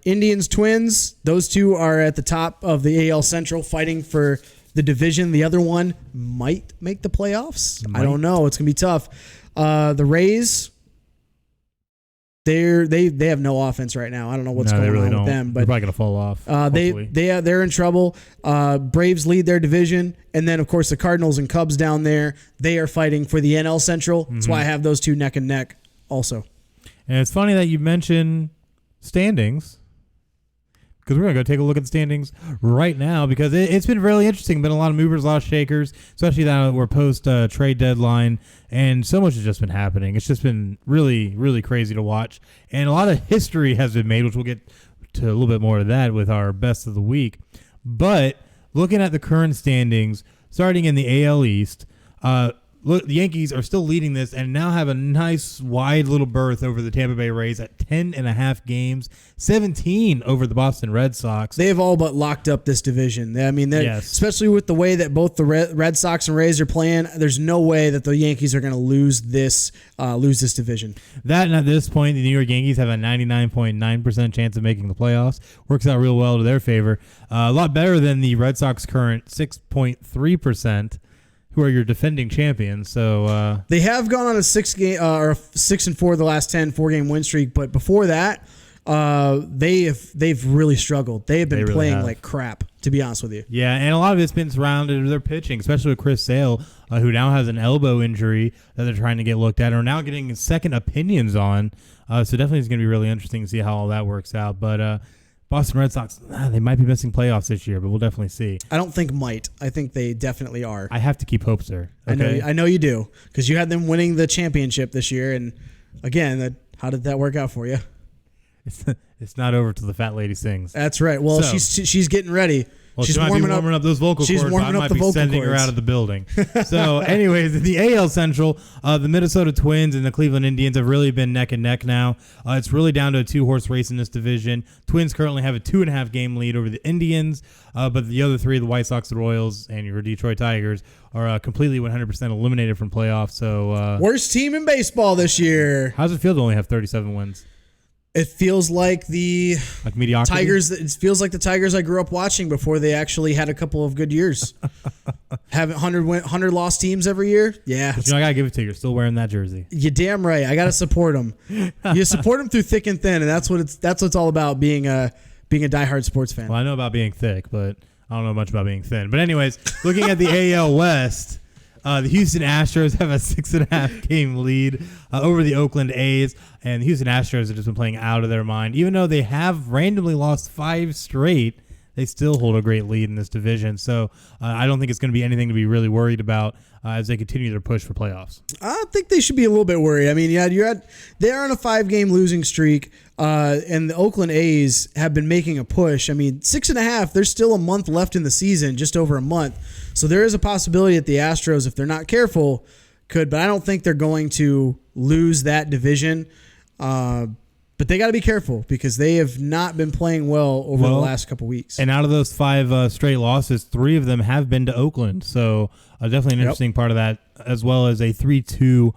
Indians, Twins. Those two are at the top of the AL Central, fighting for the division. The other one might make the playoffs. I don't know. It's gonna be tough. The Rays. They have no offense right now. I don't know what's going on with them, but they're probably gonna fall off. They're in trouble. Braves lead their division, and then of course the Cardinals and Cubs down there. They are fighting for the NL Central. That's why I have those two neck and neck. Also, and it's funny that you mention standings because we're gonna go take a look at the standings right now because it's been really interesting. Been a lot of movers, a lot of shakers, especially now that we're post trade deadline. And so much has just been happening. It's just been really, really crazy to watch. And a lot of history has been made, which we'll get to a little bit more of that with our best of the week. But looking at the current standings, starting in the AL East, look, the Yankees are still leading this and now have a nice wide little berth over the Tampa Bay Rays at 10.5 games, 17 over the Boston Red Sox. They have all but locked up this division. I mean, especially with the way that both the Red Sox and Rays are playing, there's no way that the Yankees are going to lose this division. That, and at this point, the New York Yankees have a 99.9% chance of making the playoffs. Works out real well to their favor. A lot better than the Red Sox current 6.3%. Who are your defending champions? So they have gone on a 6-4 the last 10 4-game win streak, but before that, they've really struggled. They have been playing like crap, to be honest with you. Yeah, and a lot of it's been surrounded with their pitching, especially with Chris Sale, who now has an elbow injury that they're trying to get looked at, or now getting second opinions on. So definitely it's going to be really interesting to see how all that works out. But Boston Red Sox, they might be missing playoffs this year, but we'll definitely see. I don't think might. I think they definitely are. I have to keep hope, sir. Okay? I know you do, because you had them winning the championship this year, and again, how did that work out for you? It's not over till the fat lady sings. That's right. Well, So, she's getting ready. Well, she's she might be warming up those vocal cords. I might be sending her out of the building. So, anyways, in the AL Central, the Minnesota Twins and the Cleveland Indians have really been neck and neck now. It's really down to a 2-horse race in this division. Twins currently have a 2.5 game lead over the Indians, but the other three, the White Sox, the Royals, and your Detroit Tigers, are completely 100% eliminated from playoffs. So, worst team in baseball this year. How does it feel to only have 37 wins? It feels like the mediocrity? Tigers. It feels like the Tigers I grew up watching before they actually had a couple of good years. Having 100 lost teams every year. Yeah, But I gotta give it to you. You're still wearing that jersey. You're damn right. I gotta support them. You support them through thick and thin, and that's what it's all about. Being a diehard sports fan. Well, I know about being thick, but I don't know much about being thin. But anyways, looking at the AL West. The Houston Astros have a 6.5 game lead over the Oakland A's, and the Houston Astros have just been playing out of their mind. Even though they have randomly lost 5 straight, they still hold a great lead in this division. So I don't think it's going to be anything to be really worried about as they continue their push for playoffs. I think they should be a little bit worried. I mean, they're on a 5-game losing streak, and the Oakland A's have been making a push. I mean, 6.5. There's still a month left in the season, just over a month. So there is a possibility that the Astros, if they're not careful, could. But I don't think they're going to lose that division. But they got to be careful because they have not been playing well over the last couple weeks. And out of those 5 straight losses, 3 of them have been to Oakland. So definitely an interesting part of that, as well as a 3-2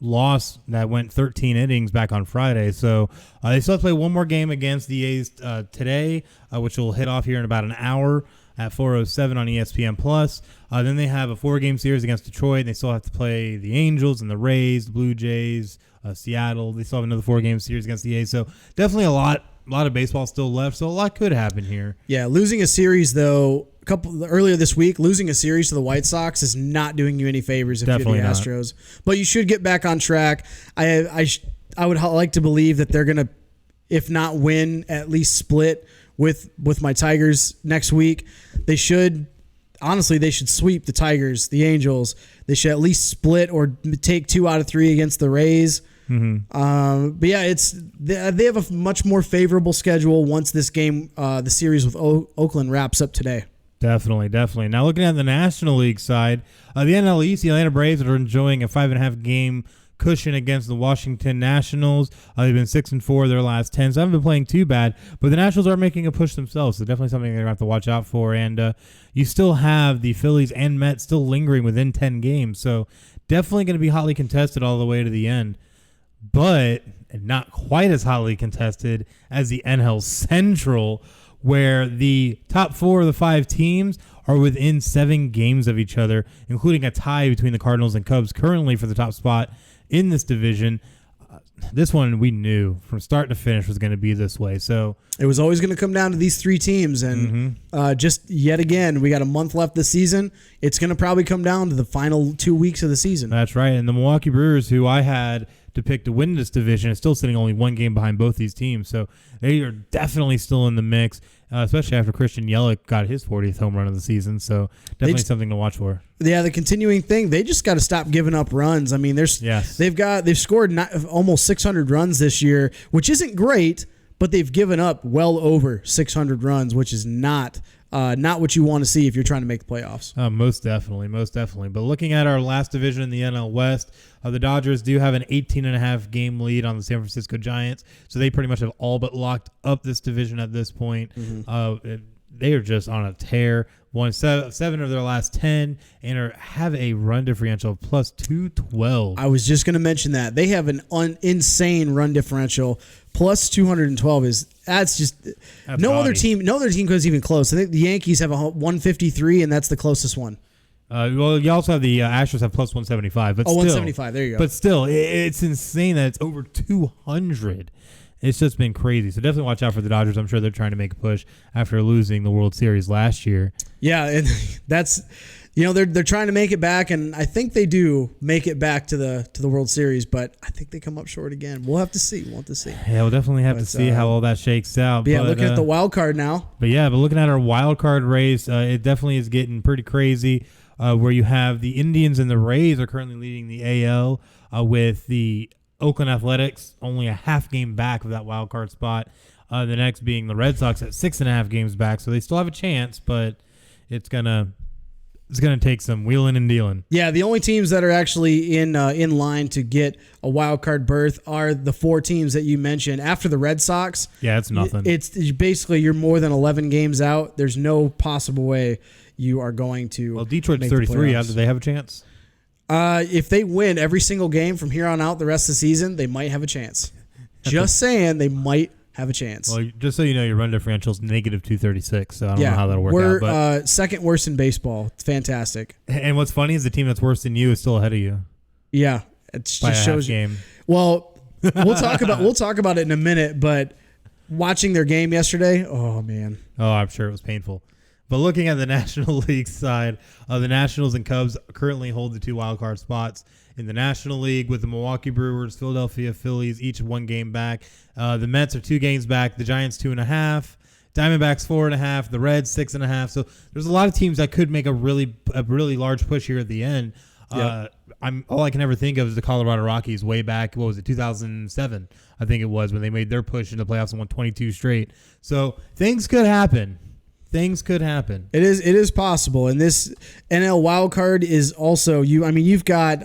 loss that went 13 innings back on Friday. So they still have to play one more game against the A's today, which will hit off here in about an hour at 4:07 on ESPN+. Then they have a 4-game series against Detroit. They still have to play the Angels and the Rays, the Blue Jays, Seattle. They still have another 4-game series against the A's. So definitely a lot of baseball still left. So a lot could happen here. Yeah, losing a series, though, earlier this week, losing a series to the White Sox is not doing you any favors if Definitely you're the Astros. But you should get back on track. I would like to believe that they're going to, if not win, at least split with my Tigers next week. They should sweep the Tigers, the Angels. They should at least split or take 2 out of 3 against the Rays. Mm-hmm. But yeah, they have a much more favorable schedule once this game, the series with Oakland wraps up today. Definitely. Now looking at the National League side, the NL East, the Atlanta Braves are enjoying a 5.5 game cushion against the Washington Nationals. They've been 6-4 their last 10, so I haven't been playing too bad. But the Nationals are making a push themselves, so definitely something they're going to have to watch out for. And you still have the Phillies and Mets still lingering within 10 games, so definitely going to be hotly contested all the way to the end. But not quite as hotly contested as the NL Central, where the top 4 of the 5 teams are within 7 games of each other, including a tie between the Cardinals and Cubs currently for the top spot in this division. This one we knew from start to finish was going to be this way. So it was always going to come down to these 3 teams. And just yet again, we got a month left this season. It's going to probably come down to the final 2 weeks of the season. That's right. And the Milwaukee Brewers, who I had to pick to win this division, is still sitting only 1 game behind both these teams. So they are definitely still in the mix, especially after Christian Yelich got his 40th home run of the season. So definitely something to watch for. Yeah, the continuing thing, they just got to stop giving up runs. I mean, they've scored almost 600 runs this year, which isn't great, but they've given up well over 600 runs, which is not what you want to see if you're trying to make the playoffs. Most definitely. But looking at our last division in the NL West, the Dodgers do have an 18.5 game lead on the San Francisco Giants, so they pretty much have all but locked up this division at this point. They are just on a tear. Won 7 of their last 10 and have a run differential of plus 212. I was just going to mention that. They have an insane run differential. Plus 212 no other team goes even close. I think the Yankees have a 153, and that's the closest one. Well, you also have the Astros have plus 175. But 175. There you go. But still, it's insane that it's over 200. It's just been crazy. So definitely watch out for the Dodgers. I'm sure they're trying to make a push after losing the World Series last year. Yeah, and that's they're trying to make it back, and I think they do make it back to the World Series, but I think they come up short again. We'll have to see. We'll have to see. Yeah, we'll definitely have to see how all that shakes out. But looking at the wild card now. But looking at our wild card race, it definitely is getting pretty crazy. Where you have the Indians and the Rays are currently leading the AL, with the Oakland Athletics only a half game back of that wild card spot. The next being the Red Sox at 6.5 games back, so they still have a chance, but it's gonna take some wheeling and dealing. Yeah, the only teams that are actually in line to get a wild card berth are the 4 teams that you mentioned. After the Red Sox, it's nothing. It's basically you're more than 11 games out. There's no possible way you are going to. Well, Detroit's 33. Do they have a chance? If they win every single game from here on out the rest of the season, they might have a chance. Just saying, they might have a chance. Well, just so you know, your run differential is negative 236, so I don't know how that'll work out. We're second worst in baseball. It's fantastic. And what's funny is the team that's worse than you is still ahead of you. Yeah, it just shows you. Game. Well, we'll talk about it in a minute, but watching their game yesterday, oh man. Oh, I'm sure it was painful. But looking at the National League side, the Nationals and Cubs currently hold the 2 wildcard spots in the National League, with the Milwaukee Brewers, Philadelphia Phillies, each 1 game back. The Mets are 2 games back. The Giants 2.5. Diamondbacks 4.5. The Reds 6.5. So there's a lot of teams that could make a really large push here at the end. Yep. All I can ever think of is the Colorado Rockies way back. What was it? 2007, I think it was, when they made their push into the playoffs and won 22 straight. So things could happen. Things could happen. It is possible, and this NL wild card is also you've got.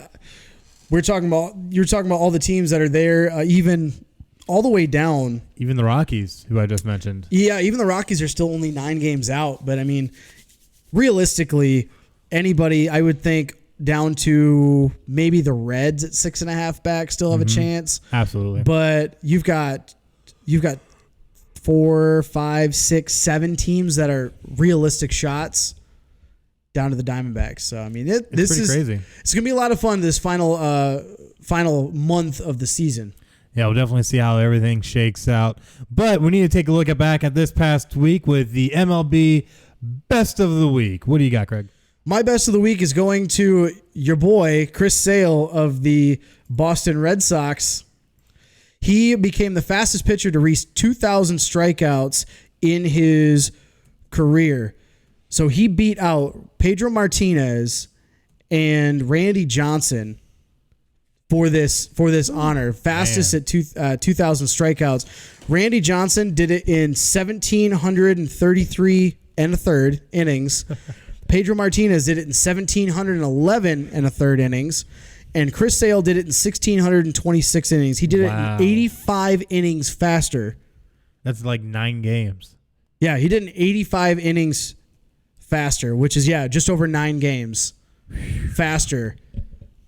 You're talking about all the teams that are there, even all the way down. Even the Rockies, who I just mentioned. Yeah, even the Rockies are still only 9 games out. But realistically, anybody I would think down to maybe the Reds at 6.5 back still have a chance. Absolutely. But you've got 4, 5, 6, 7 teams that are realistic shots down to the Diamondbacks. So this is crazy. It's gonna be a lot of fun this final month of the season. Yeah, we'll definitely see how everything shakes out. But we need to take a look back at this past week with the MLB Best of the Week. What do you got, Craig? My Best of the Week is going to your boy Chris Sale of the Boston Red Sox. He became the fastest pitcher to reach 2,000 strikeouts in his career. So he beat out Pedro Martinez and Randy Johnson for this honor. Fastest at 2,000 strikeouts. Randy Johnson did it in 1,733 and a third innings. Pedro Martinez did it in 1,711 and a third innings. And Chris Sale did it in 1,626 innings. He did it in 85 innings faster. That's like 9 games. Yeah, he did it in 85 innings faster, which is, just over 9 games faster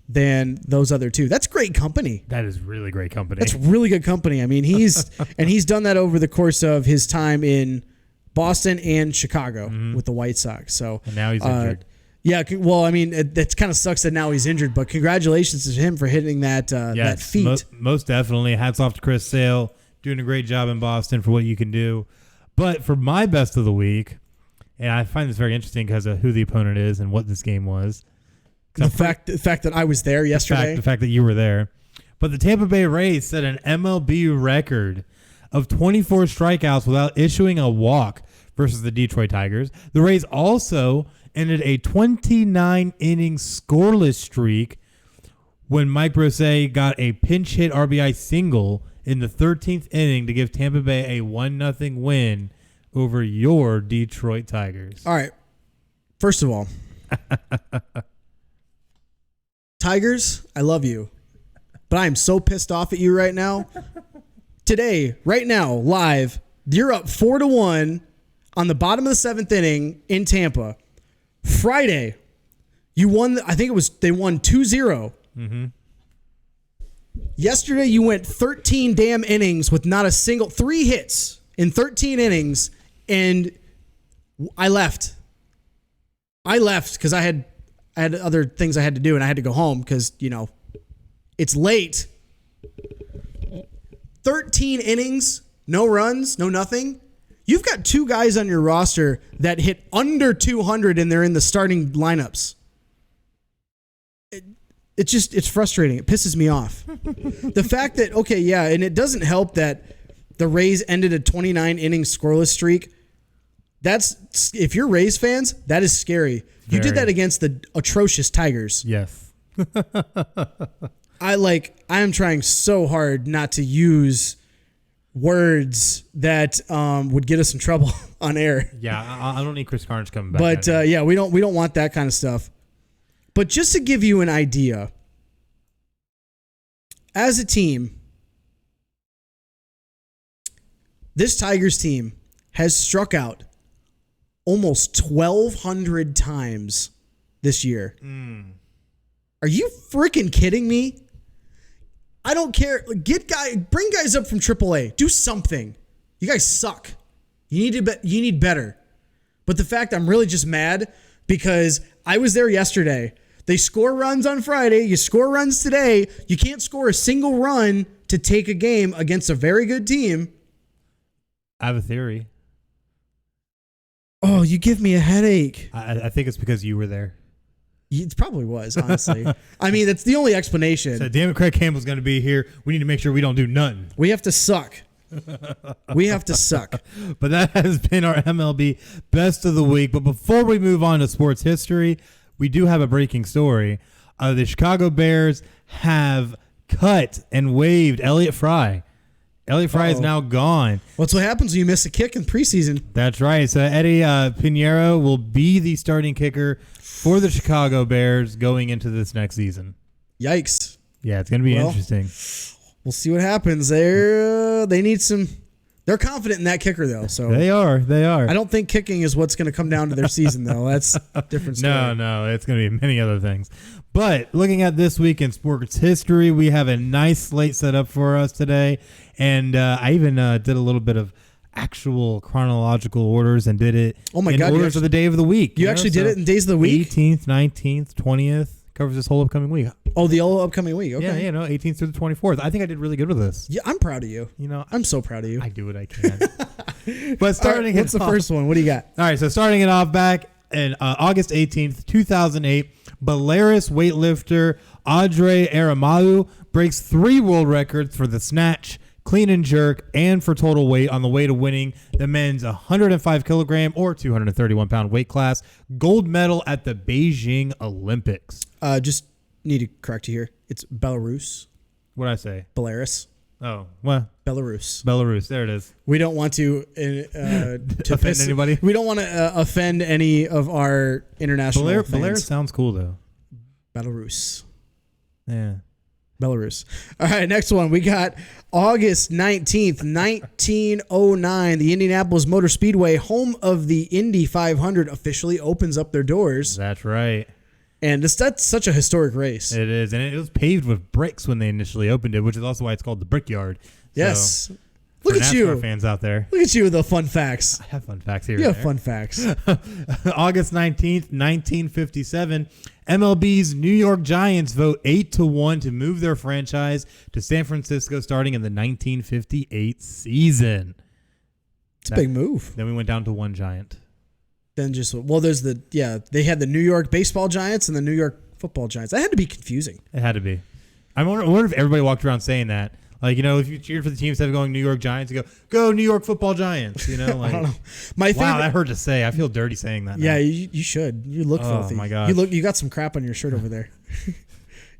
than those other 2. That's great company. That is really great company. That's really good company. He's done that over the course of his time in Boston and Chicago with the White Sox. So and now he's injured. Yeah, well, it kind of sucks that now he's injured, but congratulations to him for hitting that feat. Most definitely. Hats off to Chris Sale, doing a great job in Boston for what you can do. But for my Best of the Week, and I find this very interesting because of who the opponent is and what this game was. The fact that I was there yesterday. The fact that you were there. But the Tampa Bay Rays set an MLB record of 24 strikeouts without issuing a walk versus the Detroit Tigers. The Rays also ended a 29-inning scoreless streak when Mike Brosset got a pinch hit RBI single in the 13th inning to give Tampa Bay a 1-0 win over your Detroit Tigers. All right. First of all, Tigers, I love you, but I am so pissed off at you right now. Today, right now, live, you're up 4-1 on the bottom of the 7th inning in Tampa. Friday, you won. I think they won 2-0. Mm-hmm. Yesterday, you went 13 damn innings with not a single 3 hits in 13 innings, and I left. Because I had other things I had to do, and I had to go home because it's late. 13 innings, no runs, no nothing. You've got 2 guys on your roster that hit under 200 and they're in the starting lineups. It's frustrating. It pisses me off. The fact that, okay, yeah, and it doesn't help that the Rays ended a 29 inning scoreless streak. If you're Rays fans, that is scary. You did that against the atrocious Tigers. Yes. I am trying so hard not to use words that would get us in trouble on air. Yeah, I don't need Chris Carnes coming back. But yeah, we don't want that kind of stuff. But just to give you an idea, as a team, this Tigers team has struck out almost 1,200 times this year. Are you freaking kidding me? I don't care. Bring guys up from AAA. Do something. You guys suck. You need better. But the fact I'm really just mad because I was there yesterday. They score runs on Friday. You score runs today. You can't score a single run to take a game against a very good team. I have a theory. Oh, you give me a headache. I think it's because you were there. It probably was, honestly. I mean, that's the only explanation. So, damn it, Craig Campbell's going to be here. We need to make sure we don't do nothing. We have to suck. We have to suck. But that has been our MLB Best of the Week. But before we move on to sports history, we do have a breaking story. The Chicago Bears have cut and waived Elliott Fry. Elliott Fry is now gone. What's what happens when you miss a kick in preseason? That's right. So Eddie Pinheiro will be the starting kicker for the Chicago Bears going into this next season. Yikes. Yeah, it's going to be interesting. We'll see what happens. They need some. They're confident in that kicker, though. So They are. I don't think kicking is what's going to come down to their season, though. That's a different story. No, it's going to be many other things. But looking at this week in sports history, we have a nice slate set up for us today. And I even did a little bit of actual chronological orders and did it in orders of the day of the week. You actually did it in days of the week? 18th, 19th, 20th. Covers this whole upcoming week. Oh, the whole upcoming week. Okay. Yeah, 18th through the 24th. I think I did really good with this. Yeah, I'm proud of you. I'm so proud of you. I do what I can. But starting what's the first one? What do you got? All right, so starting it off back in August 18th, 2008, Belarus weightlifter Audrey Aramadu breaks 3 world records for the snatch, clean and jerk, and for total weight on the way to winning the men's 105 kilogram or 231 pound weight class gold medal at the Beijing Olympics. Just need to correct you here. It's Belarus. What'd I say? Belarus. Oh, well. Belarus. There it is. We don't want to offend anybody. We don't want to offend any of our international fans. Belarus sounds cool, though. Belarus. Yeah. Belarus. All right, next one. We got August 19th, 1909. The Indianapolis Motor Speedway, home of the Indy 500, officially opens up their doors. That's right. And that's such a historic race. It is. And it was paved with bricks when they initially opened it, which is also why it's called the Brickyard. Yes. So, look at you. fans out there. Look at you with the fun facts. I have fun facts here. You have fun facts. August 19th, 1957. MLB's New York Giants vote 8-1 to move their franchise to San Francisco starting in the 1958 season. It's a big move. Then we went down to one Giant. Then they had the New York baseball Giants and the New York football Giants. That had to be confusing. It had to be. I wonder if everybody walked around saying that. Like, if you cheered for the team instead of going New York Giants, you go New York football Giants. Like, I don't know. Wow, that hurt to say. I feel dirty saying that now. Yeah, you should. You look filthy. Oh my god. You got some crap on your shirt over there. You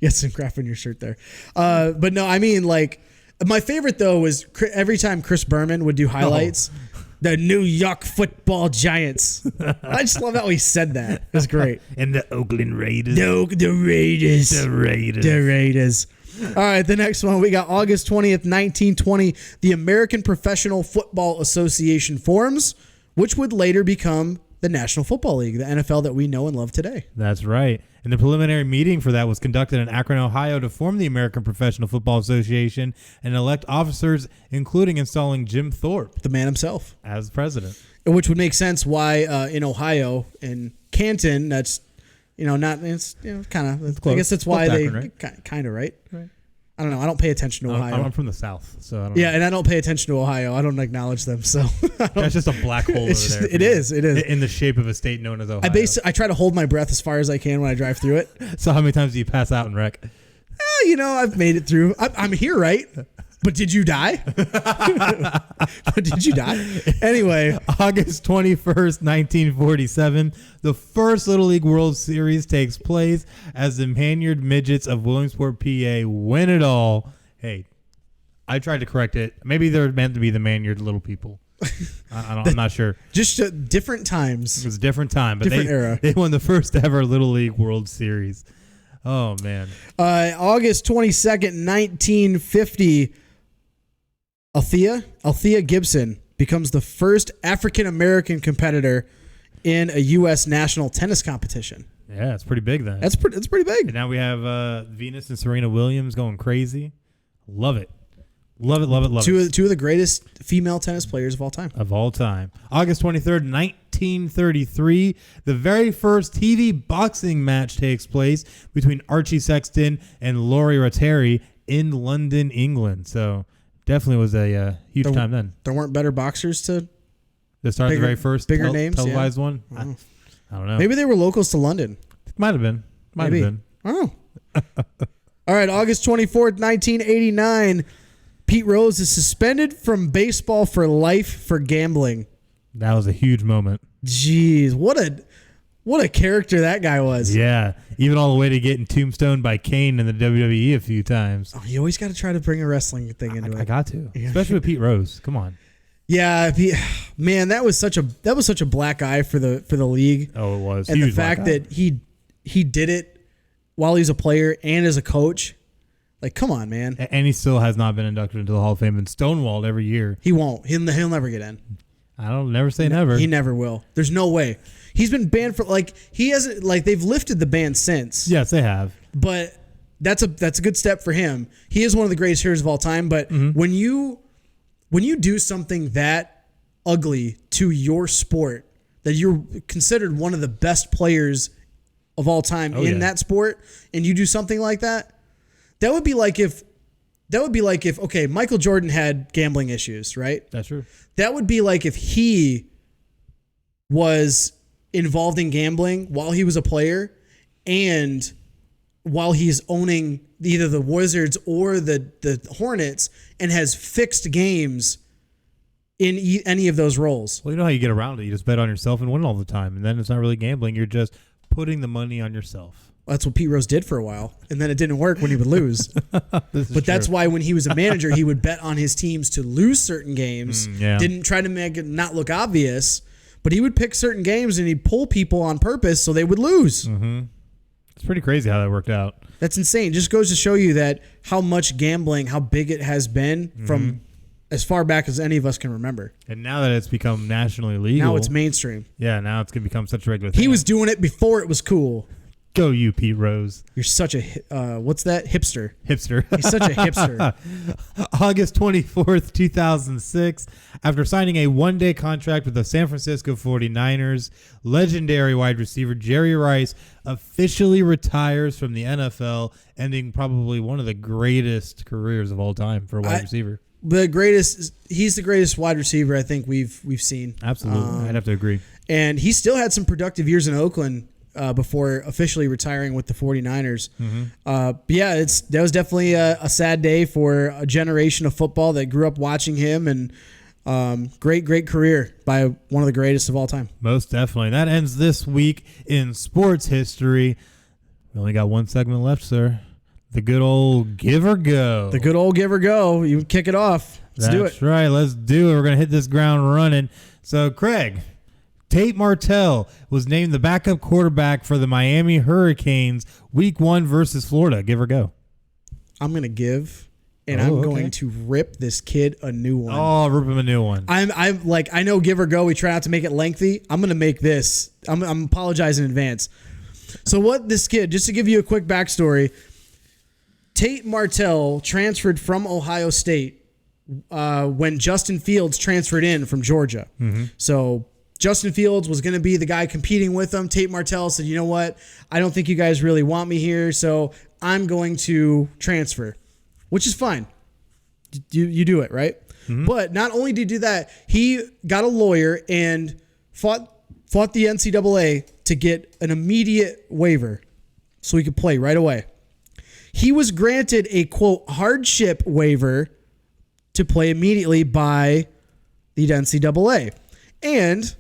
got some crap on your shirt there. But no, I mean, like, my favorite though was every time Chris Berman would do highlights. The New York football Giants. I just love how he said that. It was great. And the Oakland Raiders. The Raiders. The Raiders. The Raiders. All right, the next one. We got August 20th, 1920. The American Professional Football Association forms, which would later become the National Football League, the NFL that we know and love today. That's right. And the preliminary meeting for that was conducted in Akron, Ohio to form the American Professional Football Association and elect officers, including installing Jim Thorpe. The man himself. As president. Which would make sense why in Ohio, in Canton, that's, not, it's, kind of, I guess that's why they, Akron, right? Kind of, right? I don't know. I don't pay attention to Ohio. I'm from the South, so I don't know. And I don't pay attention to Ohio. I don't acknowledge them. So That's just a black hole over there. It is. In the shape of a state known as Ohio. I try to hold my breath as far as I can when I drive through it. So how many times do you pass out and wreck? I've made it through. I'm here, right? But did you die? Anyway. August 21st, 1947, the first Little League World Series takes place as the Manyard Midgets of Williamsport, PA win it all. Hey, I tried to correct it. Maybe they're meant to be the Manyard Little People. I'm not sure. Just different times. It was a different time, but different era. They won the first ever Little League World Series. Oh, man. August 22nd, 1950, Althea Gibson becomes the first African-American competitor in a U.S. national tennis competition. Yeah, it's pretty big then. It's pretty big. And now we have Venus and Serena Williams going crazy. Love it. Love it. Two of the greatest female tennis players of all time. August 23rd, 1933, the very first TV boxing match takes place between Archie Sexton and Laurie Ratteri in London, England. So definitely was a huge time then. There weren't better boxers to start the very first bigger names, televised one. I don't know. Maybe they were locals to London. Might have been. Oh. All right, August 24th, 1989. Pete Rose is suspended from baseball for life for gambling. That was a huge moment. Jeez, what a character that guy was. Yeah, even all the way to getting tombstoned by Kane in the WWE a few times. Oh, you always got to try to bring a wrestling thing into it. I got to, especially with Pete Rose. Come on. Yeah, man, that was such a black eye for the league. Oh, it was. And the fact that he did it while he's a player and as a coach. Like, come on, man. And he still has not been inducted into the Hall of Fame and stonewalled every year. He won't. He'll never get in. I don't never say never. He never will. There's no way. He's been banned for he hasn't they've lifted the ban since. Yes, they have. But that's a good step for him. He is one of the greatest hitters of all time. But when you do something that ugly to your sport, that you're considered one of the best players of all time that sport, and you do something like that. That would be like if okay, Michael Jordan had gambling issues, right? That's true. That would be like if he was involved in gambling while he was a player and while he's owning either the Wizards or the Hornets and has fixed games in any of those roles. Well, you know how you get around it. You just bet on yourself and win all the time. And then it's not really gambling. You're just putting the money on yourself. That's what Pete Rose did for a while, and then it didn't work when he would lose. But that's why when he was a manager, he would bet on his teams to lose certain games. Didn't try to make it not look obvious, but he would pick certain games and he'd pull people on purpose so they would lose. It's pretty crazy how that worked out. That's insane. Just goes to show you that how much gambling, how big it has been from as far back as any of us can remember. And now that it's become nationally legal. Now it's mainstream. Yeah, now it's going to become such a regular thing. He was doing it before it was cool. Go you, Pete Rose. You're such a, what's that? Hipster. He's such a hipster. August 24th, 2006. After signing a one-day contract with the San Francisco 49ers, legendary wide receiver Jerry Rice officially retires from the NFL, ending probably one of the greatest careers of all time for a wide receiver. He's the greatest wide receiver I think we've seen. Absolutely. I'd have to agree. And he still had some productive years in Oakland before officially retiring with the 49ers. But yeah, that was definitely a sad day for a generation of football that grew up watching him, and great career by one of the greatest of all time. Most definitely. That ends this week in sports history. We only got one segment left, sir. The good old give or go. The good old give or go. You kick it off. Let's do it. That's right. Let's do it. We're going to hit this ground running. So, Craig, Tate Martell was named the backup quarterback for the Miami Hurricanes Week 1 versus Florida. Give or go? I'm going to give, and I'm going to rip this kid a new one. Oh, rip him a new one. I'm like, I know give or go. We try not to make it lengthy. I'm going to make this. I'm apologizing in advance. So what this kid, just to give you a quick backstory, Tate Martell transferred from Ohio State when Justin Fields transferred in from Georgia. So Justin Fields was going to be the guy competing with him. Tate Martell said, you know what? I don't think you guys really want me here, so I'm going to transfer. which is fine. You do it, right? Mm-hmm. But not only did he do that, he got a lawyer and fought the NCAA to get an immediate waiver so he could play right away. He was granted a, quote, hardship waiver to play immediately by the NCAA. And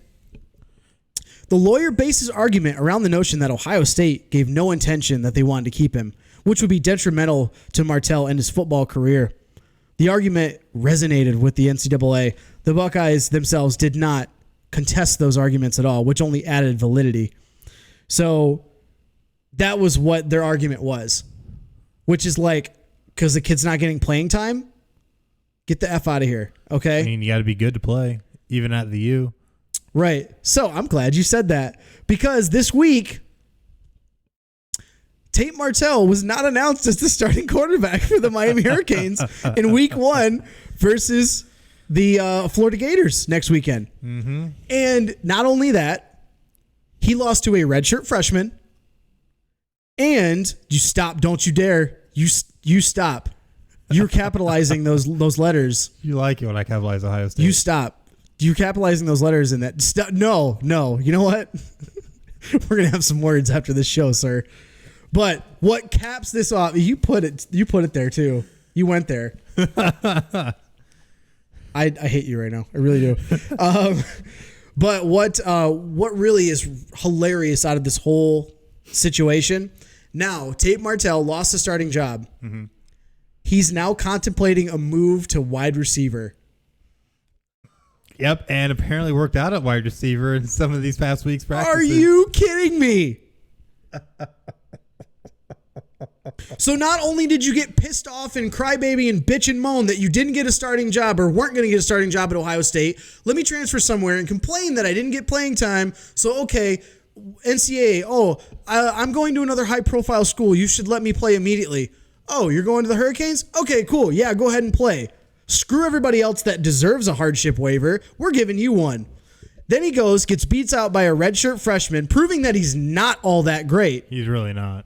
the lawyer based his argument around the notion that Ohio State gave no intention that they wanted to keep him, which would be detrimental to Martell and his football career. The argument resonated with the NCAA. The Buckeyes themselves did not contest those arguments at all, which only added validity. So that was what their argument was, which is like, because the kid's not getting playing time, get the F out of here, okay? I mean, you got to be good to play, even at the U. Right. So I'm glad you said that, because this week, Tate Martell was not announced as the starting quarterback for the Miami Hurricanes in week 1 versus the Florida Gators next weekend. Mm-hmm. And not only that, he lost to a redshirt freshman. And you stop, don't you dare. You stop. You're capitalizing those letters. You like it when I capitalize Ohio State. You stop. You're capitalizing those letters in that. No. You know what? We're going to have some words after this show, sir. But what caps this off? You put it there too. You went there. I hate you right now. I really do. But what really is hilarious out of this whole situation? Now, Tate Martell lost the starting job. Mm-hmm. He's now contemplating a move to wide receiver. Yep, and apparently worked out at wide receiver in some of these past weeks' practices. Are you kidding me? So not only did you get pissed off and crybaby and bitch and moan that you didn't get a starting job or weren't going to get a starting job at Ohio State, let me transfer somewhere and complain that I didn't get playing time. So, okay, NCAA, I'm going to another high-profile school. You should let me play immediately. Oh, you're going to the Hurricanes? Okay, cool. Yeah, go ahead and play. Screw everybody else that deserves a hardship waiver. We're giving you one. Then he goes, gets beats out by a redshirt freshman, proving that he's not all that great. He's really not.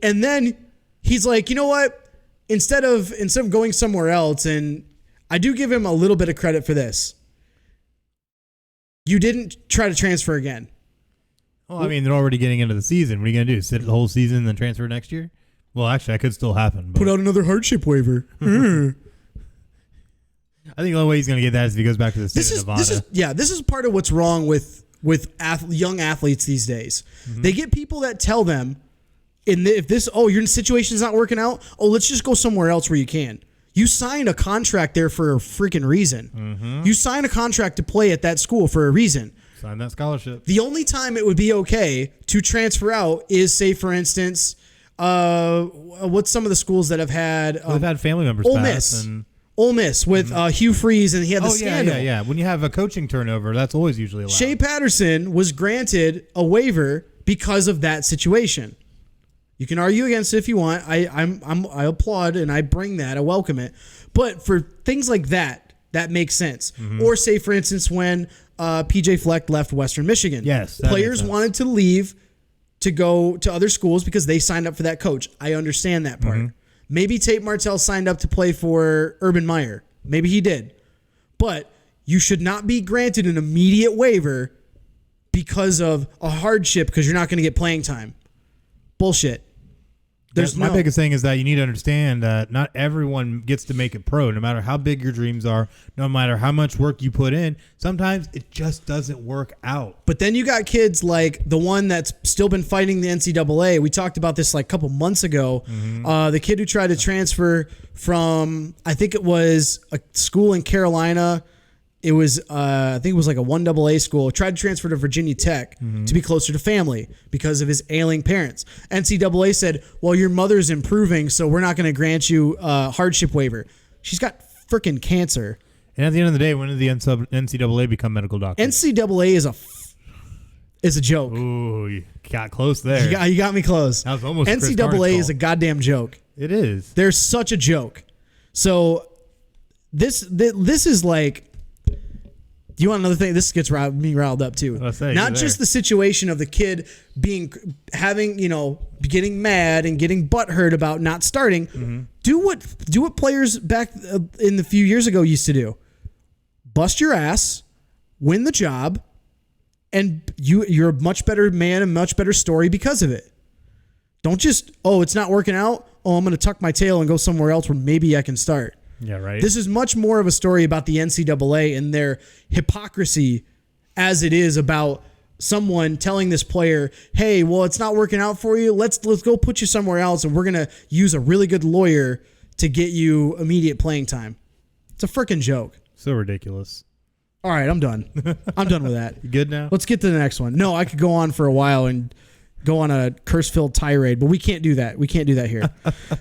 And then he's like, you know what? Instead of going somewhere else, and I do give him a little bit of credit for this. You didn't try to transfer again. Well, I mean, they're already getting into the season. What are you going to do? Sit the whole season and then transfer next year? Well, actually, that could still happen. But put out another hardship waiver. I think the only way he's going to get that is if he goes back to the state of Nevada. This is part of what's wrong with young athletes these days. Mm-hmm. They get people that tell them, if your situation's not working out, let's just go somewhere else where you can. You signed a contract there for a freaking reason. Mm-hmm. You signed a contract to play at that school for a reason. Sign that scholarship. The only time it would be okay to transfer out is, say, for instance, what's some of the schools that have had... they've had family members pass. Ole Miss with Hugh Freeze, and he had the scandal. Yeah. When you have a coaching turnover, that's always usually allowed. Shea Patterson was granted a waiver because of that situation. You can argue against it if you want. I applaud and I bring that. I welcome it. But for things like that makes sense. Mm-hmm. Or say, for instance, when PJ Fleck left Western Michigan. Yes, players wanted to leave to go to other schools because they signed up for that coach. I understand that part. Mm-hmm. Maybe Tate Martell signed up to play for Urban Meyer. Maybe he did. But you should not be granted an immediate waiver because of a hardship because you're not going to get playing time. Bullshit. My biggest thing is that you need to understand that not everyone gets to make it pro, no matter how big your dreams are, no matter how much work you put in. Sometimes it just doesn't work out. But then you got kids like the one that's still been fighting the NCAA. We talked about this like a couple months ago. Mm-hmm. The kid who tried to transfer from, I think it was a school in Carolina. It was, I think it was like a 1AA school. Tried to transfer to Virginia Tech to be closer to family because of his ailing parents. NCAA said, well, your mother's improving, so we're not going to grant you a hardship waiver. She's got freaking cancer. And at the end of the day, when did the NCAA become medical doctors? NCAA is a joke. Ooh, you got close there. You got me close. That was almost NCAA is a goddamn joke. It is. They're such a joke. So this is like... you want another thing? This gets me riled up too. Not just the situation of the kid getting mad and getting butthurt about not starting. Mm-hmm. Do what players back in the few years ago used to do. Bust your ass, win the job, and you're a much better man, a much better story because of it. Don't just, it's not working out. Oh, I'm going to tuck my tail and go somewhere else where maybe I can start. Yeah, right. This is much more of a story about the NCAA and their hypocrisy as it is about someone telling this player, hey, well, it's not working out for you. Let's go put you somewhere else, and we're going to use a really good lawyer to get you immediate playing time. It's a freaking joke. So ridiculous. All right, I'm done. I'm done with that. You good now? Let's get to the next one. No, I could go on for a while and go on a curse-filled tirade, but we can't do that. We can't do that here.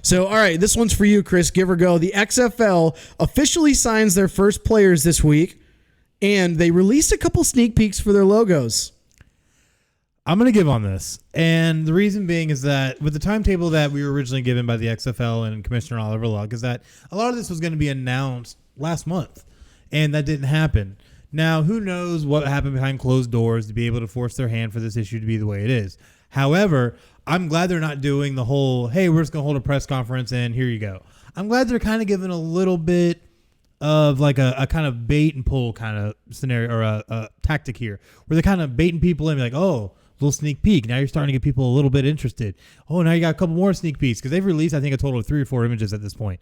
So, all right, this one's for you, Chris. Give or go. The XFL officially signs their first players this week, and they released a couple sneak peeks for their logos. I'm going to give on this. And the reason being is that with the timetable that we were originally given by the XFL and Commissioner Oliver Luck is that a lot of this was going to be announced last month, and that didn't happen. Now, who knows what happened behind closed doors to be able to force their hand for this issue to be the way it is. However, I'm glad they're not doing the whole, hey, we're just going to hold a press conference and here you go. I'm glad they're kind of giving a little bit of like a kind of bait and pull kind of scenario or a tactic here where they're kind of baiting people in, like, oh, little sneak peek. Now you're starting to get people a little bit interested. Oh, now you got a couple more sneak peeks because they've released, I think, a total of 3 or 4 images at this point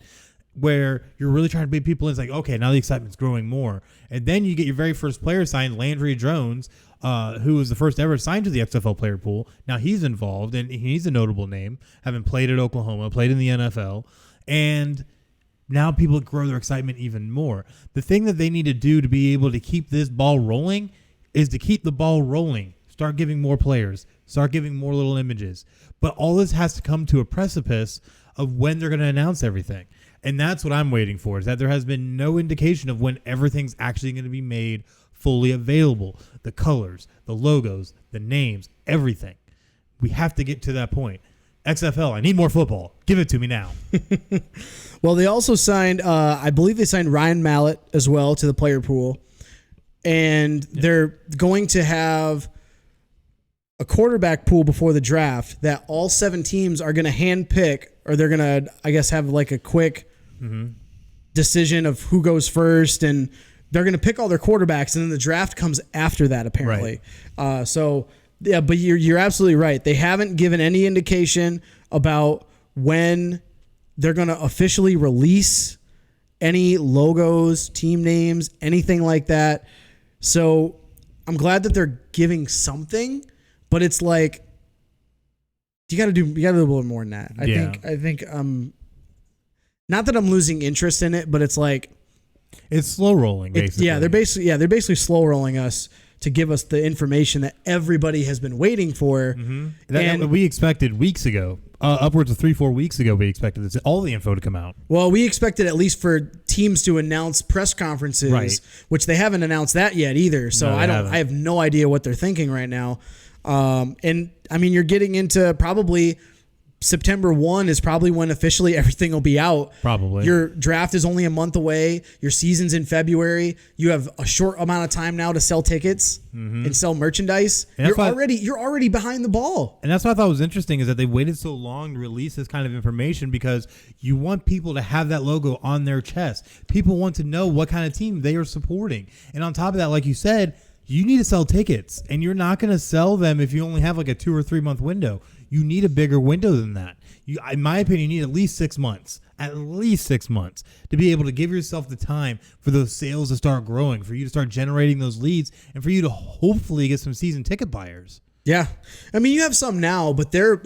where you're really trying to bait people in. It's like, okay, now the excitement's growing more. And then you get your very first player signed, Landry Jones, who was the first ever signed to the XFL player pool. Now he's involved, and he's a notable name, having played at Oklahoma, played in the NFL, and now people grow their excitement even more. The thing that they need to do to be able to keep this ball rolling is to keep the ball rolling. Start giving more players. Start giving more little images. But all this has to come to a precipice of when they're going to announce everything. And that's what I'm waiting for, is that there has been no indication of when everything's actually going to be made fully available. The colors, the logos, the names, everything. We have to get to that point. XFL, I need more football. Give it to me now. Well, they also signed, I believe they signed Ryan Mallett as well to the player pool. And they're going to have a quarterback pool before the draft that all 7 teams are going to hand pick, or they're going to, I guess, have like a quick decision of who goes first, and they're going to pick all their quarterbacks, and then the draft comes after that, apparently. Right. Yeah, but you're absolutely right. They haven't given any indication about when they're going to officially release any logos, team names, anything like that. So I'm glad that they're giving something, but it's like you got to do a little bit more than that. I think not that I'm losing interest in it, but it's like it's slow rolling. Basically, they're basically slow rolling us to give us the information that everybody has been waiting for. Mm-hmm. And we expected weeks ago, upwards of 3-4 weeks ago, we expected all the info to come out. Well, we expected at least for teams to announce press conferences, right, which they haven't announced that yet either. So I have no idea what they're thinking right now. And I mean, you're getting into probably September 1 is probably when officially everything will be out. Probably. Your draft is only a month away. Your season's in February. You have a short amount of time now to sell tickets and sell merchandise. And you're already behind the ball. And that's what I thought was interesting, is that they waited so long to release this kind of information because you want people to have that logo on their chest. People want to know what kind of team they are supporting. And on top of that, like you said, you need to sell tickets, and you're not going to sell them if you only have like a 2 or 3 month window. You need a bigger window than that. In my opinion, you need at least 6 months, to be able to give yourself the time for those sales to start growing, for you to start generating those leads, and for you to hopefully get some season ticket buyers. Yeah. I mean, you have some now, but they're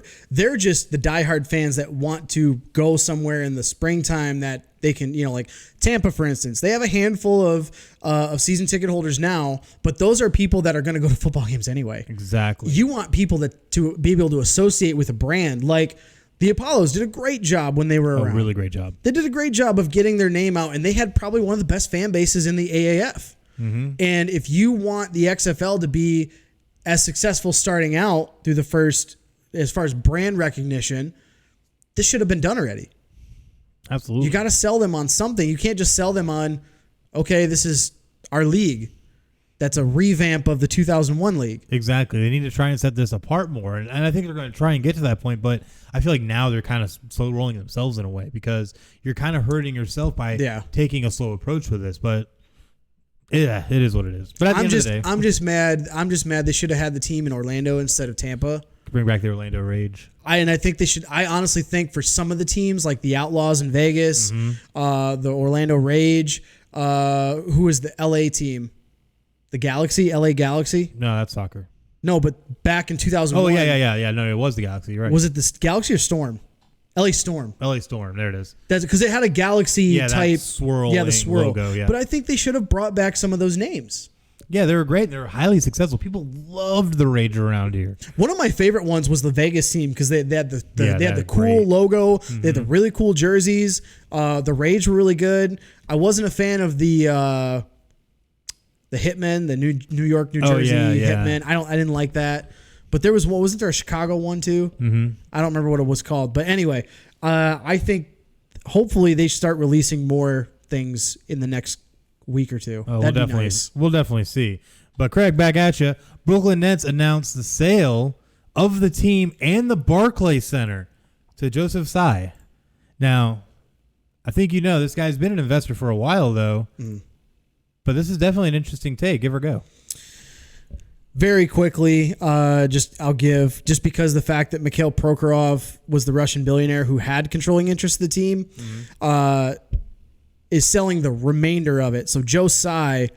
just the diehard fans that want to go somewhere in the springtime that they can, like Tampa, for instance. They have a handful of season ticket holders now, but those are people that are going to go to football games anyway. Exactly. You want people to be able to associate with a brand. Like the Apollos did a great job when they were around. A really great job. They did a great job of getting their name out, and they had probably one of the best fan bases in the AAF. Mm-hmm. And if you want the XFL to be as successful starting out through the first, as far as brand recognition, this should have been done already. Absolutely. You got to sell them on something. You can't just sell them on, okay, this is our league. that's a revamp of the 2001 league. Exactly. They need to try and set this apart more. And I think they're going to try and get to that point. But I feel like now they're kind of slow rolling themselves in a way because you're kind of hurting yourself by taking a slow approach with this. But yeah, it is what it is. But at the end of the day, I'm just mad they should have had the team in Orlando instead of Tampa. Bring back the Orlando Rage. I think they should. I honestly think for some of the teams like the Outlaws in Vegas, the Orlando Rage, who is the LA team? The Galaxy, LA Galaxy? No, that's soccer. No, but back in 2001. Oh, yeah. No, it was the Galaxy, right. Was it the Galaxy or Storm? LA Storm. LA Storm, there it is. That's because it had a Galaxy type. The swirl logo, yeah. But I think they should have brought back some of those names. Yeah, they were great. They were highly successful. People loved the Rage around here. One of my favorite ones was the Vegas team because they had the cool great logo. They had the really cool jerseys. The Rage were really good. I wasn't a fan of the Hitmen, the New York, New Jersey Hitmen. I didn't like that. But there was one. Wasn't there a Chicago one too? Mm-hmm. I don't remember what it was called. But anyway, I think hopefully they start releasing more things in the next week or two. Oh, That'd be nice. We'll definitely see. But Craig, back at you. Brooklyn Nets announced the sale of the team and the Barclays Center to Joseph Tsai. Now, I think this guy's been an investor for a while though. But this is definitely an interesting take. Give or go. Very quickly, I'll give just because the fact that Mikhail Prokhorov was the Russian billionaire who had controlling interest in the team, is selling the remainder of it. So Joe Tsai,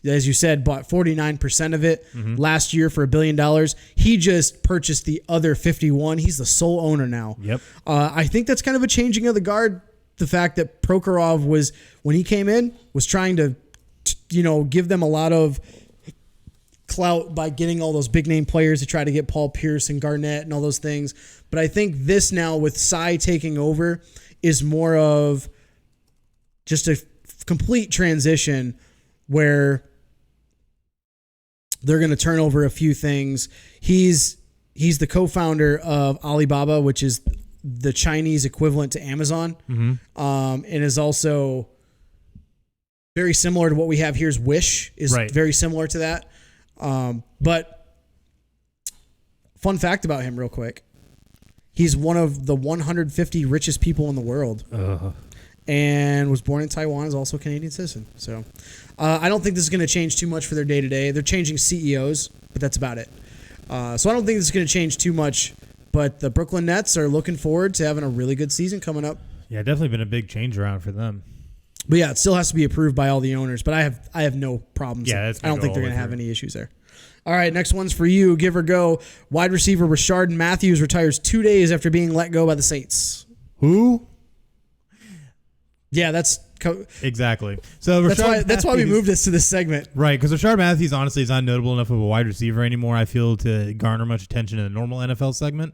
as you said, bought 49% of it last year for $1 billion. He just purchased the other 51. He's the sole owner now. Yep. I think that's kind of a changing of the guard. The fact that Prokhorov was, when he came in, was trying to give them a lot of clout by getting all those big name players to try to get Paul Pierce and Garnett and all those things. But I think this now with Tsai taking over is more of just a complete transition where they're going to turn over a few things. He's the co-founder of Alibaba, which is the Chinese equivalent to Amazon, and is also very similar to what we have here's Wish is very similar to that. But fun fact about him real quick. He's one of the 150 richest people in the world and was born in Taiwan, is also a Canadian citizen. So I don't think this is going to change too much for their day-to-day. They're changing CEOs, but that's about it. So I don't think this is going to change too much, but the Brooklyn Nets are looking forward to having a really good season coming up. Yeah, definitely been a big change around for them. But yeah, it still has to be approved by all the owners. But I have no problems. Yeah, I don't think they're going to have any issues there. All right, next one's for you. Give or go. Wide receiver Rashard Matthews retires 2 days after being let go by the Saints. Who? Yeah, that's exactly. So that's why we moved this to this segment, right? Because Rashard Matthews honestly is not notable enough of a wide receiver anymore, I feel, to garner much attention in a normal NFL segment.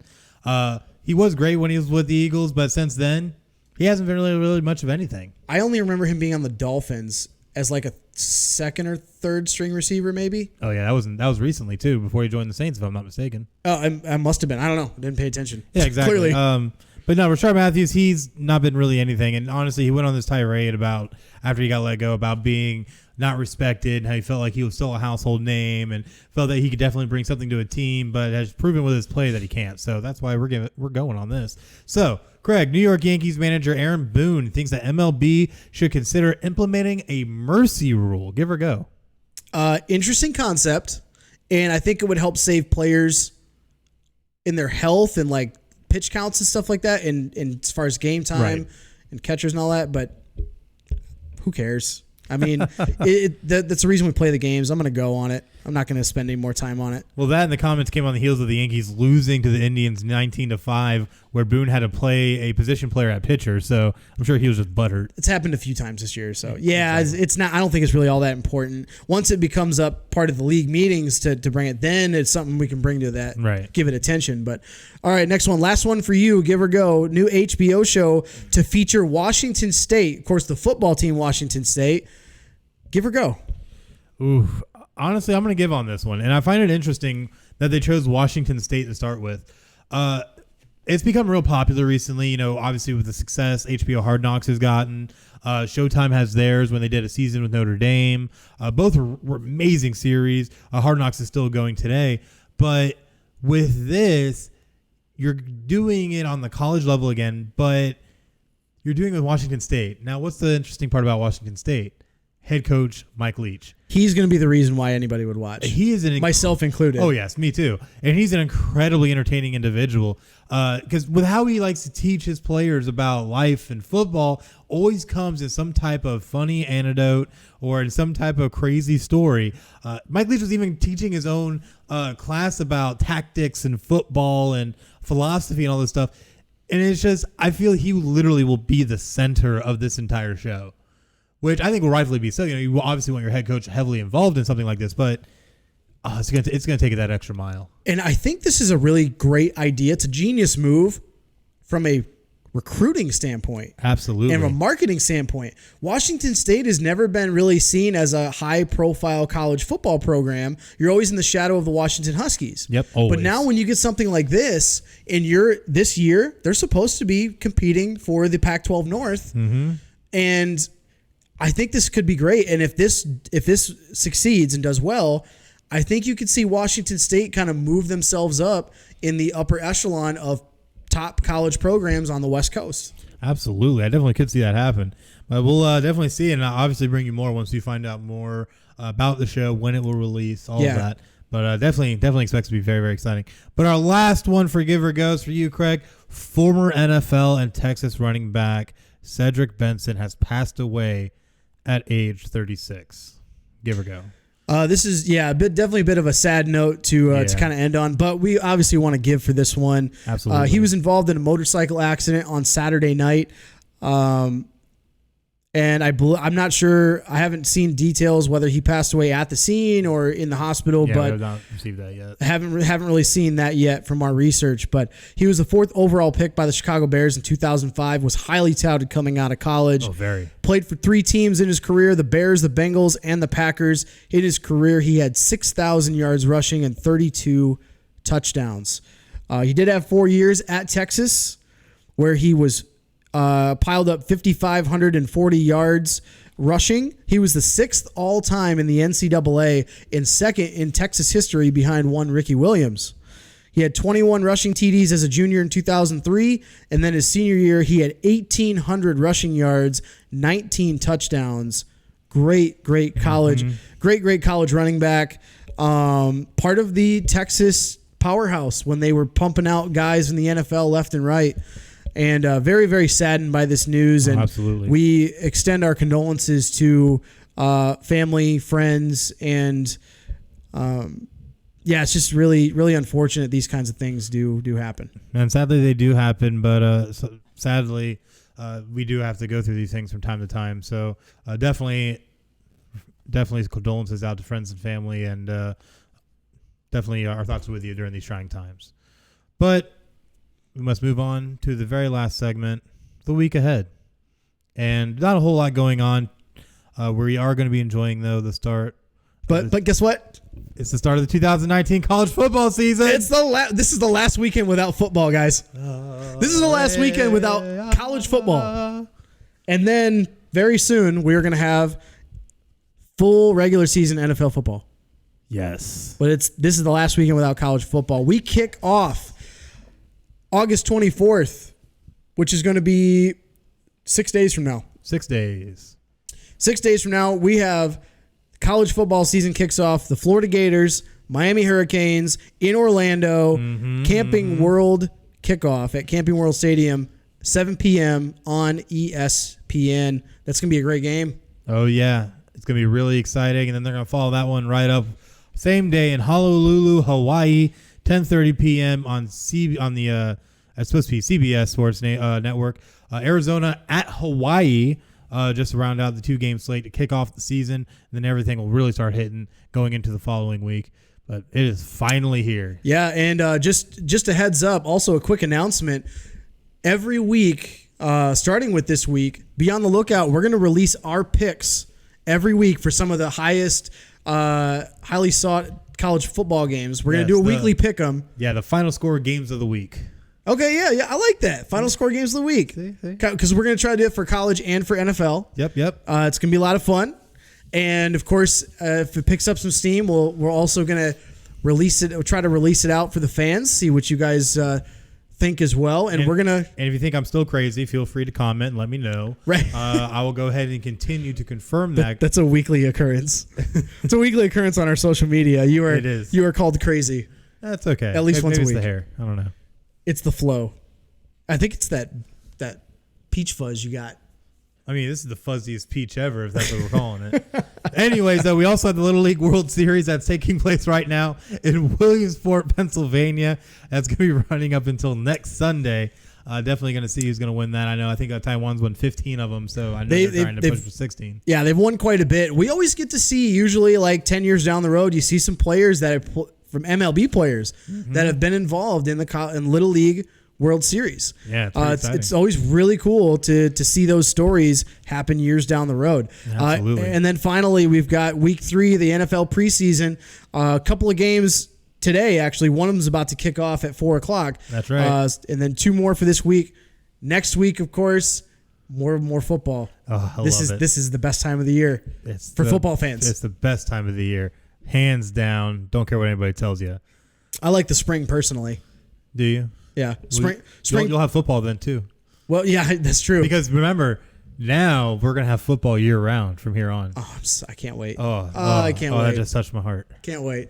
He was great when he was with the Eagles, but since then, he hasn't been really much of anything. I only remember him being on the Dolphins as like a second or third string receiver, maybe. Oh yeah, that was recently too, before he joined the Saints, if I'm not mistaken. Oh, I must have been. I don't know. I didn't pay attention. Yeah, exactly. Clearly. But no, Rashard Matthews, he's not been really anything. And honestly, he went on this tirade about, after he got let go, about being not respected and how he felt like he was still a household name and felt that he could definitely bring something to a team, but has proven with his play that he can't. So that's why we're going on this. So, Craig, New York Yankees manager Aaron Boone thinks that MLB should consider implementing a mercy rule. Give or go. Interesting concept. And I think it would help save players in their health and like pitch counts and stuff like that, and as far as game time and catchers and all that, but who cares? I mean, that's the reason we play the games. I'm going to go on it. I'm not going to spend any more time on it. Well, that and the comments came on the heels of the Yankees losing to the Indians 19-5, where Boone had to play a position player at pitcher. So I'm sure he was just butthurt. It's happened a few times this year. So yeah, it's not. I don't think it's really all that important. Once it becomes up part of the league meetings to bring it, then it's something we can bring to that. Right. Give it attention. But all right, next one, last one for you. Give or go. New HBO show to feature Washington State. Of course, the football team, Washington State. Give or go. Ooh. Honestly, I'm going to give on this one. And I find it interesting that they chose Washington State to start with. it's become real popular recently. You know, obviously with the success HBO Hard Knocks has gotten. Showtime has theirs when they did a season with Notre Dame. Both were amazing series. Hard Knocks is still going today. But with this, you're doing it on the college level again, but you're doing it with Washington State. Now, what's the interesting part about Washington State? Head coach Mike Leach. He's going to be the reason why anybody would watch. He is myself included. Oh yes, me too. And he's an incredibly entertaining individual. Because with how he likes to teach his players about life and football, always comes in some type of funny anecdote or in some type of crazy story. Mike Leach was even teaching his own class about tactics and football and philosophy and all this stuff. And it's just, I feel he literally will be the center of this entire show. Which I think will rightfully be so. You know, you obviously want your head coach heavily involved in something like this, but it's gonna take it that extra mile. And I think this is a really great idea. It's a genius move from a recruiting standpoint. Absolutely. And from a marketing standpoint. Washington State has never been really seen as a high-profile college football program. You're always in the shadow of the Washington Huskies. Yep, always. But now when you get something like this, and this year, they're supposed to be competing for the Pac-12 North. Mm-hmm. And I think this could be great. And if this succeeds and does well, I think you could see Washington State kind of move themselves up in the upper echelon of top college programs on the West Coast. Absolutely. I definitely could see that happen. But we'll definitely see, and I'll obviously bring you more once we find out more about the show, when it will release, all of that. But definitely expects to be very, very exciting. But our last one for Giver goes for you, Craig. Former NFL and Texas running back Cedric Benson has passed away at age 36. Give or go. This is definitely a bit of a sad note to kind of end on, but we obviously want to give for this one. Absolutely. He was involved in a motorcycle accident on Saturday night. And I'm not sure. I haven't seen details whether he passed away at the scene or in the hospital. But I've not received that yet. Haven't really seen that yet from our research. But he was the 4th overall pick by the Chicago Bears in 2005. Was highly touted coming out of college. Oh, very. Played for 3 teams in his career: the Bears, the Bengals, and the Packers. In his career, he had 6,000 yards rushing and 32 touchdowns. He did have 4 years at Texas, where he was piled up 5,540 yards rushing. He was the 6th all-time in the NCAA and 2nd in Texas history behind one Ricky Williams. He had 21 rushing TDs as a junior in 2003, and then his senior year, he had 1,800 rushing yards, 19 touchdowns. Great college, great college running back. Part of the Texas powerhouse when they were pumping out guys in the NFL left and right. And very, very saddened by this news. And absolutely. We extend our condolences to family, friends, and it's just really, really unfortunate these kinds of things do happen. And sadly, they do happen. But sadly, we do have to go through these things from time to time. So definitely condolences out to friends and family, and definitely our thoughts are with you during these trying times. But we must move on to the very last segment, the week ahead. And not a whole lot going on. We are going to be enjoying, though, the start. But guess what? It's the start of the 2019 college football season. This is the last weekend without football, guys. This is the last weekend without college football. And then very soon we are going to have full regular season NFL football. Yes. But this is the last weekend without college football. We kick off August 24th, which is going to be 6 days from now. 6 days. 6 days from now, we have college football season kicks off. The Florida Gators, Miami Hurricanes in Orlando, Camping World kickoff at Camping World Stadium, 7 p.m. on ESPN. That's going to be a great game. Oh, yeah. It's going to be really exciting. And then they're going to follow that one right up. Same day in Honolulu, Hawaii, 10:30 p.m. on the it's supposed to be CBS Sports Network. Arizona at Hawaii, just to round out the 2-game slate to kick off the season. And then everything will really start hitting going into the following week. But it is finally here. Yeah, and just a heads up, also a quick announcement. Every week, starting with this week, be on the lookout. We're going to release our picks every week for some of the highest, highly sought college football games. We're going to do a weekly pick 'em. Yeah, the final score games of the week. Okay, yeah, I like that. Final score games of the week. Because we're going to try to do it for college and for NFL. Yep. It's going to be a lot of fun. And, of course, if it picks up some steam, we're also going to release it. We'll try to release it out for the fans, see what you guys think as well. And we're going to... And if you think I'm still crazy, feel free to comment and let me know. Right. I will go ahead and continue to confirm that. That's a weekly occurrence. It's a weekly occurrence on our social media. It is. You are called crazy. That's okay. At least once a maybe week. It's the hair. I don't know. It's the flow. I think it's that peach fuzz you got. I mean, this is the fuzziest peach ever, if that's what we're calling it. Anyways, though, we also have the Little League World Series that's taking place right now in Williamsport, Pennsylvania. That's going to be running up until next Sunday. Definitely going to see who's going to win that. I think Taiwan's won 15 of them, so I know they're trying to push for 16. Yeah, they've won quite a bit. We always get to see, usually like 10 years down the road, you see some players that have from MLB players that have been involved in in Little League World Series. Yeah, it's always really cool to see those stories happen years down the road. Absolutely. And then finally, we've got week 3 of the NFL preseason. A couple of games today, actually. One of them is about to kick off at 4 o'clock. That's right. And then 2 more for this week. Next week, of course, more football. Oh, I this love it. This is the best time of the year for football fans. It's the best time of the year. Hands down. Don't care what anybody tells you. I like the spring personally. Do you? Yeah. Spring. You'll have football then too. Well, yeah, that's true. Because remember, now we're going to have football year round from here on. Oh, I can't wait. I can't wait. That just touched my heart. Can't wait.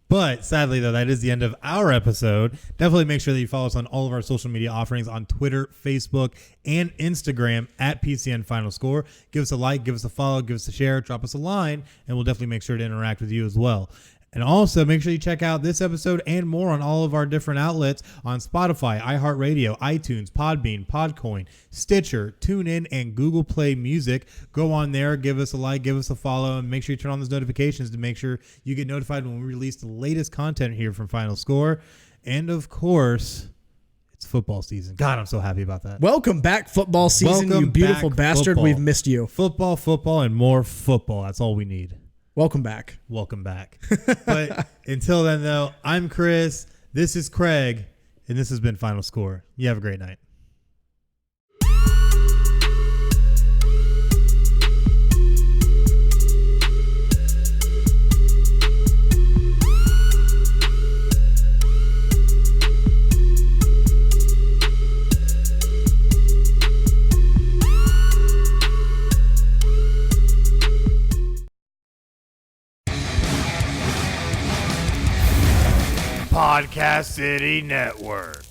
But sadly, though, that is the end of our episode. Definitely make sure that you follow us on all of our social media offerings on Twitter, Facebook, and Instagram at PCN Final Score. Give us a like, give us a follow, give us a share, drop us a line, and we'll definitely make sure to interact with you as well. And also, make sure you check out this episode and more on all of our different outlets on Spotify, iHeartRadio, iTunes, Podbean, PodCoin, Stitcher, TuneIn, and Google Play Music. Go on there, give us a like, give us a follow, and make sure you turn on those notifications to make sure you get notified when we release the latest content here from Final Score. And, of course, it's football season. God, I'm so happy about that. Welcome back, football season, you beautiful bastard. Football. We've missed you. Football, and more football. That's all we need. Welcome back. But until then, though, I'm Chris. This is Craig, and this has been Final Score. You have a great night. Podcast City Network.